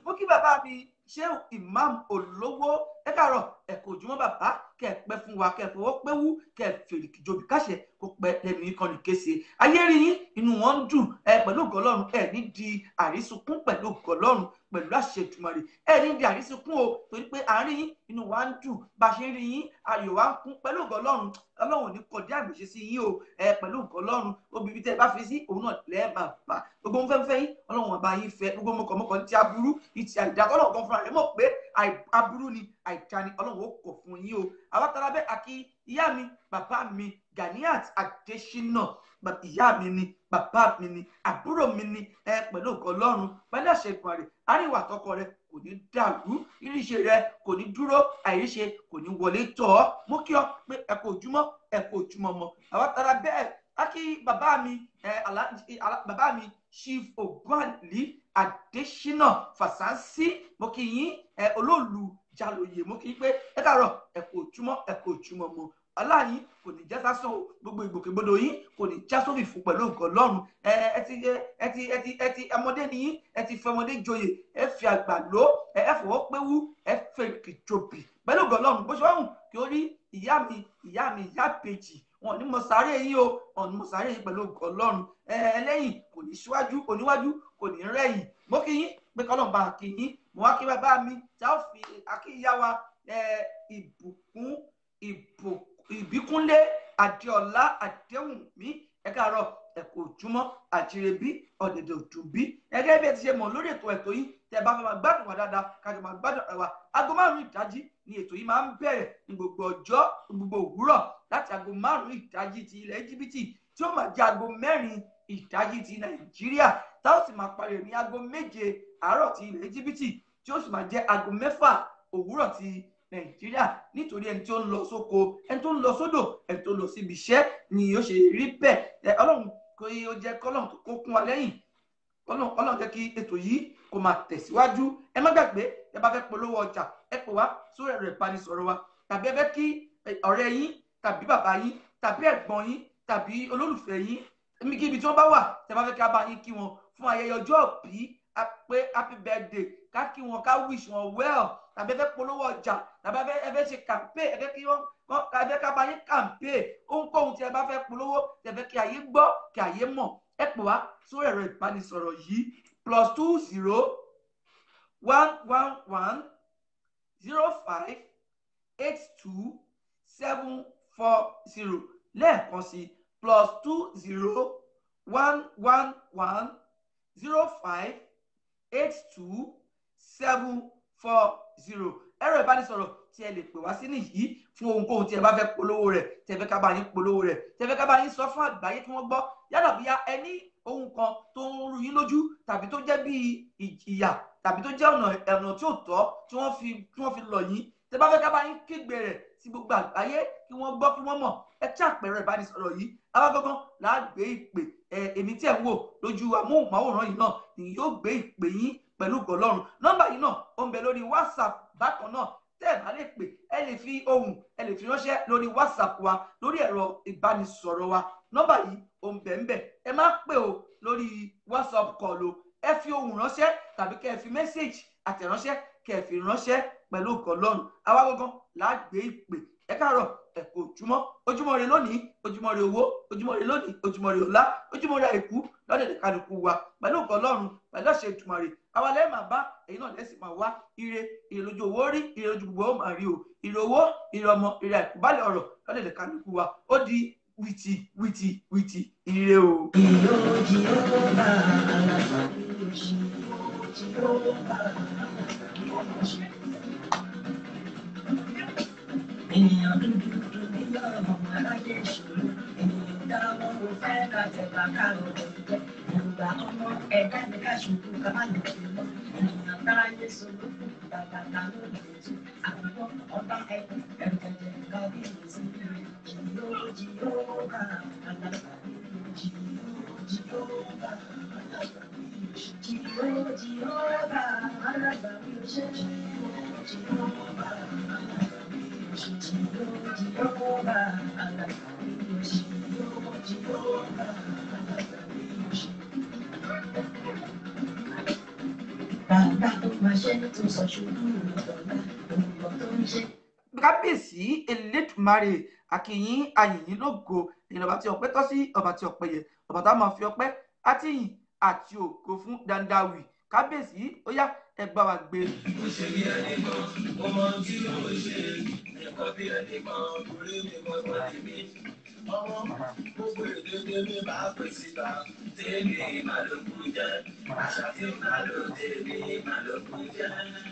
mo kí bàbá mi Shehu Imam Olówó ẹ káàárọ̀ ẹ kú ojúmọ́ bàbá kẹ́ pẹ́ fún wa kẹ́ fọwọ́ pé wú kẹ́ fèrè kìjọbì káṣẹ kó pẹ́ lẹ́nu yín kan ní kése ayé rí yín inú wọn ń dùn pẹ̀lú ògo Ọlọ́run ní di àrísùnkún pẹ̀lú ògo Ọlọ́run pẹ̀lú àṣẹ Èdùmàrè ní di àrísùnkún o torí pé àárín yín inú wa ń dùn bá ṣe rí yín ayọ̀ wa ń kún pẹ̀lú ògo Ọlọ́run Ọlọ́run ní kọjá àgbèṣe sí yín o pẹ̀lú ògo Ọlọ́run obìnrin tẹ́ bá fi sí òun náà lẹ́ẹ̀bà bá gbogbo ń fẹ́ yín Ọlọ́run ọba yín fẹ́ gbogbo mọ̀kànmọ́kàn ní ti aburú ìtì àìdákọ́lọ́ kan fúnra rẹ̀ mọ̀ pé aburú ni àìta ni Ọlọ́run ó kọ̀ fún yín o àwọn tara bẹ́ẹ̀ Akí ìyá mi bàbá mi Ganiat Adésínà ìyá mi ni bàbá mi ni àbúrò mi ni pẹ̀lú ògo Ọlọ́run pẹ̀lú àṣẹ Èdùmàrè àríwá àtọkọ rẹ kò ní dàrú iríṣẹ́ rẹ kò ní dúró àìríṣe kò ní wọlé tọ̀ ọ́ mú kí ọ pé ẹ kú ojúmọ́ mọ́ àwọn tara bẹ́ẹ̀ Akí bàbá mi Chief Ògúnàlí Adésínà Fàsánsí mo kí yín olóòlù Jálóyè mo kí yín pé ẹ káàárọ̀ ẹ kú ojúmọ́ mọ́ aláyín kò ní já sásán o gbogbo ìgbòkègbodò yín kò ní já sófì fún pẹ̀lú ògo Ọlọ́run ẹ ti ọmọdé ni yín ẹ ti fi ọmọdé joyè ẹ fi àgbà ló ẹ fọwọ́ pé wú ẹ fẹ́ kìjọbì pẹ̀lú ògo Ọlọ́run bó ṣe wáhùn kí ó rí ìyá Bèjì wọn ní mo sáré yín o wọn ní mo sáré yín pẹ̀lú ògo Ọlọ́run ẹlẹ́yìn kò ní síwájú oníwájú kò ní rẹ̀yìn mo kí yín pé kọ́lọ́n bá kí yín mo wá kí bàbá mi tá ó fi akíyá wa ìbíkúnlé Adéọlá Adéwùnmí ẹ káàárọ̀ ẹ kú ojúmọ́ àjírẹ́bí ọ̀dẹ̀dẹ̀ òdùbí gẹ́gẹ́ bí ẹ ti ṣe mọ̀ lórí ètò yìí tẹ́ bá fẹ́ máa gbádùn wa dáadáa kájọ máa gbádùn wa aago 5 ìdájí ni ètò yìí máa ń bẹ̀rẹ̀ ní gbogbo ọjọ́ gbogbo òwúrọ̀ láti aago 5 ìdájí ti ilẹ̀ Íjíbítì tí ó máa jẹ́ aago 4 ìdájí ti Nàìjíríà tá ó sì máa parí ní aago 7 àárọ̀ ti ilẹ̀ Íjíbítì tí ó sì máa jẹ́ aago 6 òwúrọ̀ ti Nàìjíríà nítorí ẹni tí ó ń lọ sóko ẹni tó ń lọ sódò ẹni tó ń lọ síbi iṣẹ́ ni ó ṣe rí bẹ́ẹ̀ Ọlọ́run kò yí ó jẹ́ kọ́lọ́run kó kún wa lẹ́yìn Ọlọ́run jẹ́ kí ètò yìí kó máa tẹ̀síwájú ẹ má gbàgbé ẹ bá fẹ́ polówó ọjà ẹ pè wá sórí ẹ̀rọ ìbánisọ̀rọ̀ wa tàbí ẹ fẹ́ kí ọ̀rẹ́ yín tàbí bàbá yín tàbí ẹ̀gbọ́n yín tàbí olólùfẹ́ yín níbi tí wọ́n bá wà tẹ́ bá fẹ́ kí a bá yín kí wọn fún ayẹyẹ ọjọ́ ìbí pé happy birthday ká kí wọn ká wish wọn well tàbí ẹ fẹ́ polówó ọjà tàbí ẹ fẹ́ ṣe campaign ẹ fẹ́ kí wọ́n ẹ ká bá yín campaign ohunkóhun tí ẹ bá fẹ́ polówó tẹ́ fẹ́ kí ayé gbọ́ kí ayé mọ̀ ẹ pè wá sórí ẹ̀rọ ìbánisọ̀rọ̀ yìí +20 111 05 82 740 lẹ́ẹ̀kan sí +20 111 05 82 740 ẹ̀rọ ìbánisọ̀rọ̀ tí ẹ lè pè wá sí nìyí fún ohunkóhun tí ẹ bá fẹ́ polówó rẹ̀ tẹ́ fẹ́ ká bá yín polówó rẹ̀ tẹ́ fẹ́ ká bá yín sọ fún àgbáyé kí wọ́n gbọ́ yálà bíyá ẹni ohun kan tó ń rú yín lójú tàbí tó jẹ́ bí ìyà tàbí tó jẹ́ ọ̀nà tí ò tọ́ tí wọ́n fi lọ̀ yín tẹ́ bá fẹ́ ká bá yín kígbe rẹ̀ sí gbogbo àgbáyé kí wọ́n gbọ́ kí wọ́n mọ̀ ẹ tí àpẹẹrẹ ìbánisọ̀rọ̀ yìí alágọ́gán láàgbé ìpè èmi tí ẹ̀ ń wò lójú amóhùnmáwòrán yìí náà ni yóò gbé ìpè yín pẹ̀lú gọlọ́run nọ́mbà yìí náà ó ń bẹ lórí WhatsApp bákan náà tẹ́ ẹ̀ bá lè pè ẹ lè fi ohùn ẹ lè fi ránṣẹ́ lórí WhatsApp wa lórí ẹ̀rọ ìbánisọ̀rọ̀ wa nọ́mbà yìí ó ń bẹ ń bẹ ẹ má pè o lórí WhatsApp call o ẹ fi ohùn ránṣẹ́ tàbí kẹ́ ẹ fi mẹ́sẹ̀gì àtẹ̀ránṣẹ́ kẹ́ ẹ fi ránṣẹ́ pẹ̀lú gọlọ́run àwa gangan láàgbé ìpè ẹ káàárọ̀ ẹ kú ojúmọ́ ire lónìí ojúmọ́ ire owó ojúmọ́ ire lónìí ojúmọ́ ire ọ̀la ojúmọ́ ire àìkú lọ́dẹ̀dẹ̀ kálukú wa pẹ̀lú gọlọ́run pẹ̀lú àṣẹ Èdùmàrè àwa lẹ́yìn máa bá èyí náà lẹ́sìn máa wá ire lójú owó rí ire lójú gbogbo ó máa rí o ire owó ire ọmọ ire àìkú bálẹ̀ ọ̀rọ̀ lọ́dẹ̀dẹ̀ kálukú wa ó di wìtì ire o. Ènìyàn dúdú nílò ọmọ aláyé ìṣòro ènìyàn dáwọ́ ló fẹ́ ká tẹ̀gbà káàró jẹ́ ìgbà ọmọ ẹ̀dá ní ká ṣubú ká má lè fi mọ́ ènìyàn táráyé sọ̀rọ̀ fún bàbá ta ló lè tú àbúrò ọba ẹ̀kọ́ ẹ̀rẹ̀jẹ̀ kábí ìrèsí jìyóòbá alágbà jìyóòbá alágbà jìyóòbá alágbà jìyóòbá kábíyèsí Elédùmarè akínyìn ayìnyín lógo ìrọ̀bà tí ọpẹ́ tọ́ sí ọba tí ọpẹ́ yẹ ọba tá a máa fi ọpẹ́ àtìyìn àti ògo fún dandawi kábíyèsí ó yá ẹ bá wa gbé. ó ṣe bí ẹni kan ọmọ tí ó ṣe ẹ̀kọ́ bí ẹni kan orí mi kọ́ tó ti mí. ọmọ gbogbo èdè tèmi máa pè síta tèmi màlúkú jẹ́ àṣà tí màlúkú tèmi màlúkú jẹ́.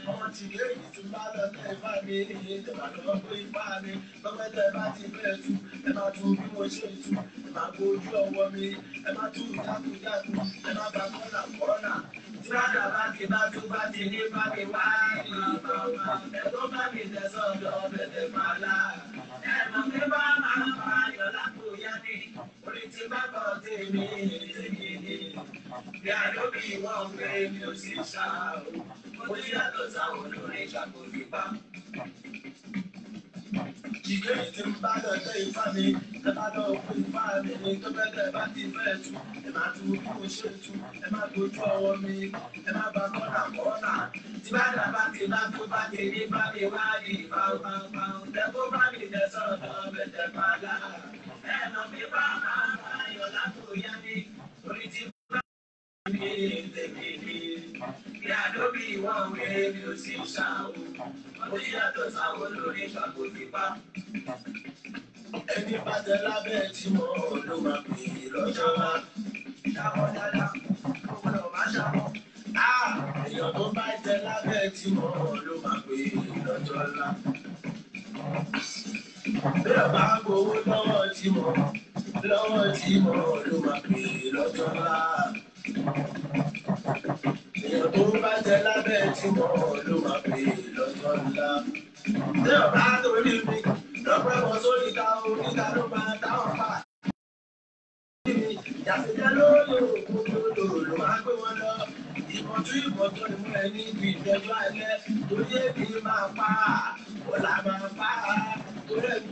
ọmọ tí lèyí tí bá lọ tẹ ifá mi ìjọba lọ pé ifá mi lọ́pẹ́ tẹ bá ti bẹ́ẹ̀ tú ẹ máa tú bí mo ṣe tú ẹ máa gbójú ọwọ́ mi ẹ máa tú jákujáku ẹ máa bá kọ́nà kọ́nà. Tíráàdà bá ti bá tó bá ti ní bá mi wá ìgbà ẹ̀rọ bá mi tẹ̀sọ̀dọ̀ bẹ̀rẹ̀ màlá. Ẹ̀rọ mi bá máa ń fa ayọ̀ lápò yá ni, orí ti bá bọ̀ tèmi tèmi ni. Bí àdóbì wọ́n gbé mi ò sì ṣá o, mo ti yàtọ̀ sáwọn olórin ìṣàkóso Jìgé tí ń bá lọ tẹ ifá mi, ẹ bá lọ pé ifá mi ní tó fẹ́ tẹ̀ bá ti fẹ́ tu, ẹ máa tu bí mo ṣe tu, ẹ máa dojú ọwọ́ mi, ẹ máa bá kọ́nà kọ́nà. Tí bá dà bá ti bá tó bá ti ní bá mi wá di pàápàá, ẹ kó bá mi jẹ sọ́dọ̀ bẹ̀tẹ̀ pàlà. Ẹ nà mí bá máa bá ayọ̀ lápò yá mi, orí ti Ìyá ló bí wọ́n wé mi ò sí ṣáà o. Mo yàtọ̀ sáwọn lórí ìṣàkóso. Ẹni bá tẹ lábẹ́ tí mo ló máa pè é lọ́jọ́ wa. Ṣàwọn dáadáa, ó gbọ́dọ̀ má ṣàwọn. Èèyàn tó bá tẹ lábẹ́ tí mo ló máa pè é lọ́jọ́ ńlá. Bí ọba gbowó lọ́wọ́ tí mo ló máa pè é lọ́jọ́ ńlá. Èèyàn tó bá tẹ lábẹ́ tí mo ló máa pè é lọ́jọ́ ńlá. Bí ọba torí mi. Lọ́pẹ́ wọn sórí ta oníta ló máa táwọn pa. Ìjàsíjẹ́ lóòlò ló máa gbé wọn lọ. Ìmọ̀tún ìmọ̀tún ni mú ẹ ní ibi ìjọba alẹ́. Torí èmi máa pa á, ọ̀la máa pa á. Torí ẹ̀mí.